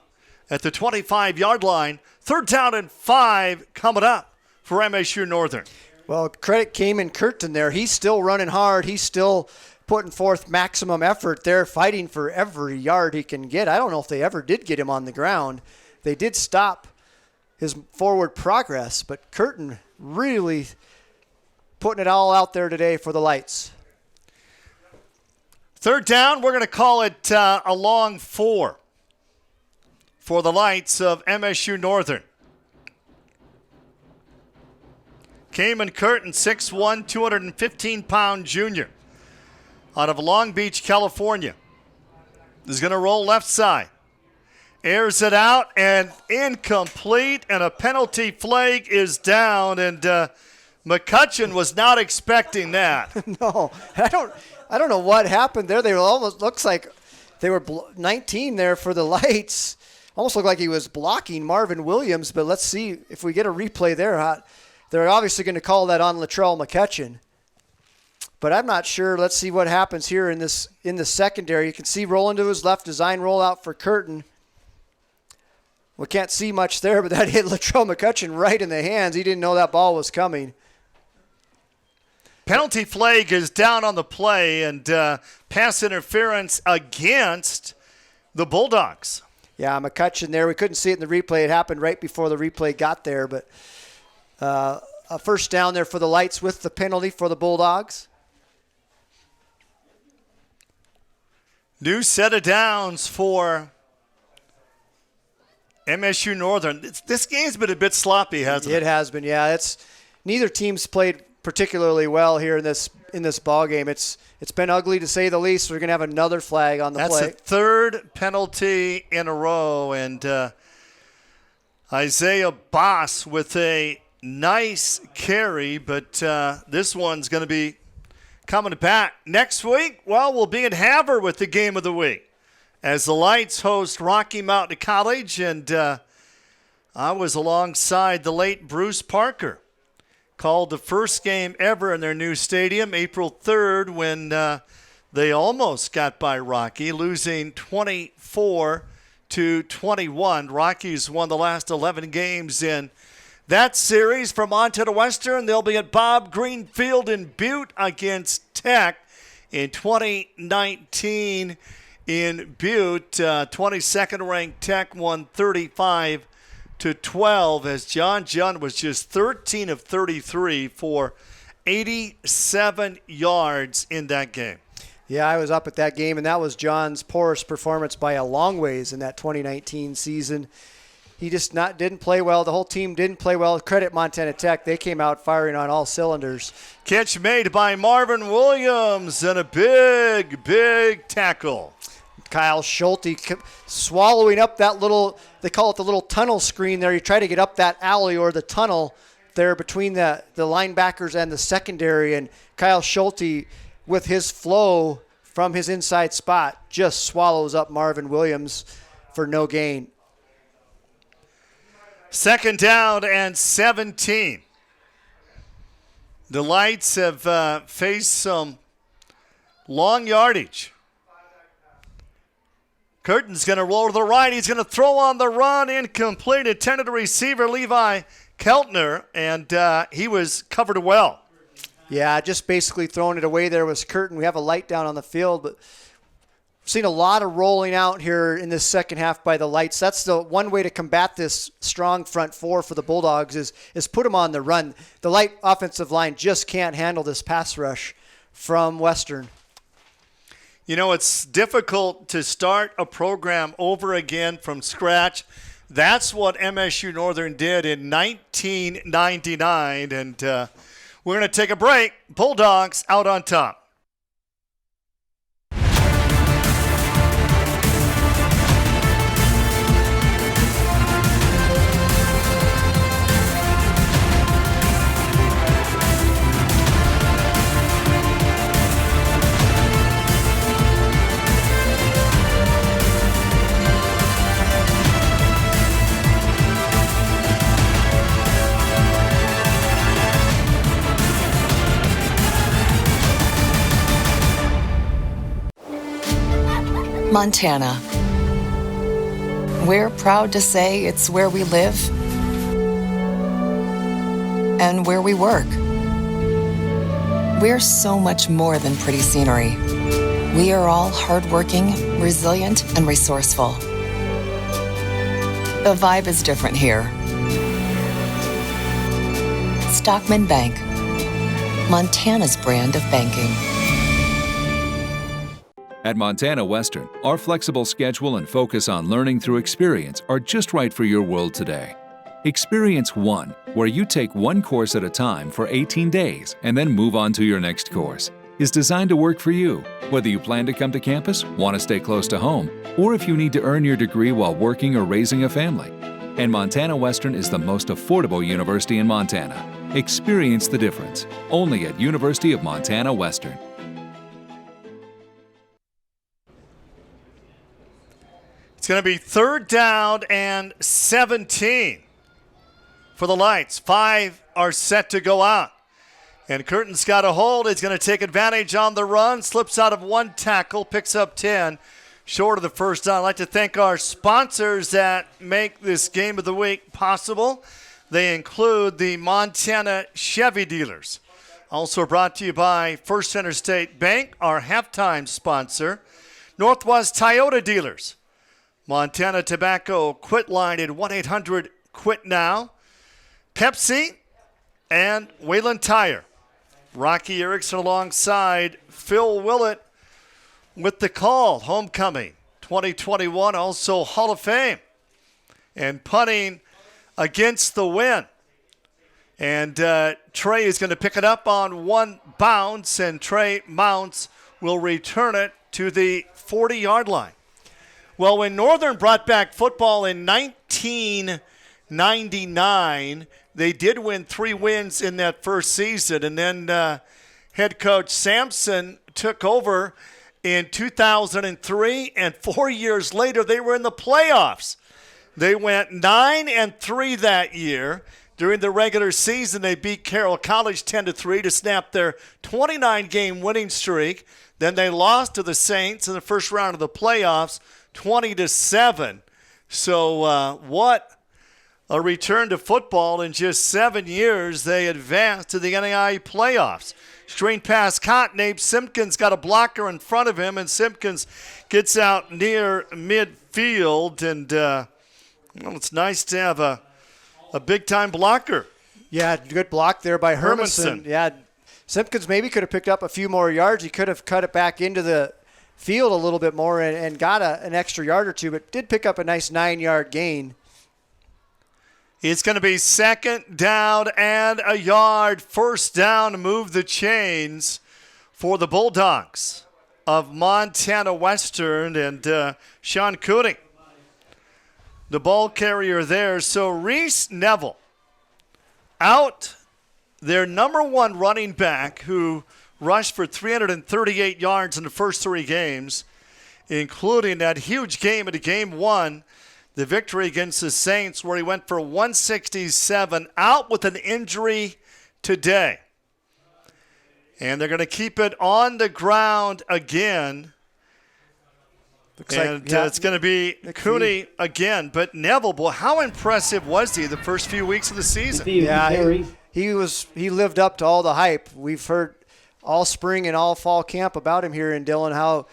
at the 25-yard line. 3rd down and 5 coming up for MSU Northern. Well, credit Cayman Curtin there. He's still running hard. He's still putting forth maximum effort there, fighting for every yard he can get. I don't know if they ever did get him on the ground. They did stop his forward progress, but Curtin really putting it all out there today for the Lights. 3rd down, we're going to call it a long 4 for the Lights of MSU Northern. Cayman Curtin, 6'1", 215-pound junior out of Long Beach, California. Is going to roll left side. Airs it out and incomplete, and a penalty flag is down, and McCutcheon was not expecting that. No, I don't know what happened there. They almost looks like they were 19 there for the Lights. Almost looked like he was blocking Marvin Williams, but let's see if we get a replay there. They're obviously going to call that on Latrell McCutcheon. But I'm not sure. Let's see what happens here in the secondary. You can see rolling to his left, design rollout for Curtin. We can't see much there, but that hit Latrell McCutcheon right in the hands. He didn't know that ball was coming. Penalty flag is down on the play, and pass interference against the Bulldogs. Yeah, McCutcheon there. We couldn't see it in the replay. It happened right before the replay got there, but a 1st down there for the Lights with the penalty for the Bulldogs. New set of downs for MSU Northern. This game's been a bit sloppy, hasn't it? It has been, yeah. Neither team's played particularly well here in this ball game. It's been ugly to say the least. We're going to have another flag on the play. That's the 3rd penalty in a row, and Isaiah Boss with a nice carry, but this one's going to be coming back next week. Well, we'll be in Havre with the game of the week as the Lights host Rocky Mountain College, and I was alongside the late Bruce Parker. Called the first game ever in their new stadium, April 3rd, when they almost got by Rocky, losing 24-21. Rockies won the last 11 games in that series. From Montana Western, they'll be at Bob Green Field in Butte against Tech in 2019 in Butte. 22nd ranked Tech won 35-21. to 12 as John Jund was just 13 of 33 for 87 yards in that game. Yeah, I was up at that game, and that was John's poorest performance by a long ways in that 2019 season. He just didn't play well. The whole team didn't play well. Credit Montana Tech. They came out firing on all cylinders. Catch made by Marvin Williams and a big tackle. Kyle Schulte swallowing up that little, they call it the little tunnel screen there. You try to get up that alley or the tunnel there between the linebackers and the secondary, and Kyle Schulte, with his flow from his inside spot, just swallows up Marvin Williams for no gain. 2nd down and 17. The Lights have faced some long yardage. Curtin's going to roll to the right. He's going to throw on the run. Incomplete. Intended to receiver Levi Keltner, and he was covered well. Yeah, just basically throwing it away there was Curtin. We have a light down on the field, but we've seen a lot of rolling out here in this second half by the Lights. That's the one way to combat this strong front four for the Bulldogs is put them on the run. The Light offensive line just can't handle this pass rush from Western. You know, it's difficult to start a program over again from scratch. That's what MSU Northern did in 1999, and we're going to take a break. Bulldogs out on top. Montana. We're proud to say it's where we live and where we work. We're so much more than pretty scenery. We are all hardworking, resilient, and resourceful. The vibe is different here. Stockman Bank, Montana's brand of banking. At Montana Western, our flexible schedule and focus on learning through experience are just right for your world today. Experience 1, where you take one course at a time for 18 days and then move on to your next course, is designed to work for you, whether you plan to come to campus, want to stay close to home, or if you need to earn your degree while working or raising a family. And Montana Western is the most affordable university in Montana. Experience the difference, only at University of Montana Western. It's going to be 3rd down and 17 for the Lights. 5 are set to go out. And Curtin's got a hold. He's going to take advantage on the run. Slips out of one tackle, picks up 10. Short of the first down. I'd like to thank our sponsors that make this game of the week possible. They include the Montana Chevy dealers. Also brought to you by First Interstate Bank, our halftime sponsor. Northwest Toyota dealers. Montana Tobacco Quit Line at 1-800-QUIT-NOW. Pepsi and Wayland Tire. Rocky Erickson alongside Phil Willett with the call. Homecoming 2021, also Hall of Fame. And punting against the wind. And Trey is going to pick it up on one bounce, and Trey Mounts will return it to the 40-yard line. Well, when Northern brought back football in 1999, they did win 3 wins in that first season. And then head coach Sampson took over in 2003, and 4 years later, they were in the playoffs. They went 9-3 that year. During the regular season, they beat Carroll College 10-3 to snap their 29-game winning streak. Then they lost to the Saints in the first round of the playoffs, 20-7. So what a return to football. In just 7 years, they advanced to the NAIA playoffs. Screen pass caught. Nate Simpkins got a blocker in front of him, and Simpkins gets out near midfield. And well, it's nice to have a a big-time blocker. Yeah, good block there by Hermanson. Yeah, Simpkins maybe could have picked up a few more yards. He could have cut it back into the field a little bit more and got an extra yard or two, but did pick up a nice 9-yard gain. It's going to be 2nd down and a yard. 1st down to move the chains for the Bulldogs of Montana Western, and Sean Cooney, the ball carrier there. So Reese Neville out, their number 1 running back, who rushed for 338 yards in the first 3 games, including that huge game at Game 1, the victory against the Saints, where he went for 167, out with an injury today. And they're going to keep it on the ground again. It's going to be Cooney again. But Neville, boy, how impressive was he the first few weeks of the season? Yeah, he lived up to all the hype. We've heard all spring and all fall camp about him here in Dillon, how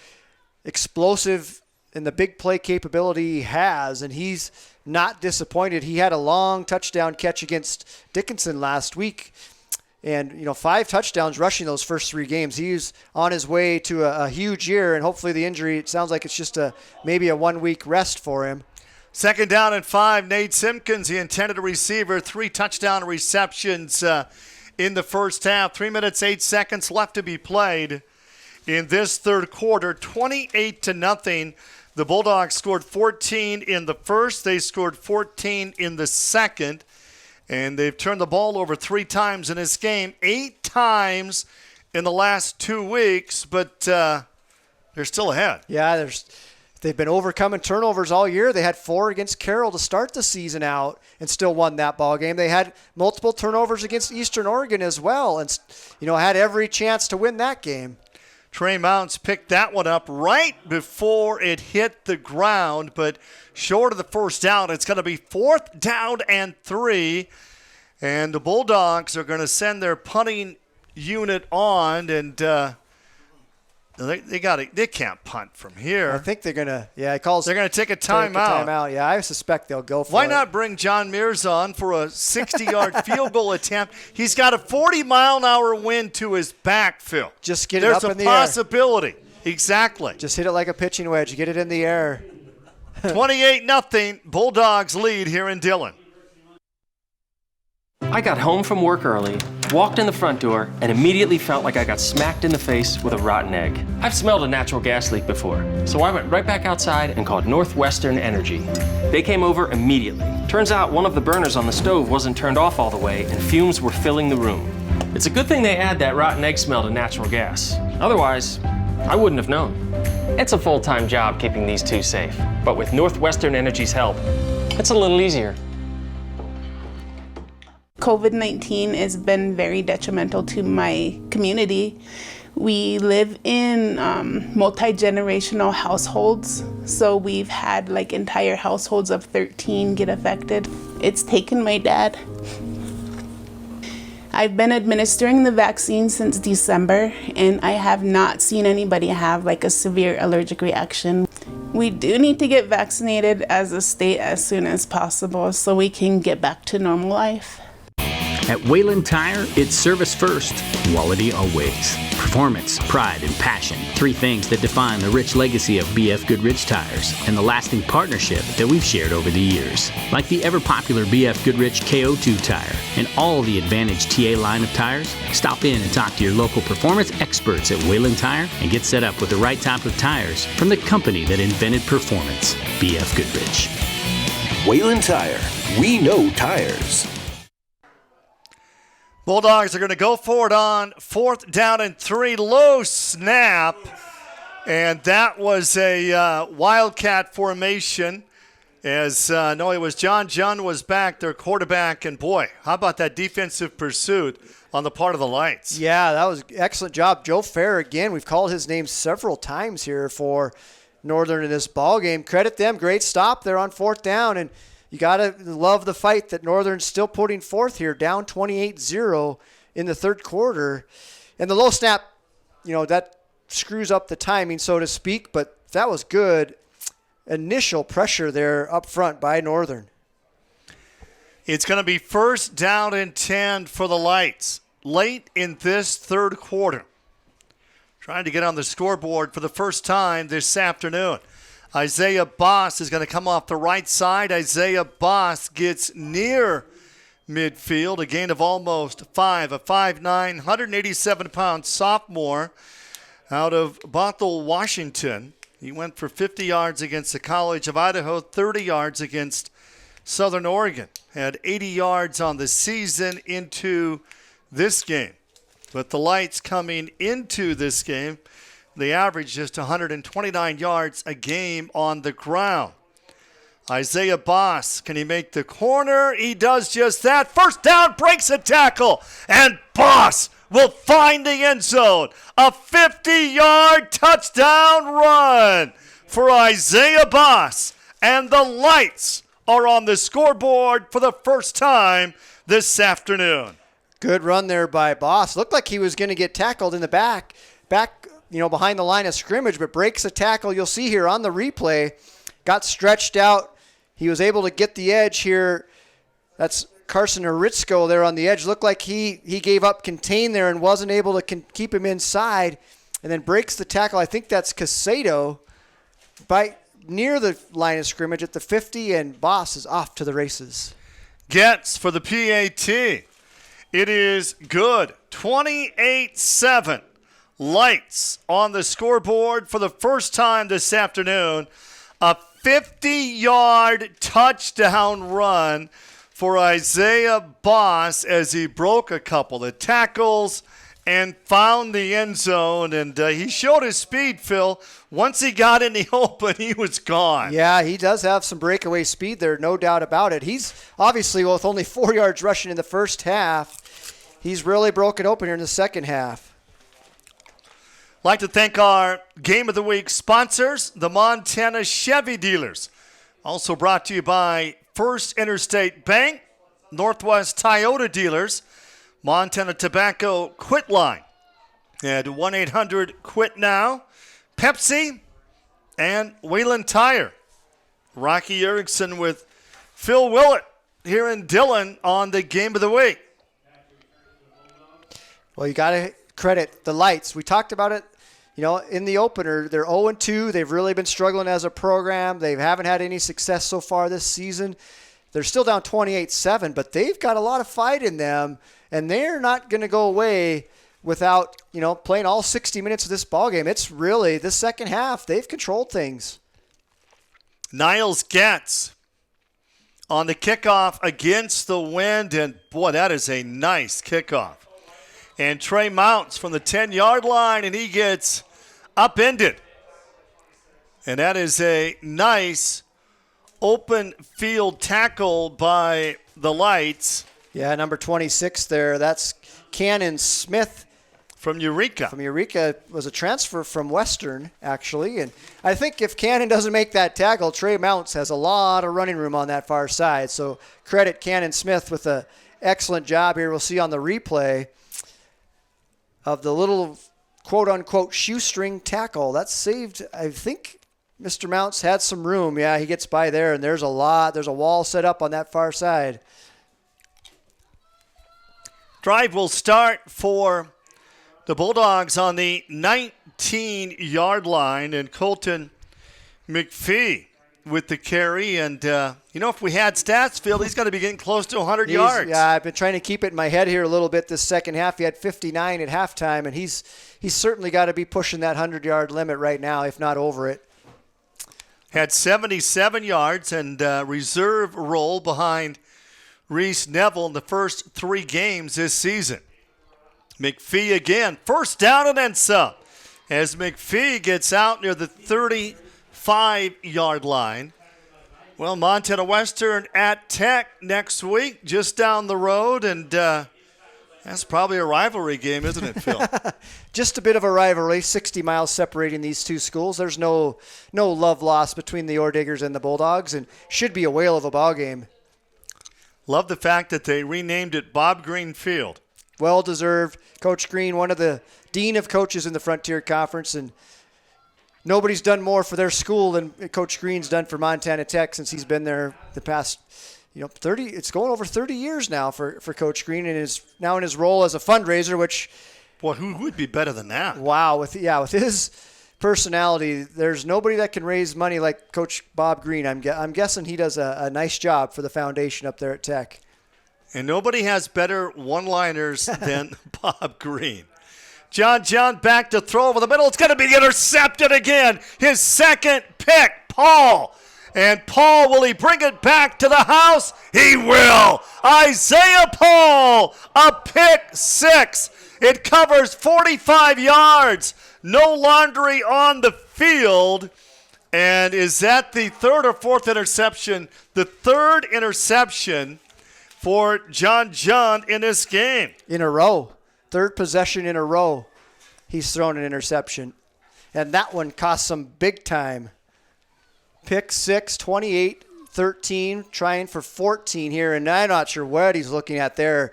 explosive and the big play capability he has, and he's not disappointed. He had a long touchdown catch against Dickinson last week, and 5 touchdowns rushing those first 3 games. He's on his way to a huge year, and hopefully the injury, it sounds like it's just maybe a 1-week rest for him. 2nd down and 5. Nate Simpkins, the intended receiver, 3 touchdown receptions in the first half. 3 minutes, 8 seconds left to be played in this third quarter. 28-0. The Bulldogs scored 14 in the first. They scored 14 in the second. And they've turned the ball over 3 times in this game, 8 times in the last 2 weeks, but they're still ahead. Yeah, they've been overcoming turnovers all year. They had 4 against Carroll to start the season out and still won that ball game. They had multiple turnovers against Eastern Oregon as well, and had every chance to win that game. Trey Mounts picked that one up right before it hit the ground, but short of the first down. It's going to be 4th down and 3, and the Bulldogs are going to send their punting unit on, and they can't punt from here. I think they're going to, they're going to take a timeout. Yeah, I suspect they'll go for it. Why not bring John Mears on for a 60-yard field goal attempt? He's got a 40-mile-an-hour wind to his back, Phil. Just get it up in the air. There's a possibility. Exactly. Just hit it like a pitching wedge. Get it in the air. 28-0. Bulldogs lead here in Dillon. I got home from work early, walked in the front door, and immediately felt like I got smacked in the face with a rotten egg. I've smelled a natural gas leak before, so I went right back outside and called Northwestern Energy. They came over immediately. Turns out one of the burners on the stove wasn't turned off all the way, and fumes were filling the room. It's a good thing they add that rotten egg smell to natural gas. Otherwise, I wouldn't have known. It's a full-time job keeping these 2 safe, but with Northwestern Energy's help, it's a little easier. COVID-19 has been very detrimental to my community. We live in multi-generational households, so we've had entire households of 13 get affected. It's taken my dad. I've been administering the vaccine since December, and I have not seen anybody have a severe allergic reaction. We do need to get vaccinated as a state as soon as possible so we can get back to normal life. At Wayland Tire, it's service first, quality always. Performance, pride, and passion. 3 things that define the rich legacy of BF Goodrich Tires and the lasting partnership that we've shared over the years. Like the ever-popular BF Goodrich KO2 tire and all the Advantage TA line of tires, stop in and talk to your local performance experts at Wayland Tire and get set up with the right type of tires from the company that invented performance, BF Goodrich. Wayland Tire. We know tires. Bulldogs are going to go for it on 4th down and 3. Low snap. And that was a Wildcat formation. As it was John Jun was back, their quarterback. And boy, how about that defensive pursuit on the part of the Lights? Yeah, that was an excellent job. Joe Fair, again, we've called his name several times here for Northern in this ball game. Credit them. Great stop there on 4th down. And you got to love the fight that Northern's still putting forth here, down 28-0 in the third quarter. And the low snap, that screws up the timing, so to speak, but that was good initial pressure there up front by Northern. It's going to be 1st down and 10 for the Lights late in this third quarter. Trying to get on the scoreboard for the first time this afternoon. Isaiah Boss is going to come off the right side. Isaiah Boss gets near midfield, a gain of almost 5, a 5'9", 187-pound sophomore out of Bothell, Washington. He went for 50 yards against the College of Idaho, 30 yards against Southern Oregon. Had 80 yards on the season into this game. But the Lights coming into this game, they averaged just 129 yards a game on the ground. Isaiah Boss, can he make the corner? He does just that. First down, breaks a tackle, and Boss will find the end zone. A 50-yard touchdown run for Isaiah Boss, and the Lights are on the scoreboard for the first time this afternoon. Good run there by Boss. Looked like he was going to get tackled in the back, behind the line of scrimmage, but breaks a tackle. You'll see here on the replay, got stretched out. He was able to get the edge here. That's Carson Aritzko there on the edge. Looked like he gave up contain there and wasn't able to keep him inside, and then breaks the tackle. I think that's Casado near the line of scrimmage at the 50, and Boss is off to the races. Gets for the PAT. It is good. 28-7. Lights on the scoreboard for the first time this afternoon. A 50-yard touchdown run for Isaiah Boss as he broke a couple of tackles and found the end zone. And he showed his speed, Phil. Once he got in the open, he was gone. Yeah, he does have some breakaway speed there, no doubt about it. He's obviously, with only 4 yards rushing in the first half, he's really broken open here in the second half. I'd like to thank our Game of the Week sponsors, the Montana Chevy dealers. Also brought to you by First Interstate Bank, Northwest Toyota dealers, Montana Tobacco Quit Line, and 1-800-QUIT-NOW, Pepsi, and Wayland Tire. Rocky Erickson with Phil Willett here in Dillon on the Game of the Week. Well, you got to credit the Lights. We talked about it, in the opener. They're 0-2. They've really been struggling as a program. They haven't had any success so far this season. They're still down 28-7, but they've got a lot of fight in them, and they're not going to go away without, playing all 60 minutes of this ballgame. It's really the second half. They've controlled things. Niles Getz on the kickoff against the wind, and boy, that is a nice kickoff. And Trey Mounts from the 10-yard line, and he gets upended. And that is a nice open field tackle by the Lights. Yeah, number 26 there. That's Cannon Smith. From Eureka. From Eureka. Was a transfer from Western, actually. And I think if Cannon doesn't make that tackle, Trey Mounts has a lot of running room on that far side. So credit Cannon Smith with an excellent job here. We'll see on the replay of the little quote-unquote shoestring tackle. That's saved, I think Mr. Mounts had some room. Yeah, he gets by there, and there's a wall set up on that far side. Drive will start for the Bulldogs on the 19-yard line, and Colton McPhee with the carry. And, if we had stats, Phil, he's going to be getting close to 100 yards. Yeah, I've been trying to keep it in my head here a little bit this second half. He had 59 at halftime, and he's certainly got to be pushing that 100-yard limit right now, if not over it. Had 77 yards and reserve role behind Reese Neville in the first 3 games this season. McPhee again, first down and then some, as McPhee gets out near the 35-yard line. Well, Montana Western at Tech next week, just down the road, and that's probably a rivalry game, isn't it, Phil? Just a bit of a rivalry, 60 miles separating these two schools. There's no love lost between the Orediggers and the Bulldogs, and should be a whale of a ball game. Love the fact that they renamed it Bob Green Field. Well-deserved. Coach Green, one of the dean of coaches in the Frontier Conference, and nobody's done more for their school than Coach Green's done for Montana Tech since he's been there the past It's going over 30 years now for Coach Green, and is now in his role as a fundraiser, which. Well, who would be better than that? Wow, with his personality, there's nobody that can raise money like Coach Bob Green. I'm guessing he does a nice job for the foundation up there at Tech. And nobody has better one-liners than Bob Green. John back to throw over the middle. It's going to be intercepted again. His second pick, Paul. And Paul, will he bring it back to the house? He will. Isaiah Paul, a pick 6. It covers 45 yards. No laundry on the field. And is that the third or fourth interception? The third interception for John in this game. In a row. Third possession in a row. He's thrown an interception. And that one cost some big time. Pick 6, 28-13, trying for 14 here. And I'm not sure what he's looking at there.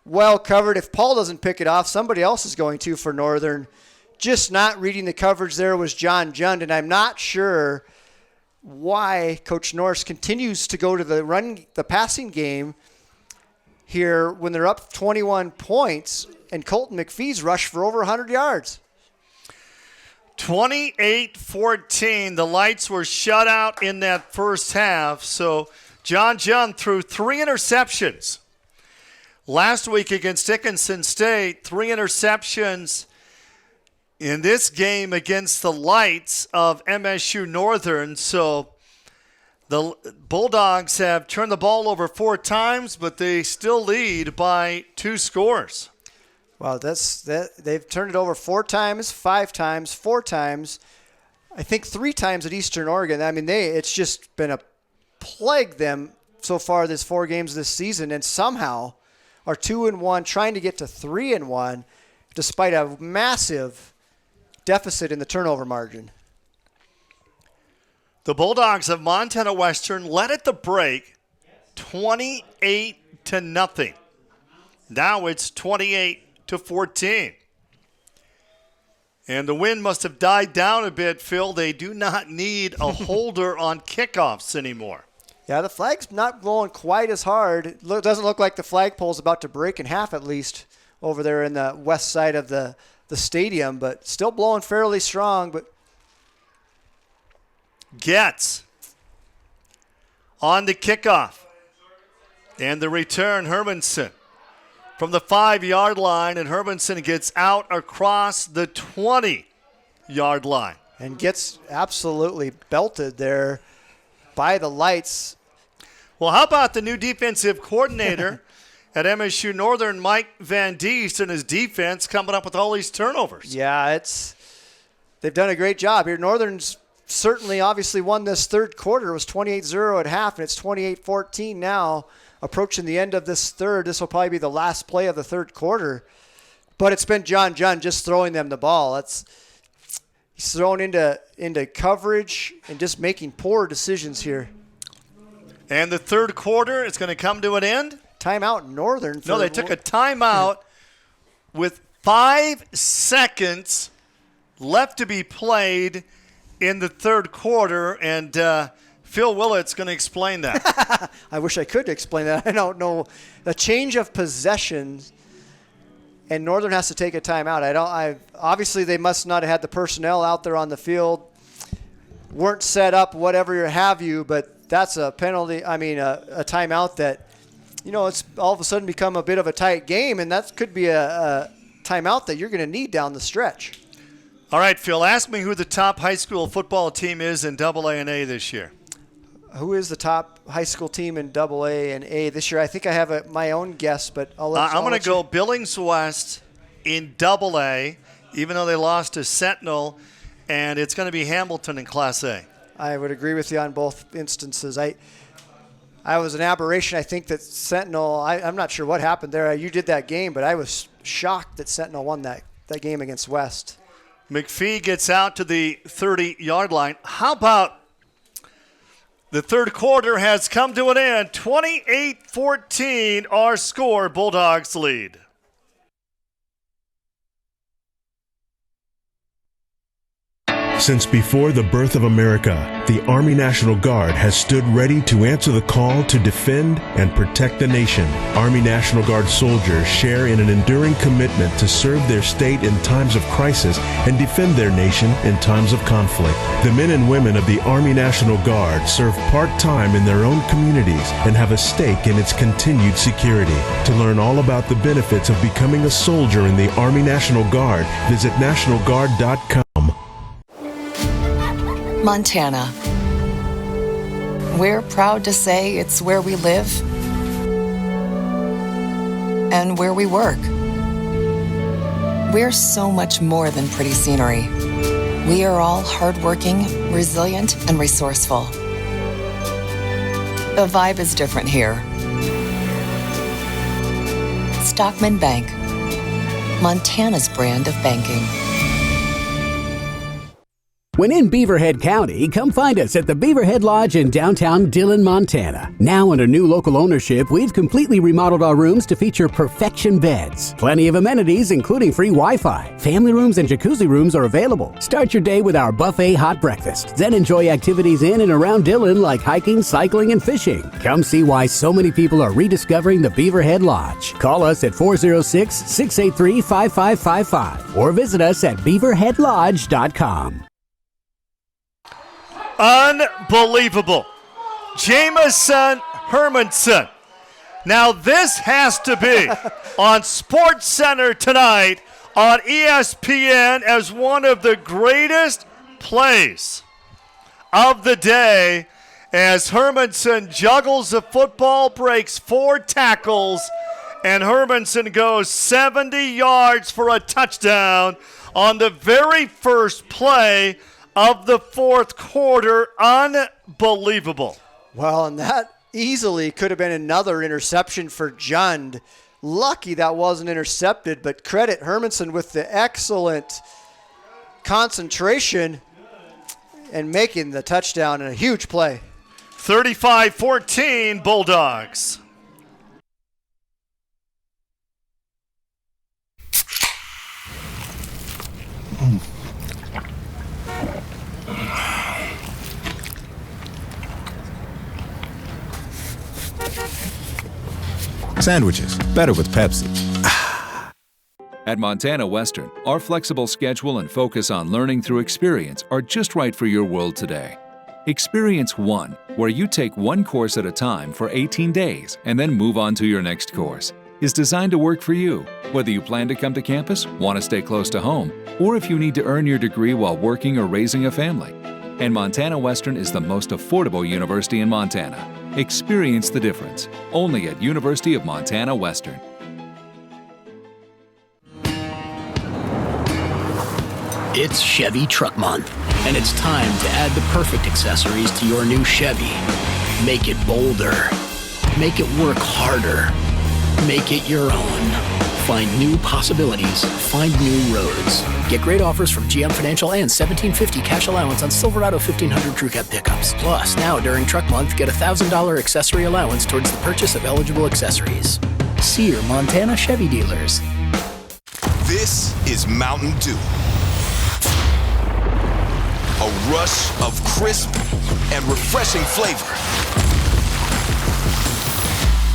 Well covered. If Paul doesn't pick it off, somebody else is going to for Northern. Just not reading the coverage there was John Jund, and I'm not sure why Coach Norris continues to go to the passing game here when they're up 21 points, and Colton McPhee's rushed for over 100 yards. 28-14. The Lights were shut out in that first half, so John threw 3 interceptions. Last week against Dickinson State, 3 interceptions. In this game against the Lights of MSU Northern, so the Bulldogs have turned the ball over 4 times, but they still lead by 2 scores. Wow, they've turned it over 4 times, 5 times, 4 times. I think 3 times at Eastern Oregon. I mean, it's just been a plague them so far this 4 games this season, and somehow are 2-1, trying to get to 3-1, despite a massive deficit in the turnover margin. The Bulldogs of Montana Western led at the break 28-0. Now it's 28-14. And the wind must have died down a bit, Phil. They do not need a holder on kickoffs anymore. Yeah, the flag's not blowing quite as hard. It doesn't look like the flagpole's about to break in half, at least, over there in the west side of the stadium, but still blowing fairly strong. But Getz on the kickoff. And the return, Hermanson from the 5-yard line, and Hermanson gets out across the 20-yard line. And gets absolutely belted there by the Lights. Well, how about the new defensive coordinator at MSU Northern, Mike Van Diest, and his defense coming up with all these turnovers? Yeah, they've done a great job here. Northern's certainly obviously won this third quarter. It was 28-0 at half, and it's 28-14 now, approaching the end of this third. This will probably be the last play of the third quarter. But it's been John just throwing them the ball. He's thrown into coverage and just making poor decisions here. And the third quarter is going to come to an end? Timeout Northern. No, they took a timeout with 5 seconds left to be played in the third quarter, and Phil Willett's going to explain that. I wish I could explain that. I don't know. The change of possessions, and Northern has to take a timeout. Obviously, they must not have had the personnel out there on the field, weren't set up, whatever have you, but that's a penalty. I mean, a timeout that, it's all of a sudden become a bit of a tight game, and that could be a timeout that you're going to need down the stretch. All right, Phil, ask me who the top high school football team is in AA and A this year. Who is the top high school team in AA and A this year? I think I have my own guess, but I'm going to go Billings West in AA, even though they lost to Sentinel, and it's going to be Hamilton in Class A. I would agree with you on both instances. I was an aberration. I think that Sentinel, I'm not sure what happened there. You did that game, but I was shocked that Sentinel won that game against West. McPhee gets out to the 30-yard line. How about the third quarter has come to an end. 28-14, our score. Bulldogs lead. Since before the birth of America, the Army National Guard has stood ready to answer the call to defend and protect the nation. Army National Guard soldiers share in an enduring commitment to serve their state in times of crisis and defend their nation in times of conflict. The men and women of the Army National Guard serve part-time in their own communities and have a stake in its continued security. To learn all about the benefits of becoming a soldier in the Army National Guard, visit nationalguard.com. Montana. We're proud to say it's where we live and where we work. We're so much more than pretty scenery. We are all hardworking, resilient, and resourceful. The vibe is different here. Stockman Bank, Montana's brand of banking. When in Beaverhead County, come find us at the Beaverhead Lodge in downtown Dillon, Montana. Now under new local ownership, we've completely remodeled our rooms to feature perfection beds. Plenty of amenities, including free Wi-Fi. Family rooms and jacuzzi rooms are available. Start your day with our buffet hot breakfast. Then enjoy activities in and around Dillon like hiking, cycling, and fishing. Come see why so many people are rediscovering the Beaverhead Lodge. Call us at 406-683-5555 or visit us at beaverheadlodge.com. Unbelievable. Jamison Hermanson. Now this has to be on Sports Center tonight on ESPN as one of the greatest plays of the day as Hermanson juggles the football, breaks 4 tackles, and Hermanson goes 70 yards for a touchdown on the very first play of the fourth quarter. Unbelievable. Well, and that easily could have been another interception for Jund. Lucky that wasn't intercepted, but credit Hermanson with the excellent concentration and making the touchdown in a huge play. 35-14 Bulldogs. Sandwiches, better with Pepsi. At Montana Western, our flexible schedule and focus on learning through experience are just right for your world today. Experience 1, where you take one course at a time for 18 days and then move on to your next course, is designed to work for you, whether you plan to come to campus, want to stay close to home, or if you need to earn your degree while working or raising a family. And Montana Western is the most affordable university in Montana. Experience the difference, only at University of Montana Western. It's Chevy Truck Month, and it's time to add the perfect accessories to your new Chevy. Make it bolder. Make it work harder. Make it your own. Find new possibilities. Find new roads. Get great offers from GM Financial and $1,750 cash allowance on Silverado 1500 Crew Cab pickups. Plus, now during Truck Month, get a $1,000 accessory allowance towards the purchase of eligible accessories. See your Montana Chevy dealers. This is Mountain Dew. A rush of crisp and refreshing flavor.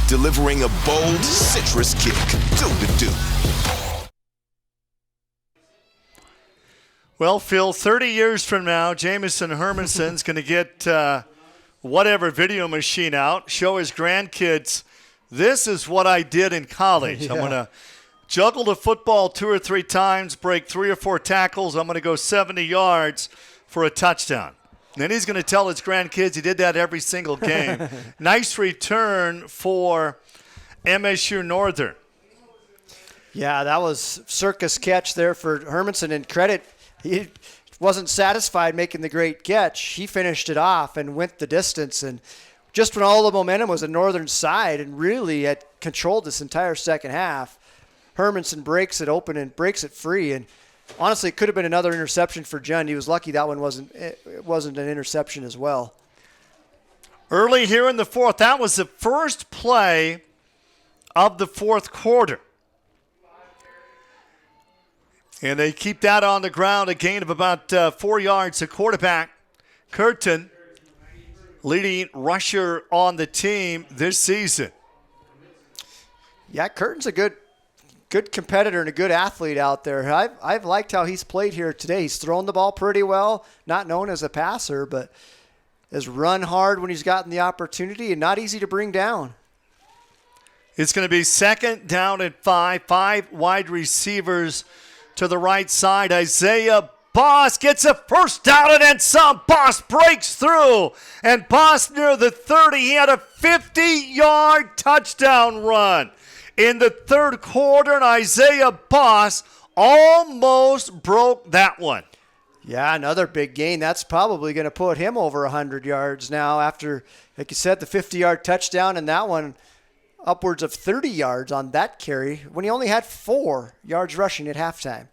Delivering a bold citrus kick. Do. Well, Phil, 30 years from now, Jamison Hermanson's going to get whatever video machine out, show his grandkids, this is what I did in college. Yeah. I'm going to juggle the football 2 or 3 times, break 3 or 4 tackles. I'm going to go 70 yards for a touchdown. And then he's going to tell his grandkids he did that every single game. Nice return for MSU Northern. Yeah, that was circus catch there for Hermanson, and credit, he wasn't satisfied making the great catch. He finished it off and went the distance, and just when all the momentum was on Northern side and really had controlled this entire second half, Hermanson breaks it open and breaks it free, and honestly, it could have been another interception for Jund. He was lucky that one wasn't an interception as well. Early here in the fourth, that was the first play of the fourth quarter. And they keep that on the ground, a gain of about 4 yards. The quarterback, Curtin, leading rusher on the team this season. Yeah, Curtin's a good competitor and a good athlete out there. I've liked how he's played here today. He's thrown the ball pretty well, not known as a passer, but has run hard when he's gotten the opportunity and not easy to bring down. It's going to be 2nd down and 5. 5 wide receivers to the right side. Isaiah Boss gets a first down and then some. Boss breaks through. And Boss near the 30. He had a 50-yard touchdown run in the third quarter, and Isaiah Boss almost broke that one. Yeah, another big gain. That's probably going to put him over 100 yards now after, like you said, the 50-yard touchdown, and that one upwards of 30 yards on that carry when he only had 4 yards rushing at halftime.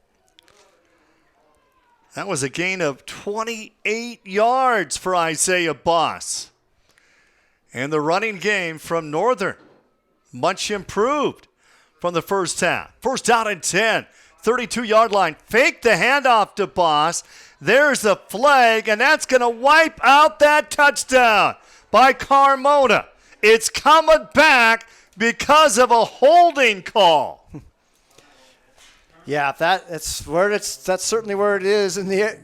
That was a gain of 28 yards for Isaiah Boss. And the running game from Northern, much improved from the first half. First down and 10, 32-yard line. Fake the handoff to Boss. There's a flag, and that's going to wipe out that touchdown by Carmona. It's coming back because of a holding call. Yeah, that's certainly where it is in the.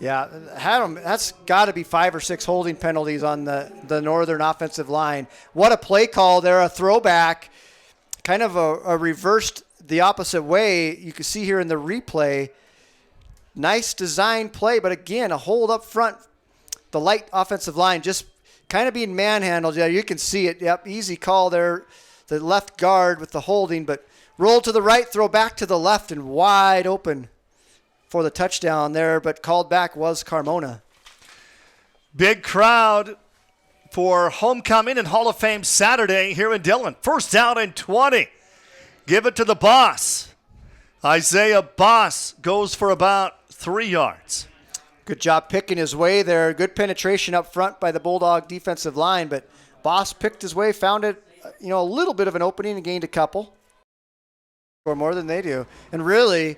Yeah, that's got to be 5 or 6 holding penalties on the Northern offensive line. What a play call there, a throwback, kind of a reversed the opposite way. You can see here in the replay, nice design play, but again, a hold up front. The light offensive line just kind of being manhandled. Yeah, you can see it. Yep, easy call there. The left guard with the holding, but roll to the right, throw back to the left, and wide open for the touchdown there, but called back was Carmona. Big crowd for homecoming and Hall of Fame Saturday here in Dillon. First down and 20. Give it to the Boss. Isaiah Boss goes for about 3 yards. Good job picking his way there. Good penetration up front by the Bulldog defensive line, but Boss picked his way, found it, a little bit of an opening and gained a couple. Or more than they do. And really,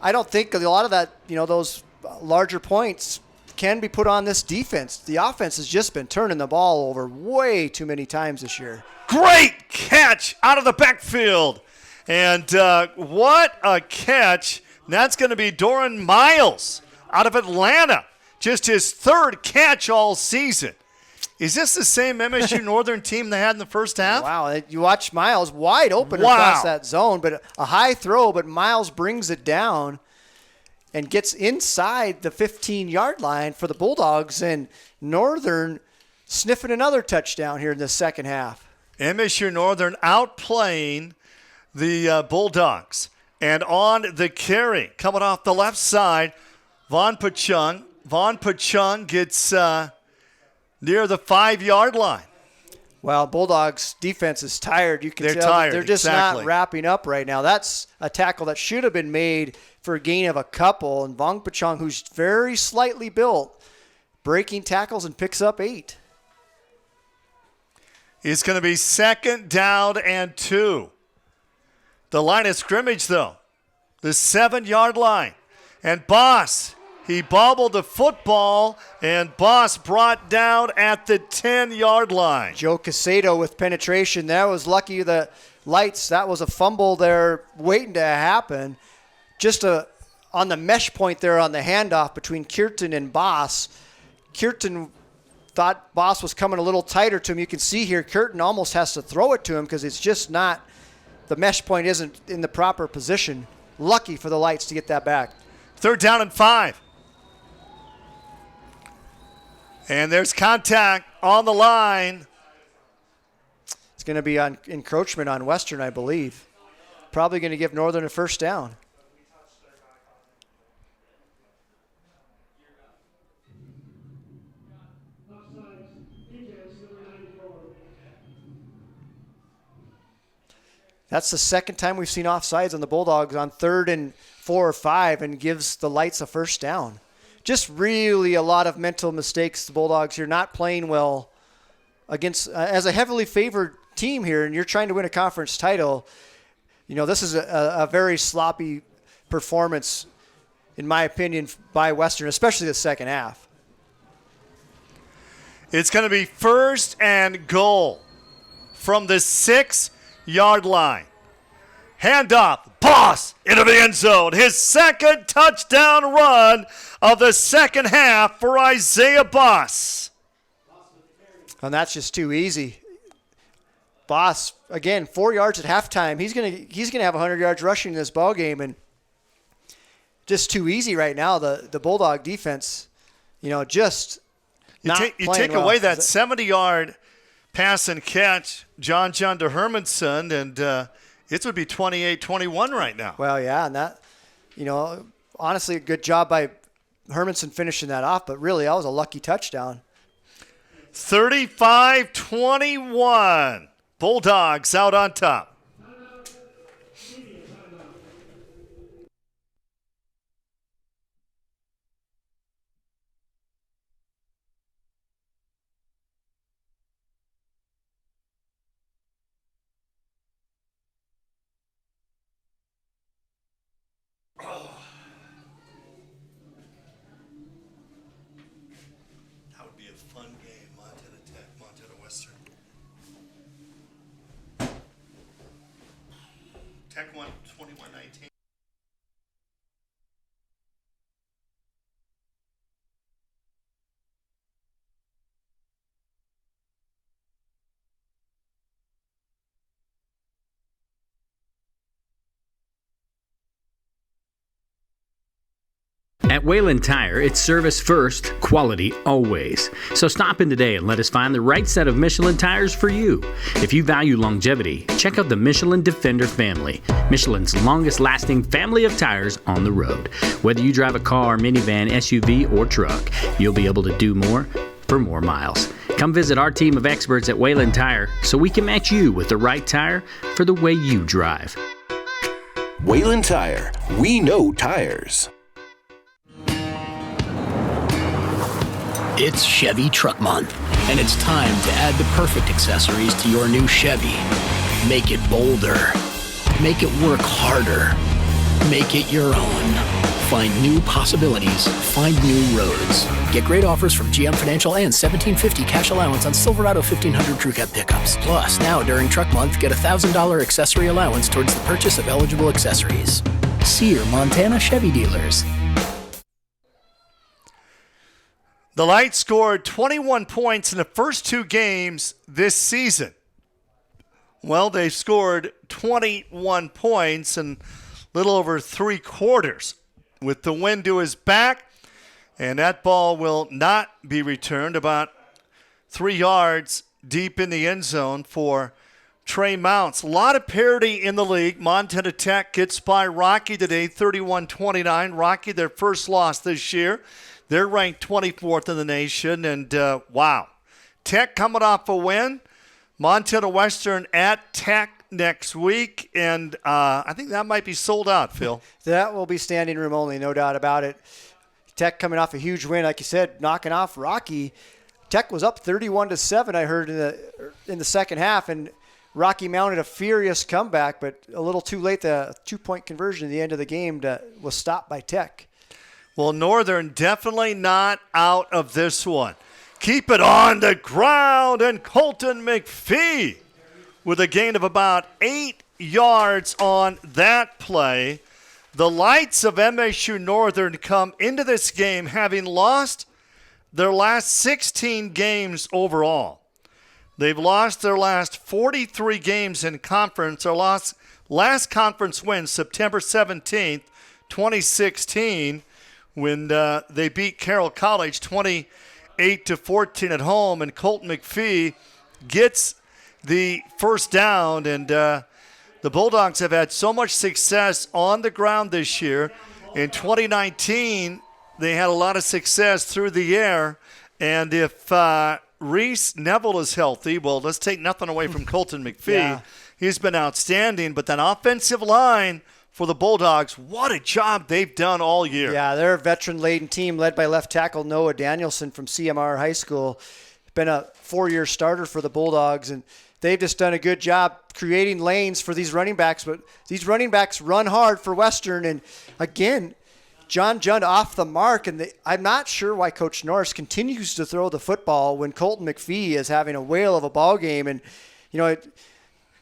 I don't think a lot of that, those larger points can be put on this defense. The offense has just been turning the ball over way too many times this year. Great catch out of the backfield. And what a catch. That's going to be Doran Miles out of Atlanta. Just his 3rd catch all season. Is this the same MSU Northern team they had in the first half? Wow, you watch Miles wide open across that zone, but a high throw, but Miles brings it down and gets inside the 15-yard line for the Bulldogs, and Northern sniffing another touchdown here in the second half. MSU Northern outplaying the Bulldogs. And on the carry, coming off the left side, Vaughn Pachung. Vaughn Pachung gets near the 5-yard line. Well, Bulldogs defense is tired. You can They're tell tired. They're just exactly. not wrapping up right now. That's a tackle that should have been made for a gain of a couple. And Vaughn Pachung, who's very slightly built, breaking tackles and picks up 8. It's going to be 2nd down and 2. The line of scrimmage, though, the 7-yard line. And Boss, he bobbled the football, and Boss brought down at the 10-yard line. Joe Casado with penetration. That was lucky the lights. That was a fumble there waiting to happen. Just on the mesh point there on the handoff between Kirton and Boss. Kirton thought Boss was coming a little tighter to him. You can see here Kirton almost has to throw it to him because it's just not, the mesh point isn't in the proper position. Lucky for the lights to get that back. 3rd down and 5. And there's contact on the line. It's going to be on encroachment on Western, I believe. Probably going to give Northern a first down. That's the second time we've seen offsides on the Bulldogs on 3rd and 4 or 5 and gives the lights a first down. Just really a lot of mental mistakes. The Bulldogs here not playing well against as a heavily favored team here, and you're trying to win a conference title. This is a very sloppy performance, in my opinion, by Western, especially the second half. It's going to be 1st and goal from the 6-yard line. Handoff, Boss into the end zone. His second touchdown run of the second half for Isaiah Boss. And that's just too easy. Boss, again, 4 yards at halftime. He's gonna have 100 yards rushing in this ball game, and just too easy right now. The Bulldog defense, just you take well. away that 70-yard pass and catch, John to Hermanson, and it would be 28-21 right now. Well, yeah, and that, honestly, a good job by Hermanson finishing that off, but really, that was a lucky touchdown. 35-21. Bulldogs out on top. That would be a fun game, Montana Tech, Montana Western. Tech won 21-19. At Wayland Tire, it's service first, quality always. So stop in today and let us find the right set of Michelin tires for you. If you value longevity, check out the Michelin Defender family, Michelin's longest lasting family of tires on the road. Whether you drive a car, minivan, SUV, or truck, you'll be able to do more for more miles. Come visit our team of experts at Wayland Tire so we can match you with the right tire for the way you drive. Wayland Tire. We know tires. It's Chevy Truck Month, and it's time to add the perfect accessories to your new Chevy. Make it bolder. Make it work harder. Make it your own. Find new possibilities. Find new roads. Get great offers from GM Financial and $1,750 cash allowance on Silverado 1500 Crew Cab pickups. Plus, now during Truck Month, get a $1,000 accessory allowance towards the purchase of eligible accessories. See your Montana Chevy dealers. The Lights scored 21 points in the first 2 games this season. Well, they scored 21 points in a little over 3 quarters. With the wind to his back, and that ball will not be returned about 3 yards deep in the end zone for Trey Mounts. A lot of parity in the league. Montana Tech gets by Rocky today, 31-29. Rocky, their first loss this year. They're ranked 24th in the nation, and wow. Tech coming off a win. Montana Western at Tech next week, and I think that might be sold out, Phil. That will be standing room only, no doubt about it. Tech coming off a huge win, like you said, knocking off Rocky. Tech was up 31-7, I heard, in the second half, and Rocky mounted a furious comeback, but a little too late. The 2-point conversion at the end of the game was stopped by Tech. Well, Northern definitely not out of this one. Keep it on the ground, and Colton McPhee with a gain of about 8 yards on that play. The Lights of MSU Northern come into this game having lost their last 16 games overall. They've lost their last 43 games in conference. Their last conference win, September 17th, 2016, when they beat Carroll College 28-14 at home, and Colton McPhee gets the first down. And the Bulldogs have had so much success on the ground this year. In 2019, they had a lot of success through the air. And if Reese Neville is healthy, well, let's take nothing away from Colton McPhee. Yeah. He's been outstanding. But that offensive line for the Bulldogs, what a job they've done all year. Yeah, they're a veteran-laden team led by left tackle Noah Danielson from CMR High School. Been a 4-year starter for the Bulldogs, and they've just done a good job creating lanes for these running backs. But these running backs run hard for Western. And again, John Jund off the mark. And I'm not sure why Coach Norris continues to throw the football when Colton McPhee is having a whale of a ball game. And, you know,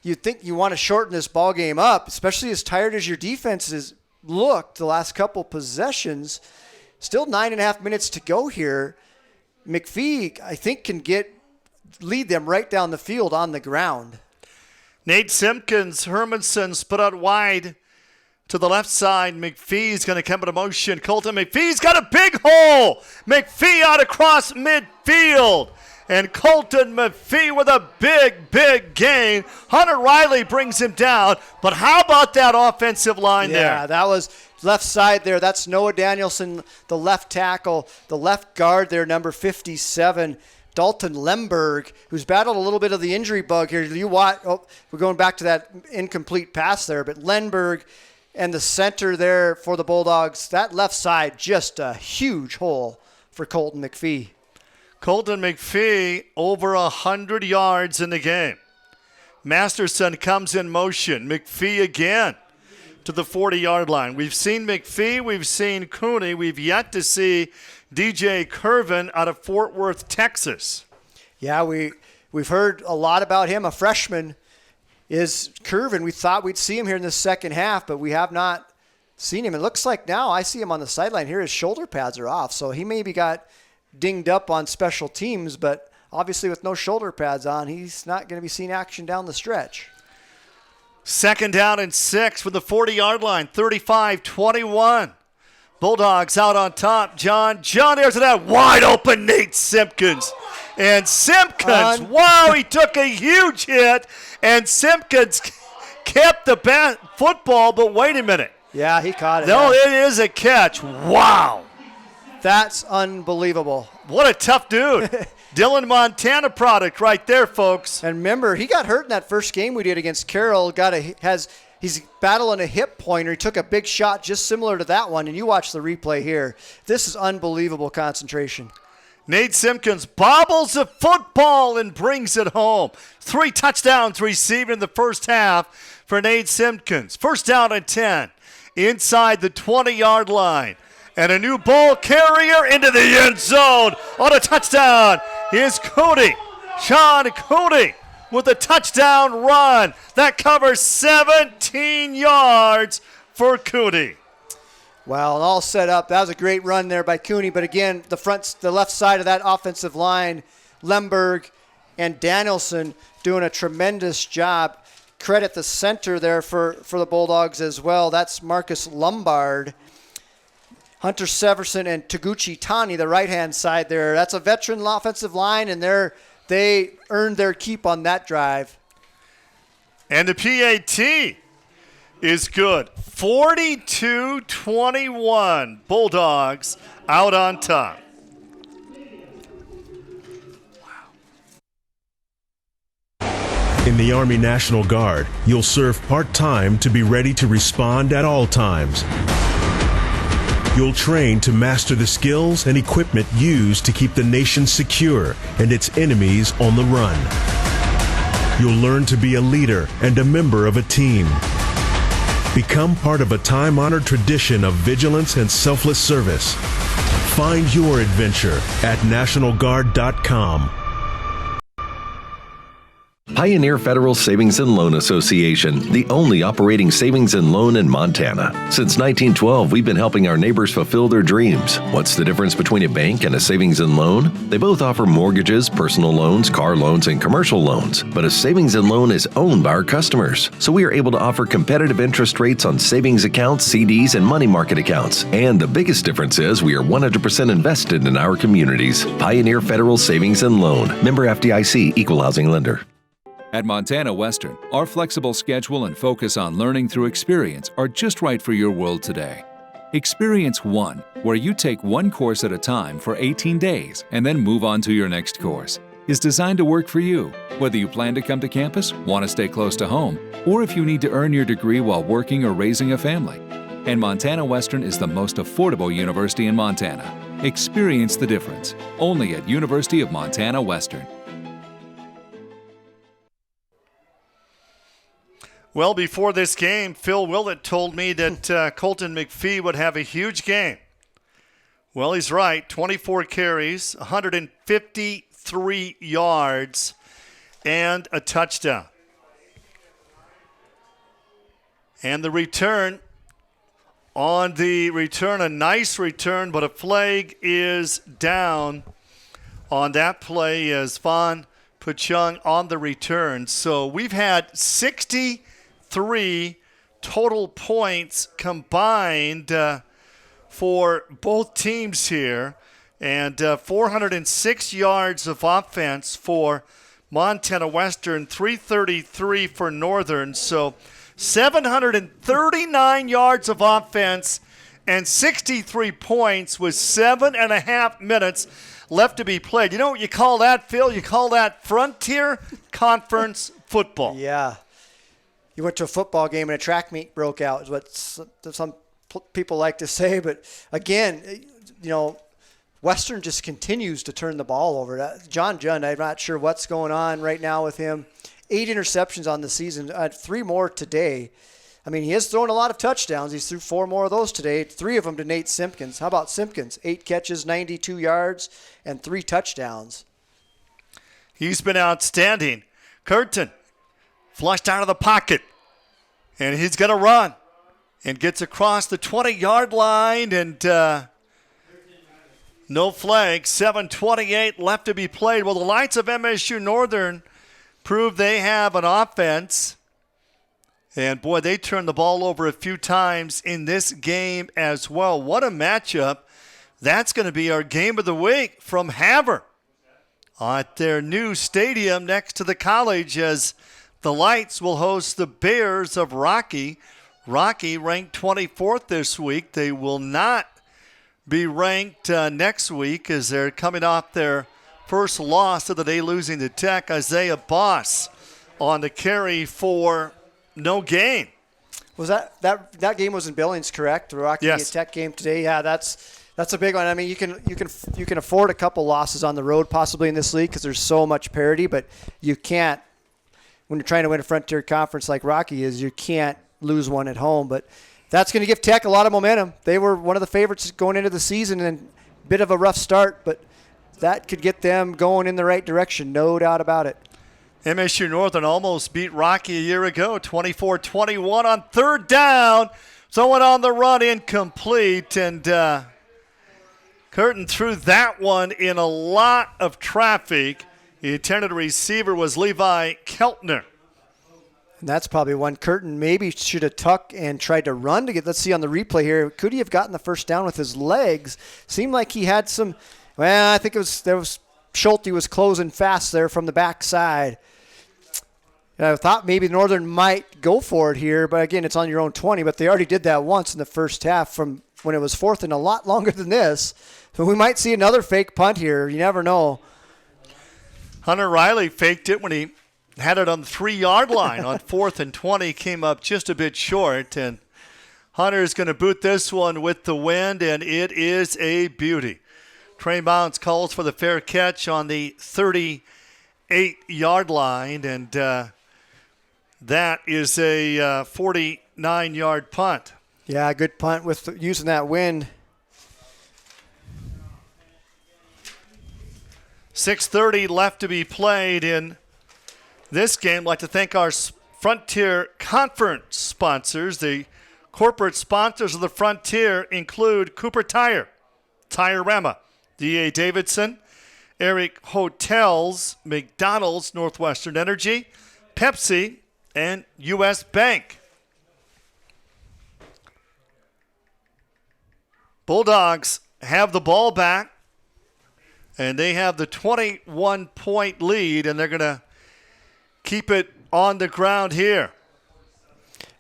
you think you want to shorten this ball game up, especially as tired as your defense has looked the last couple possessions. Still 9.5 minutes to go here. McPhee, I think, can lead them right down the field on the ground. Nate Simpkins, Hermanson split out wide to the left side. McPhee's going to come into motion. Colton McPhee's got a big hole. McPhee out across midfield. And Colton McPhee with a big, big gain. Hunter Riley brings him down. But how about that offensive line there? Yeah, that was left side there. That's Noah Danielson, the left tackle. The left guard there, number 57, Dalton Lemberg, who's battled a little bit of the injury bug here. You watch. Oh, we're going back to that incomplete pass there. But Lemberg and the center there for the Bulldogs, that left side, just a huge hole for Colton McPhee. Colton McPhee over 100 yards in the game. Masterson comes in motion. McPhee again to the 40-yard line. We've seen McPhee. We've seen Cooney. We've yet to see DJ Curvin out of Fort Worth, Texas. Yeah, we've heard a lot about him. A freshman is Curvin. We thought we'd see him here in the second half, but we have not seen him. It looks like now I see him on the sideline here. His shoulder pads are off, so he maybe got dinged up on special teams, but obviously with no shoulder pads on, he's not going to be seeing action down the stretch. 2nd down and 6 from the 40-yard line, 35-21. Bulldogs out on top. John here's to that wide open Nate Simpkins. And Simpkins, wow, he took a huge hit, and Simpkins kept the football, but wait a minute. Yeah, he caught it. No, it is a catch. Wow. That's unbelievable. What a tough dude. Dillon, Montana product right there, folks. And remember, he got hurt in that first game we did against Carroll. He's battling a hip pointer. He took a big shot just similar to that one, and you watch the replay here. This is unbelievable concentration. Nate Simpkins bobbles the football and brings it home. 3 touchdowns received in the first half for Nate Simpkins. 1st down and 10 inside the 20-yard line. And a new ball carrier into the end zone on a touchdown. Here's Cooney. Sean Cooney with a touchdown run. That covers 17 yards for Cooney. Well, all set up. That was a great run there by Cooney. But again, the left side of that offensive line, Lemberg and Danielson doing a tremendous job. Credit the center there for the Bulldogs as well. That's Marcus Lombard. Hunter Severson and Taguchi Tani, the right-hand side there. That's a veteran offensive line, and they earned their keep on that drive. And the PAT is good. 42-21, Bulldogs out on top. In the Army National Guard, you'll serve part-time to be ready to respond at all times. You'll train to master the skills and equipment used to keep the nation secure and its enemies on the run. You'll learn to be a leader and a member of a team. Become part of a time-honored tradition of vigilance and selfless service. Find your adventure at NationalGuard.com. Pioneer Federal Savings and Loan Association, the only operating savings and loan in Montana. Since 1912, we've been helping our neighbors fulfill their dreams. What's the difference between a bank and a savings and loan? They both offer mortgages, personal loans, car loans, and commercial loans. But a savings and loan is owned by our customers, so we are able to offer competitive interest rates on savings accounts, CDs, and money market accounts. And the biggest difference is we are 100% invested in our communities. Pioneer Federal Savings and Loan. Member FDIC, Equal Housing Lender. At Montana Western, our flexible schedule and focus on learning through experience are just right for your world today. Experience 1, where you take one course at a time for 18 days and then move on to your next course, is designed to work for you, whether you plan to come to campus, want to stay close to home, or if you need to earn your degree while working or raising a family. And Montana Western is the most affordable university in Montana. Experience the difference, only at University of Montana Western. Well, before this game, Phil Willett told me that Colton McPhee would have a huge game. Well, he's right. 24 carries, 153 yards, and a touchdown. And the return, a nice return, but a flag is down on that play as Von Puchung on the return. So we've had 63 total points combined for both teams here, and 406 yards of offense for Montana Western, 333 for Northern. So 739 yards of offense and 63 points with 7.5 minutes left to be played. You know what you call that, Phil? You call that Frontier Conference football. Yeah. You went to a football game and a track meet broke out, is what some people like to say. But, again, Western just continues to turn the ball over. John Jund, I'm not sure what's going on right now with him. 8 interceptions on the season, 3 more today. I mean, he has thrown a lot of touchdowns. He's threw 4 more of those today, 3 of them to Nate Simpkins. How about Simpkins? 8 catches, 92 yards, and 3 touchdowns. He's been outstanding. Curtin flushed out of the pocket, and he's going to run and gets across the 20-yard line, and no flag. 7:28 left to be played. Well, the Lights of MSU Northern prove they have an offense. And, boy, they turned the ball over a few times in this game as well. What a matchup. That's going to be our game of the week from Havre at their new stadium next to the college, as the Lights will host the Bears of Rocky. Rocky ranked 24th this week. They will not be ranked next week as they're coming off their first loss of the day, losing to Tech. Isaiah Boss on the carry for no gain. Was that game was in Billings, correct? The Rocky Tech game today. Yeah, that's a big one. I mean, you can afford a couple losses on the road possibly in this league because there's so much parity, but you can't, when you're trying to win a Frontier Conference like Rocky is, you can't lose one at home. But that's going to give Tech a lot of momentum. They were one of the favorites going into the season, and a bit of a rough start, but that could get them going in the right direction, no doubt about it. MSU Northern almost beat Rocky a year ago, 24-21 on third down. Someone on the run, incomplete, and Curtin threw that one in a lot of traffic. The intended receiver was Levi Keltner. And that's probably one Curtin maybe should have tucked and tried to run to get. Let's see on the replay here. Could he have gotten the first down with his legs? Seemed like he had some. Well, I think Schulte was closing fast there from the backside. I thought maybe Northern might go for it here, but again, it's on your own 20. But they already did that once in the first half from when it was fourth and a lot longer than this. So we might see another fake punt here. You never know. Hunter Riley faked it when he had it on the 3-yard line on 4th and 20, came up just a bit short. And Hunter is going to boot this one with the wind, and it is a beauty. Trey Mounts calls for the fair catch on the 38-yard line, and that is a 49-yard punt. Yeah, good punt with using that wind. 6:30 left to be played in this game. I'd like to thank our Frontier Conference sponsors. The corporate sponsors of the Frontier include Cooper Tire, Tire-Rema, D.A. Davidson, Eric Hotels, McDonald's, Northwestern Energy, Pepsi, and U.S. Bank. Bulldogs have the ball back, and they have the 21-point lead, and they're going to keep it on the ground here.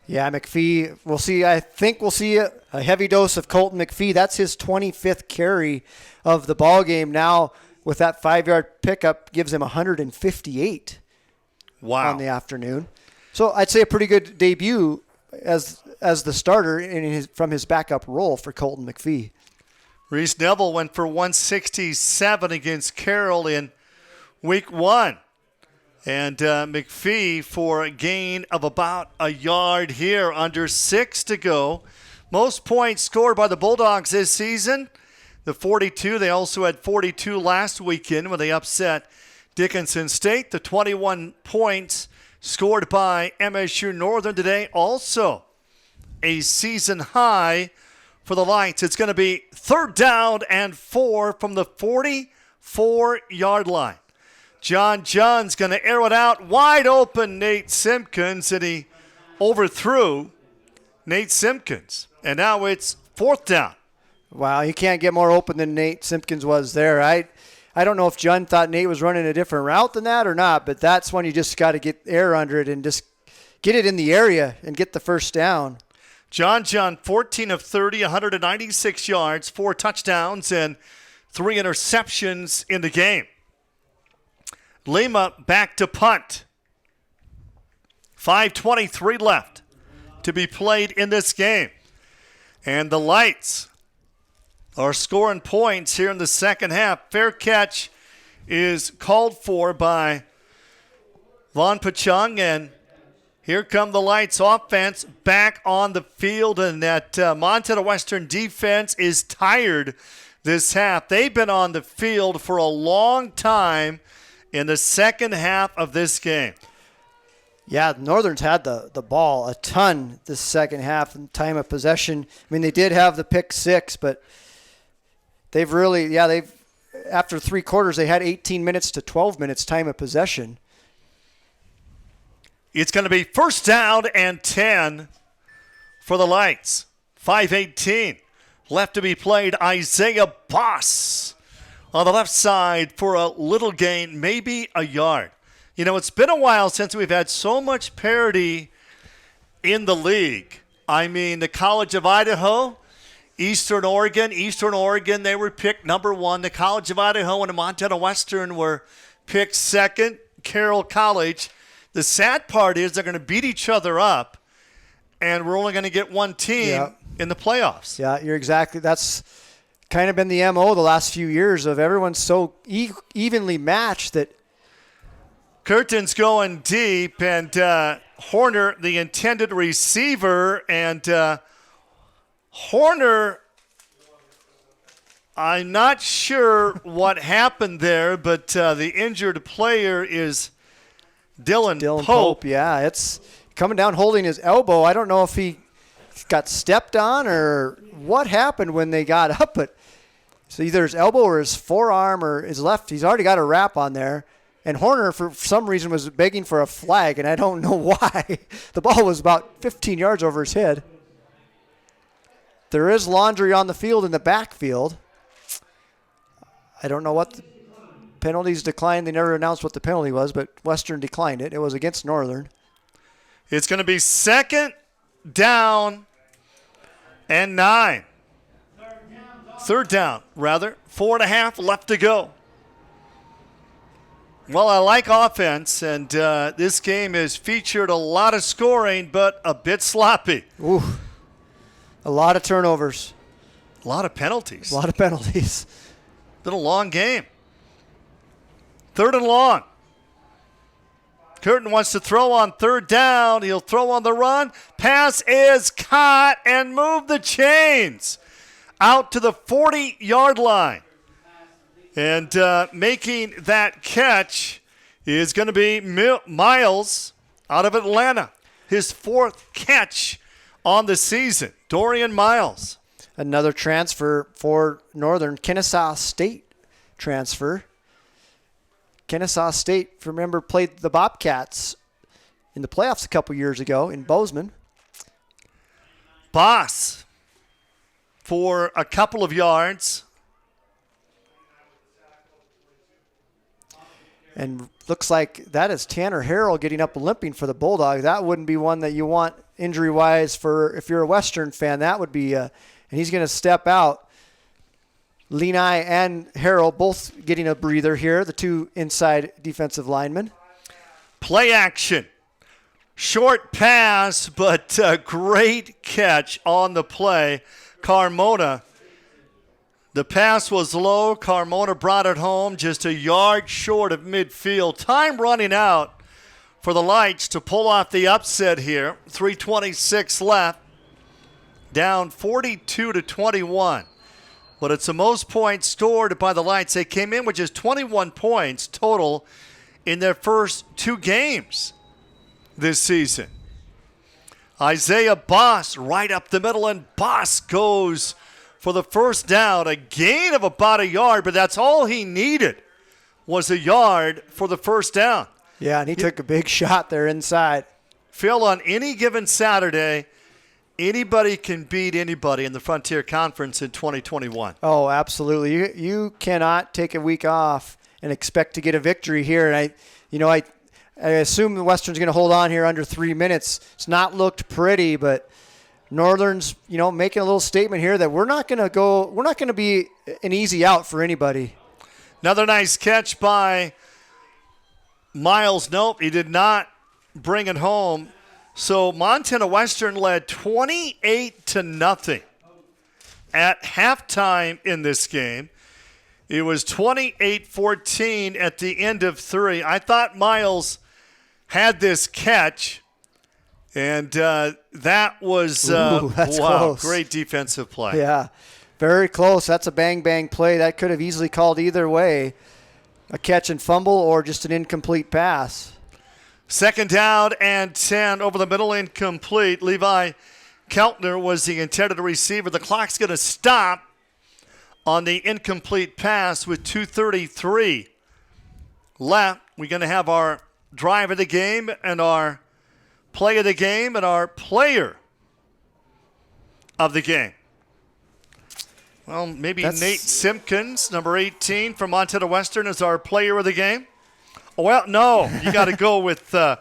Yeah, McPhee, we'll see. I think we'll see a heavy dose of Colton McPhee. That's his 25th carry of the ball game now. With that 5-yard pickup, gives him 158 on the afternoon. So I'd say a pretty good debut as the starter from his backup role for Colton McPhee. Reese Neville went for 167 against Carroll in week 1. And McPhee for a gain of about a yard here, under 6 to go. Most points scored by the Bulldogs this season, the 42. They also had 42 last weekend when they upset Dickinson State. The 21 points scored by MSU Northern today, also a season high for the Lights. It's going to be 3rd down and 4 from the 44-yard line. John John's going to arrow it out. Wide open, Nate Simpkins, and he overthrew Nate Simpkins. And now it's 4th down. Wow, you can't get more open than Nate Simpkins was there. I don't know if John thought Nate was running a different route than that or not, but that's when you just got to get air under it and just get it in the area and get the first down. John 14 of 30, 196 yards, 4 touchdowns, and 3 interceptions in the game. Lima back to punt. 5:23 left to be played in this game. And the Lights are scoring points here in the second half. Fair catch is called for by Von Pachung, and here come the Lights offense back on the field, and that Montana Western defense is tired this half. They've been on the field for a long time in the second half of this game. Yeah, Northern's had the ball a ton this second half in time of possession. I mean, they did have the pick 6, but they've after 3 quarters, they had 18 minutes to 12 minutes time of possession. It's going to be 1st down and 10 for the Lights. 5:18 left to be played. Isaiah Boss on the left side for a little gain, maybe a yard. You know, it's been a while since we've had so much parity in the league. I mean, the College of Idaho, Eastern Oregon, they were picked number 1. The College of Idaho and the Montana Western were picked 2nd. Carroll College. The sad part is they're going to beat each other up, and we're only going to get one team in the playoffs. Yeah, that's kind of been the MO the last few years of everyone's so evenly matched that Curtin's going deep, and Horner, the intended receiver, and Horner, I'm not sure what happened there, but the injured player is Dylan Pope. Yeah, it's coming down holding his elbow. I don't know if he got stepped on or what happened when they got up, but so either his elbow or his forearm or his left, he's already got a wrap on there. And Horner, for some reason, was begging for a flag, and I don't know why. The ball was about 15 yards over his head. There is laundry on the field in the backfield. I don't know what the penalties declined. They never announced what the penalty was, but Western declined it. It was against Northern. It's going to be 2nd down and 9. 3rd down, rather. 4.5 left to go. Well, I like offense, and this game has featured a lot of scoring, but a bit sloppy. Ooh, a lot of turnovers. A lot of penalties. Been a long game. 3rd and long. Curtin wants to throw on 3rd down. He'll throw on the run. Pass is caught and move the chains out to the 40-yard line. And making that catch is going to be Miles out of Atlanta. His 4th catch on the season. Dorian Miles. Another transfer for Northern. Kennesaw State transfer. Kennesaw State, remember, played the Bobcats in the playoffs a couple years ago in Bozeman. Boss for a couple of yards. And looks like that is Tanner Harrell getting up and limping for the Bulldogs. That wouldn't be one that you want injury-wise for if you're a Western fan. That would be, and he's going to step out. Lenai and Harrell both getting a breather here, the 2 inside defensive linemen. Play action. Short pass, but great catch on the play. Carmona The pass was low. Carmona brought it home just a yard short of midfield. Time running out for the Lights to pull off the upset here. 3:26 left. Down 42-21. But it's the most points scored by the Lights. They came in with just 21 points total in their first 2 games this season. Isaiah Boss right up the middle, and Boss goes for the first down. A gain of about a yard, but that's all he needed was a yard for the first down. Yeah, and he took a big shot there inside. Phil, on any given Saturday, anybody can beat anybody in the Frontier Conference in 2021. Oh, absolutely. You cannot take a week off and expect to get a victory here. And I assume the Western's going to hold on here under 3 minutes. It's not looked pretty, but Northern's, making a little statement here that we're not going to be an easy out for anybody. Another nice catch by Miles. Nope, he did not bring it home. So Montana Western led 28-0 at halftime in this game. It was 28-14 at the end of 3. I thought Miles had this catch, and that was that's close. Great defensive play. Yeah, very close. That's a bang-bang play. That could have easily called either way, a catch and fumble or just an incomplete pass. 2nd down and 10 over the middle, incomplete. Levi Keltner was the intended receiver. The clock's going to stop on the incomplete pass with 2:33 left. We're going to have our drive of the game and our play of the game and our player of the game. Well, maybe Nate Simpkins, number 18 from Montana Western, is our player of the game. Well, no, you got to go with the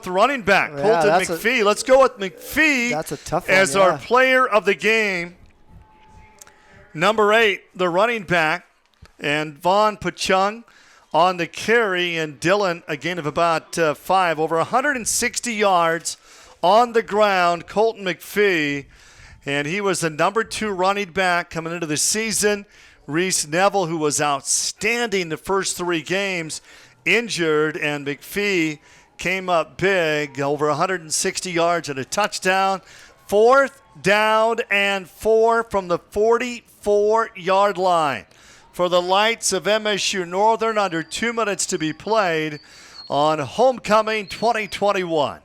running back, Colton McPhee. Let's go with McPhee. That's a tough one, as our player of the game. Number 8, the running back, and Vaughn Pachung on the carry, and Dillon a gain of about 5, over 160 yards on the ground. Colton McPhee, and he was the number 2 running back coming into the season. Reese Neville, who was outstanding the first 3 games, injured, and McPhee came up big, over 160 yards and a touchdown. 4th down and 4 from the 44-yard line for the Lights of MSU Northern, under 2 minutes to be played on Homecoming 2021.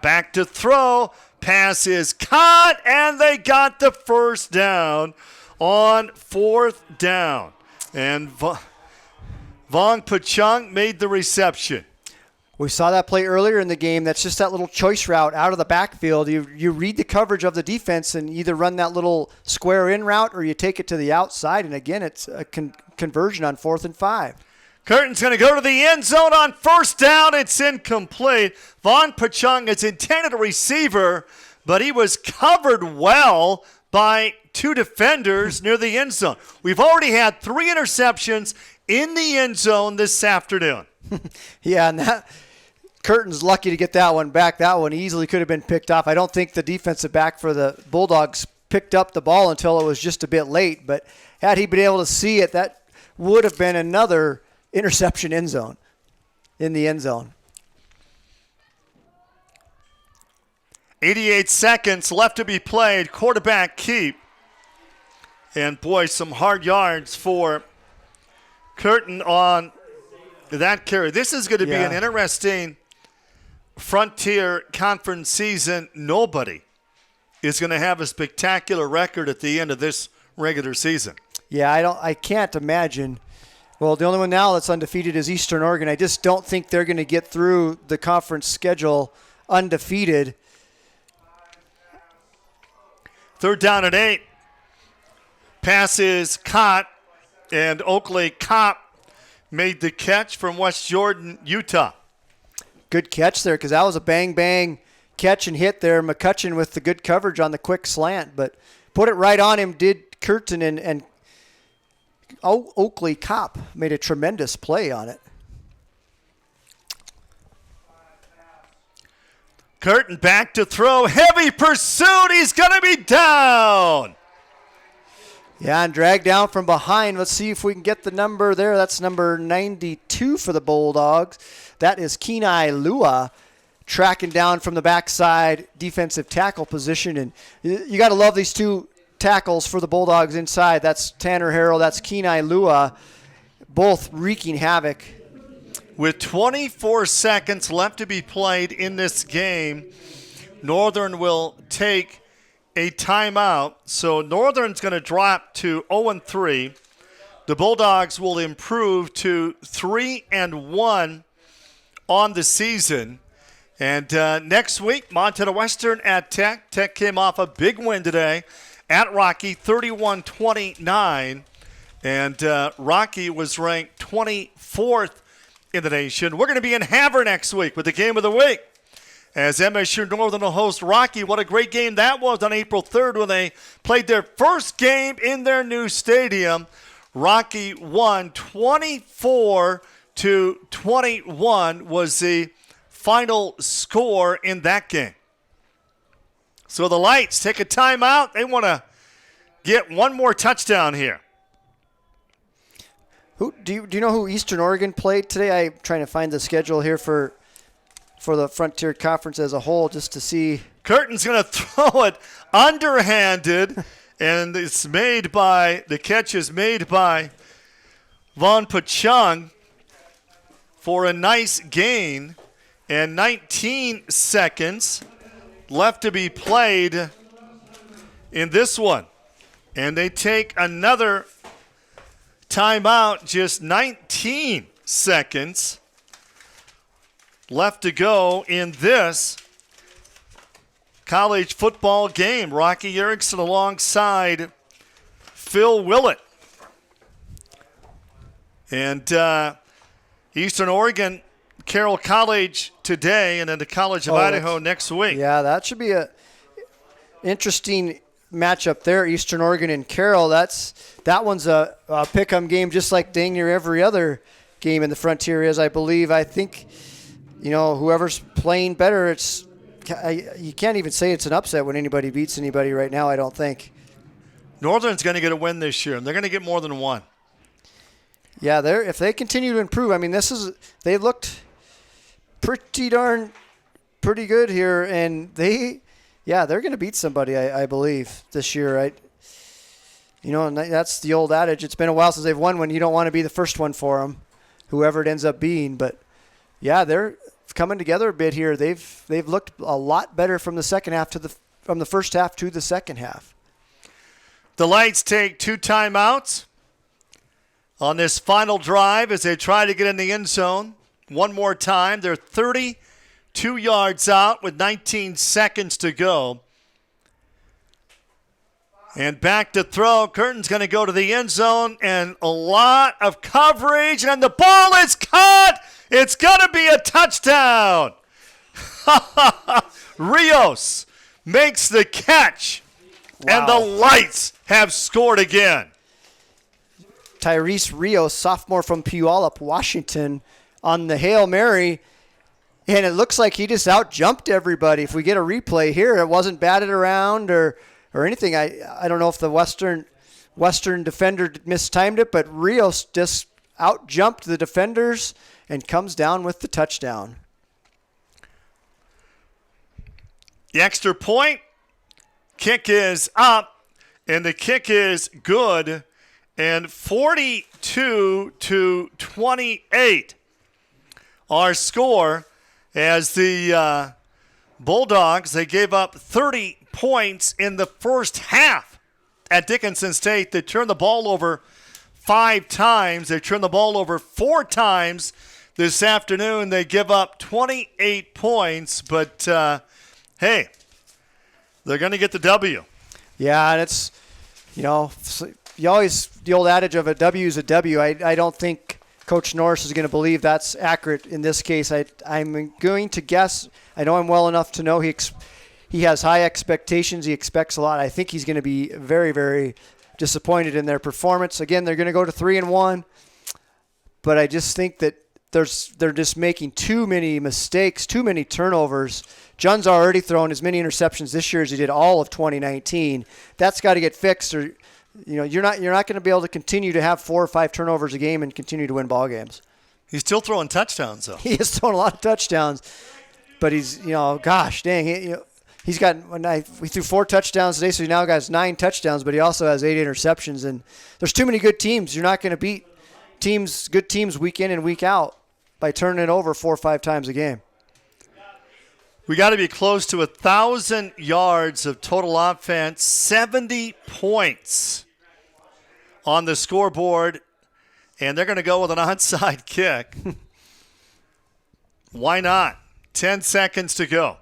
Back to throw. Pass is caught, and they got the first down on 4th down. And Vaughn Pachung made the reception. We saw that play earlier in the game. That's just that little choice route out of the backfield. You read the coverage of the defense and either run that little square in route or you take it to the outside. And again, it's a conversion on 4th and 5. Curtin's going to go to the end zone on 1st down. It's incomplete. Vaughn Pachung is intended a receiver, but he was covered well by 2 defenders near the end zone. We've already had 3 interceptions in the end zone this afternoon. Yeah, and Curtin's lucky to get that one back. That one easily could have been picked off. I don't think the defensive back for the Bulldogs picked up the ball until it was just a bit late, but had he been able to see it, that would have been another interception in the end zone. 88 seconds left to be played. Quarterback keep. And boy, some hard yards for Curtin on that carry. This is going to be an interesting Frontier Conference season. Nobody is going to have a spectacular record at the end of this regular season. Yeah, I can't imagine. Well, the only one now that's undefeated is Eastern Oregon. I just don't think they're going to get through the conference schedule undefeated. 3rd down and 8. Pass is caught, and Oakley Kopp made the catch from West Jordan, Utah. Good catch there, because that was a bang-bang catch and hit there. McCutcheon with the good coverage on the quick slant, but put it right on him did Curtin, and Oakley Kopp made a tremendous play on it. Curtin back to throw. Heavy pursuit. He's going to be down. Yeah, and dragged down from behind. Let's see if we can get the number there. That's number 92 for the Bulldogs. That is Kenai Lua tracking down from the backside defensive tackle position. And you got to love these two tackles for the Bulldogs inside. That's Tanner Harrell. That's Kenai Lua, both wreaking havoc. With 24 seconds left to be played in this game, Northern will take a timeout. So Northern's going to drop to 0-3. The Bulldogs will improve to 3-1 on the season. And next week, Montana Western at Tech. Tech came off a big win today at Rocky, 31-29. And Rocky was ranked 24th in the nation. We're going to be in Havre next week with the game of the week, as MSU Northern will host Rocky. What a great game that was on April 3rd when they played their first game in their new stadium. Rocky won 24-21 was the final score in that game. So the Lights take a timeout. They want to get one more touchdown here. Who do you know who Eastern Oregon played today? I'm trying to find the schedule here for the Frontier Conference as a whole, just to see. Curtin's going to throw it underhanded, and the catch is made by Von Pachung for a nice gain, and 19 seconds left to be played in this one. And they take another timeout, just 19 seconds left to go in this college football game. Rocky Erickson alongside Phil Willett. And Eastern Oregon, Carroll College today, and then the College of Idaho next week. Yeah, that should be a interesting matchup there. Eastern Oregon and Carroll. That one's a pick-em game, just like dang near every other game in the Frontier is, I believe. I think, whoever's playing better, you can't even say it's an upset when anybody beats anybody right now, I don't think. Northern's going to get a win this year, and they're going to get more than one. Yeah, if they continue to improve, they looked pretty good here, and they're going to beat somebody, I believe, this year, right? And that's the old adage. It's been a while since they've won when you don't want to be the first one for them, whoever it ends up being. But, yeah, they're coming together a bit here. They've looked a lot better from the second half from the first half to the second half. The Lights take 2 timeouts on this final drive as they try to get in the end zone one more time. They're 32 yards out with 19 seconds to go. And back to throw. Curtin's going to go to the end zone, and a lot of coverage, and the ball is caught. It's going to be a touchdown. Rios makes the catch, and the Lights have scored again. Tyrese Rios, sophomore from Puyallup, Washington, on the Hail Mary. And it looks like he just out-jumped everybody. If we get a replay here, it wasn't batted around or anything. I don't know if the Western defender mistimed it, but Rios just out-jumped the defenders and comes down with the touchdown. The extra point, kick is up, and the kick is good, and 42-28 our score. As the Bulldogs, they gave up 30 points in the first half at Dickinson State. They turned the ball over 5 times. They turned the ball over 4 times this afternoon. They give up 28 points, but, hey, they're going to get the W. Yeah, and it's, you always, the old adage of a W is a W. I don't think Coach Norris is going to believe that's accurate in this case. I'm going to guess. I know him well enough to know he has high expectations. He expects a lot. I think he's going to be very, very disappointed in their performance. Again, they're going to go to 3-1, but I just think that they're just making too many mistakes, too many turnovers. Junn's already thrown as many interceptions this year as he did all of 2019. That's got to get fixed, or you're not going to be able to continue to have 4 or 5 turnovers a game and continue to win ball games. He's still throwing touchdowns, though. He is throwing a lot of touchdowns, but he's, gosh dang, he's got. We threw 4 touchdowns today, so he now got 9 touchdowns, but he also has 8 interceptions. And there's too many good teams. You're not going to beat good teams week in and week out by turning it over 4 or 5 times a game. We got to be close to 1,000 yards of total offense, 70 points on the scoreboard, and they're going to go with an onside kick. Why not? 10 seconds to go.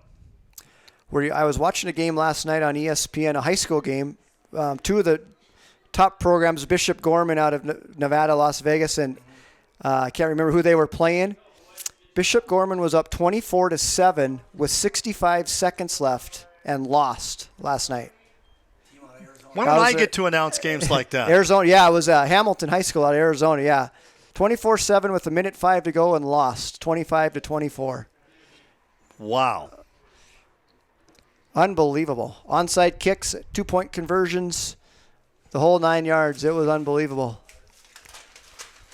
I was watching a game last night on ESPN, a high school game. 2 of the top programs, Bishop Gorman out of Nevada, Las Vegas, and I can't remember who they were playing. Bishop Gorman was up 24-7 with 65 seconds left and lost last night. Why don't I get to announce games like that? Arizona, yeah, it was Hamilton High School out of Arizona, yeah. 24-7 with 1:05 to go and lost, 25-24. Wow. Unbelievable. Onside kicks, 2-point conversions, the whole 9 yards. It was unbelievable.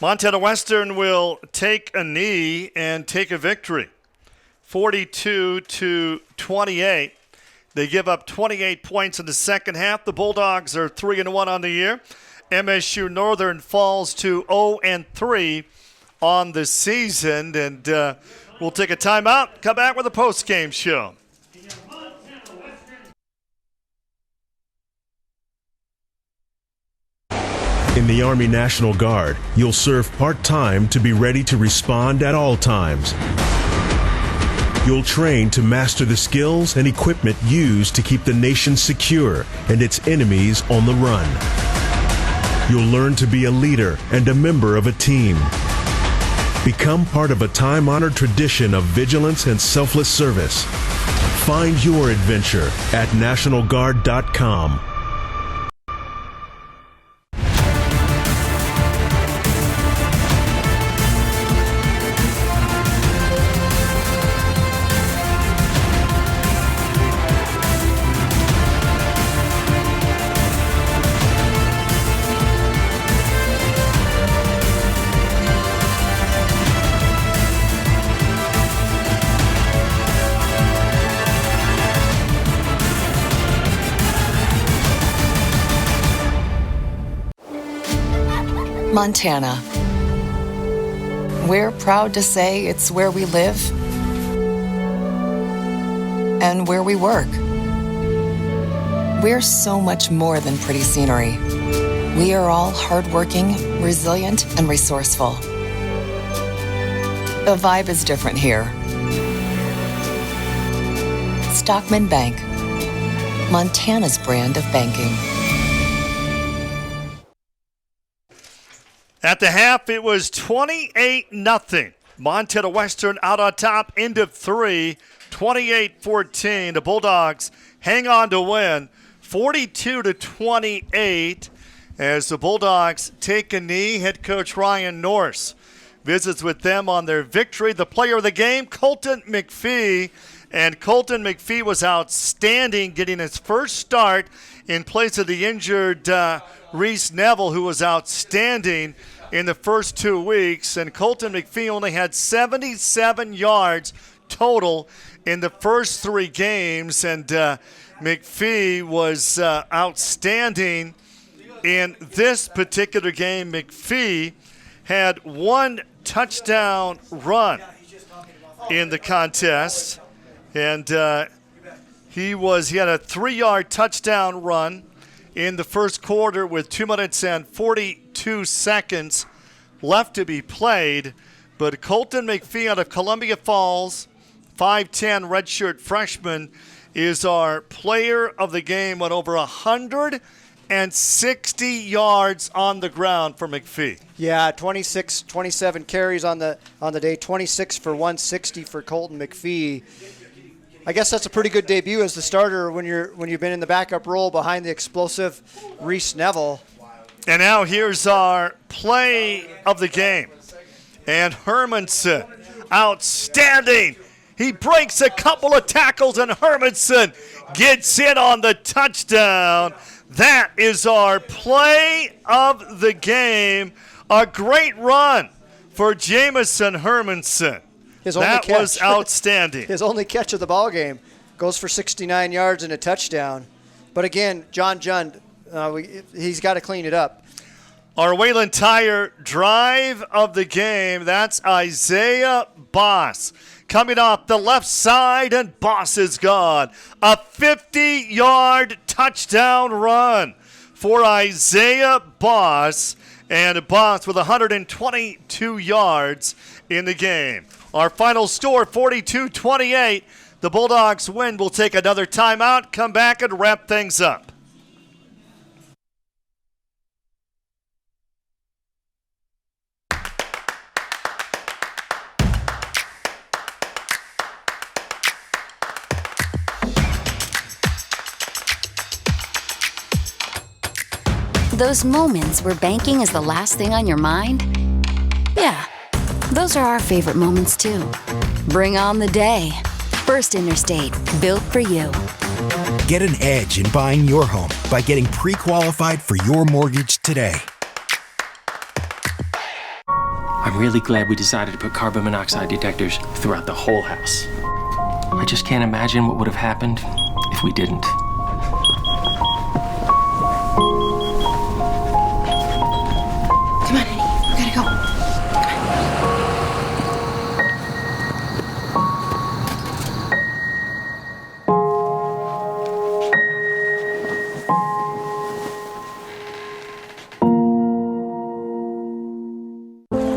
Montana Western will take a knee and take a victory. 42-28. They give up 28 points in the second half. The Bulldogs are 3-1 on the year. MSU Northern falls to 0-3 on the season. And we'll take a timeout, come back with a post-game show. In the Army National Guard, you'll serve part-time to be ready to respond at all times. You'll train to master the skills and equipment used to keep the nation secure and its enemies on the run. You'll learn to be a leader and a member of a team. Become part of a time-honored tradition of vigilance and selfless service. Find your adventure at NationalGuard.com. Montana. We're proud to say it's where we live and where we work. We're so much more than pretty scenery. We are all hardworking, resilient, and resourceful. The vibe is different here. Stockman Bank, Montana's brand of banking. At the half, it was 28-0. Montana Western out on top, end of 3, 28-14. The Bulldogs hang on to win, 42-28, as the Bulldogs take a knee. Head coach Ryan Norse visits with them on their victory. The player of the game, Colton McPhee. And Colton McPhee was outstanding, getting his first start in place of the injured Reese Neville, who was outstanding in the first 2 weeks. And Colton McPhee only had 77 yards total in the first 3 games. And McPhee was outstanding in this particular game. McPhee had 1 touchdown run in the contest. And he had a 3-yard touchdown run in the first quarter with 2 minutes and 42 seconds left to be played. But Colton McPhee out of Columbia Falls, 5'10", redshirt freshman, is our player of the game, with over 160 yards on the ground for McPhee. Yeah, 27 carries on the day, 26 for 160 for Colton McPhee. I guess that's a pretty good debut as the starter when you've been in the backup role behind the explosive Reese Neville. And now here's our play of the game. And Hermanson, outstanding. He breaks a couple of tackles, and Hermanson gets in on the touchdown. That is our play of the game. A great run for Jamison Hermanson. That was outstanding. His only catch of the ball game. Goes for 69 yards and a touchdown. But again, John Jund, he's got to clean it up. Our Wayland Tire drive of the game, that's Isaiah Boss. Coming off the left side, and Boss is gone. A 50-yard touchdown run for Isaiah Boss. And Boss with 122 yards in the game. Our final score, 42-28. The Bulldogs win. We'll take another timeout, come back, and wrap things up. Those moments where banking is the last thing on your mind? Yeah, those are our favorite moments too. Bring on the day. First Interstate, built for you. Get an edge in buying your home by getting pre-qualified for your mortgage today. I'm really glad we decided to put carbon monoxide detectors throughout the whole house. I just can't imagine what would have happened if we didn't. Come on, honey, we gotta go.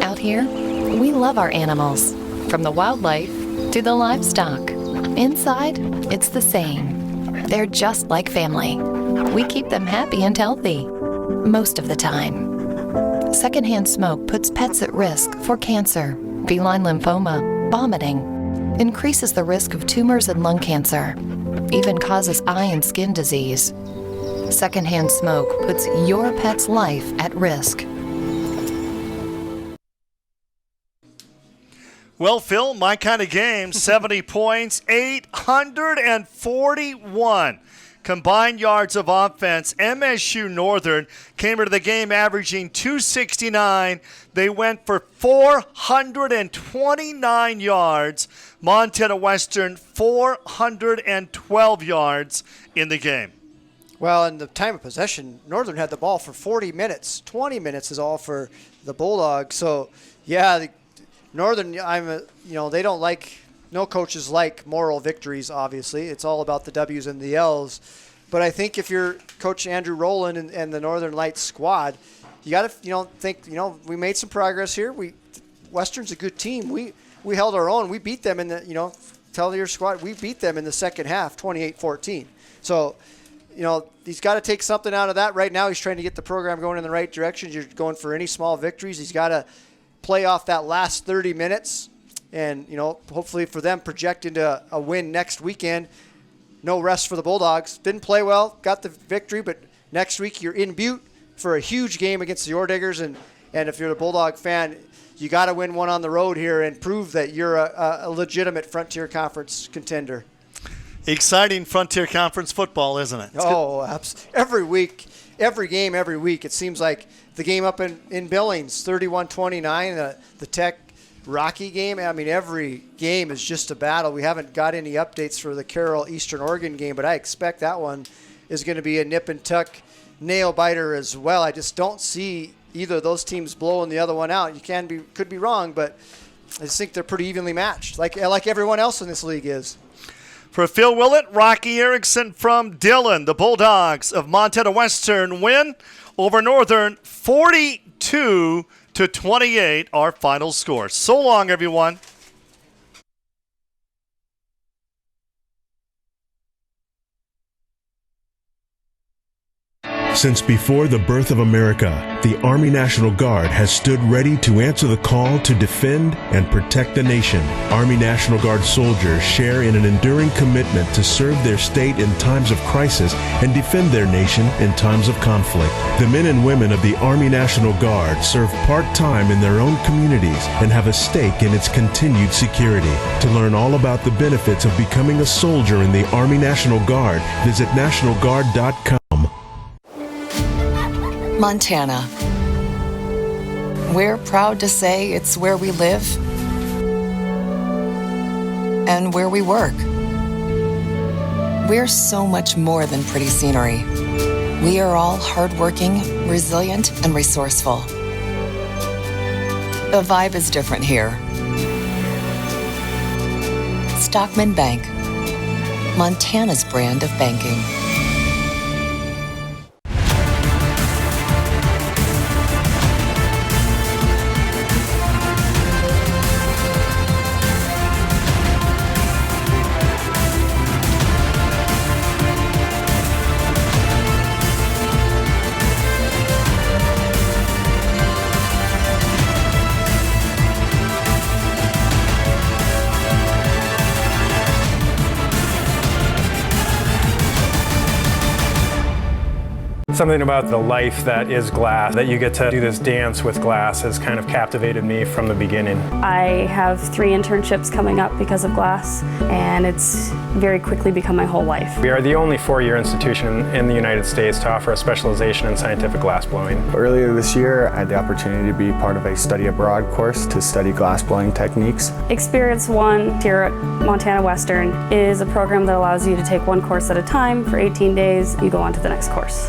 Out here, we love our animals, from the wildlife to the livestock. Inside, it's the same. They're just like family. We keep them happy and healthy, most of the time. Secondhand smoke puts pets at risk for cancer, feline lymphoma, vomiting, increases the risk of tumors and lung cancer, even causes eye and skin disease. Secondhand smoke puts your pet's life at risk. Well, Phil, my kind of game, 70 points, 841 combined yards of offense. MSU Northern came into the game averaging 269. They went for 429 yards. Montana Western, 412 yards in the game. Well, in the time of possession, Northern had the ball for 40 minutes. 20 minutes is all for the Bulldogs. So, yeah, Northern, they don't like, no coaches like moral victories, obviously. It's all about the W's and the L's. But I think if you're Coach Andrew Rowland and the Northern Lights squad, you got to, think, we made some progress here. Western's a good team. We held our own. We beat them in the, tell your squad, we beat them in the second half, 28-14. So, he's got to take something out of that. Right now, he's trying to get the program going in the right direction. You're going for any small victories. He's got to play off that last 30 minutes and, hopefully for them project into a win next weekend. No rest for the Bulldogs. Didn't play well, got the victory, but next week you're in Butte for a huge game against the Orediggers. And if you're a Bulldog fan, you got to win one on the road here and prove that you're a legitimate Frontier Conference contender. Exciting Frontier Conference football, isn't it? Every week, every game, every week. It seems like the game up in Billings, 31-29, the Tech Rocky game. I mean, every game is just a battle. We haven't got any updates for the Carroll Eastern Oregon game, but I expect that one is going to be a nip and tuck nail biter as well. I just don't see either of those teams blowing the other one out. Could be wrong, but I just think they're pretty evenly matched, like everyone else in this league is. For Phil Willett, Rocky Erickson from Dillon, the Bulldogs of Montana Western win over Northern 42-28, our final score. So long, everyone. Since before the birth of America, the Army National Guard has stood ready to answer the call to defend and protect the nation. Army National Guard soldiers share in an enduring commitment to serve their state in times of crisis and defend their nation in times of conflict. The men and women of the Army National Guard serve part-time in their own communities and have a stake in its continued security. To learn all about the benefits of becoming a soldier in the Army National Guard, visit NationalGuard.com. Montana. We're proud to say it's where we live and where we work. We're so much more than pretty scenery. We are all hardworking, resilient, and resourceful. The vibe is different here. Stockman Bank, Montana's brand of banking. Something about the life that is glass, that you get to do this dance with glass, has kind of captivated me from the beginning. I have 3 internships coming up because of glass, and it's very quickly become my whole life. We are the only 4-year institution in the United States to offer a specialization in scientific glassblowing. Earlier this year, I had the opportunity to be part of a study abroad course to study glassblowing techniques. Experience 1 here at Montana Western is a program that allows you to take one course at a time for 18 days. You go on to the next course.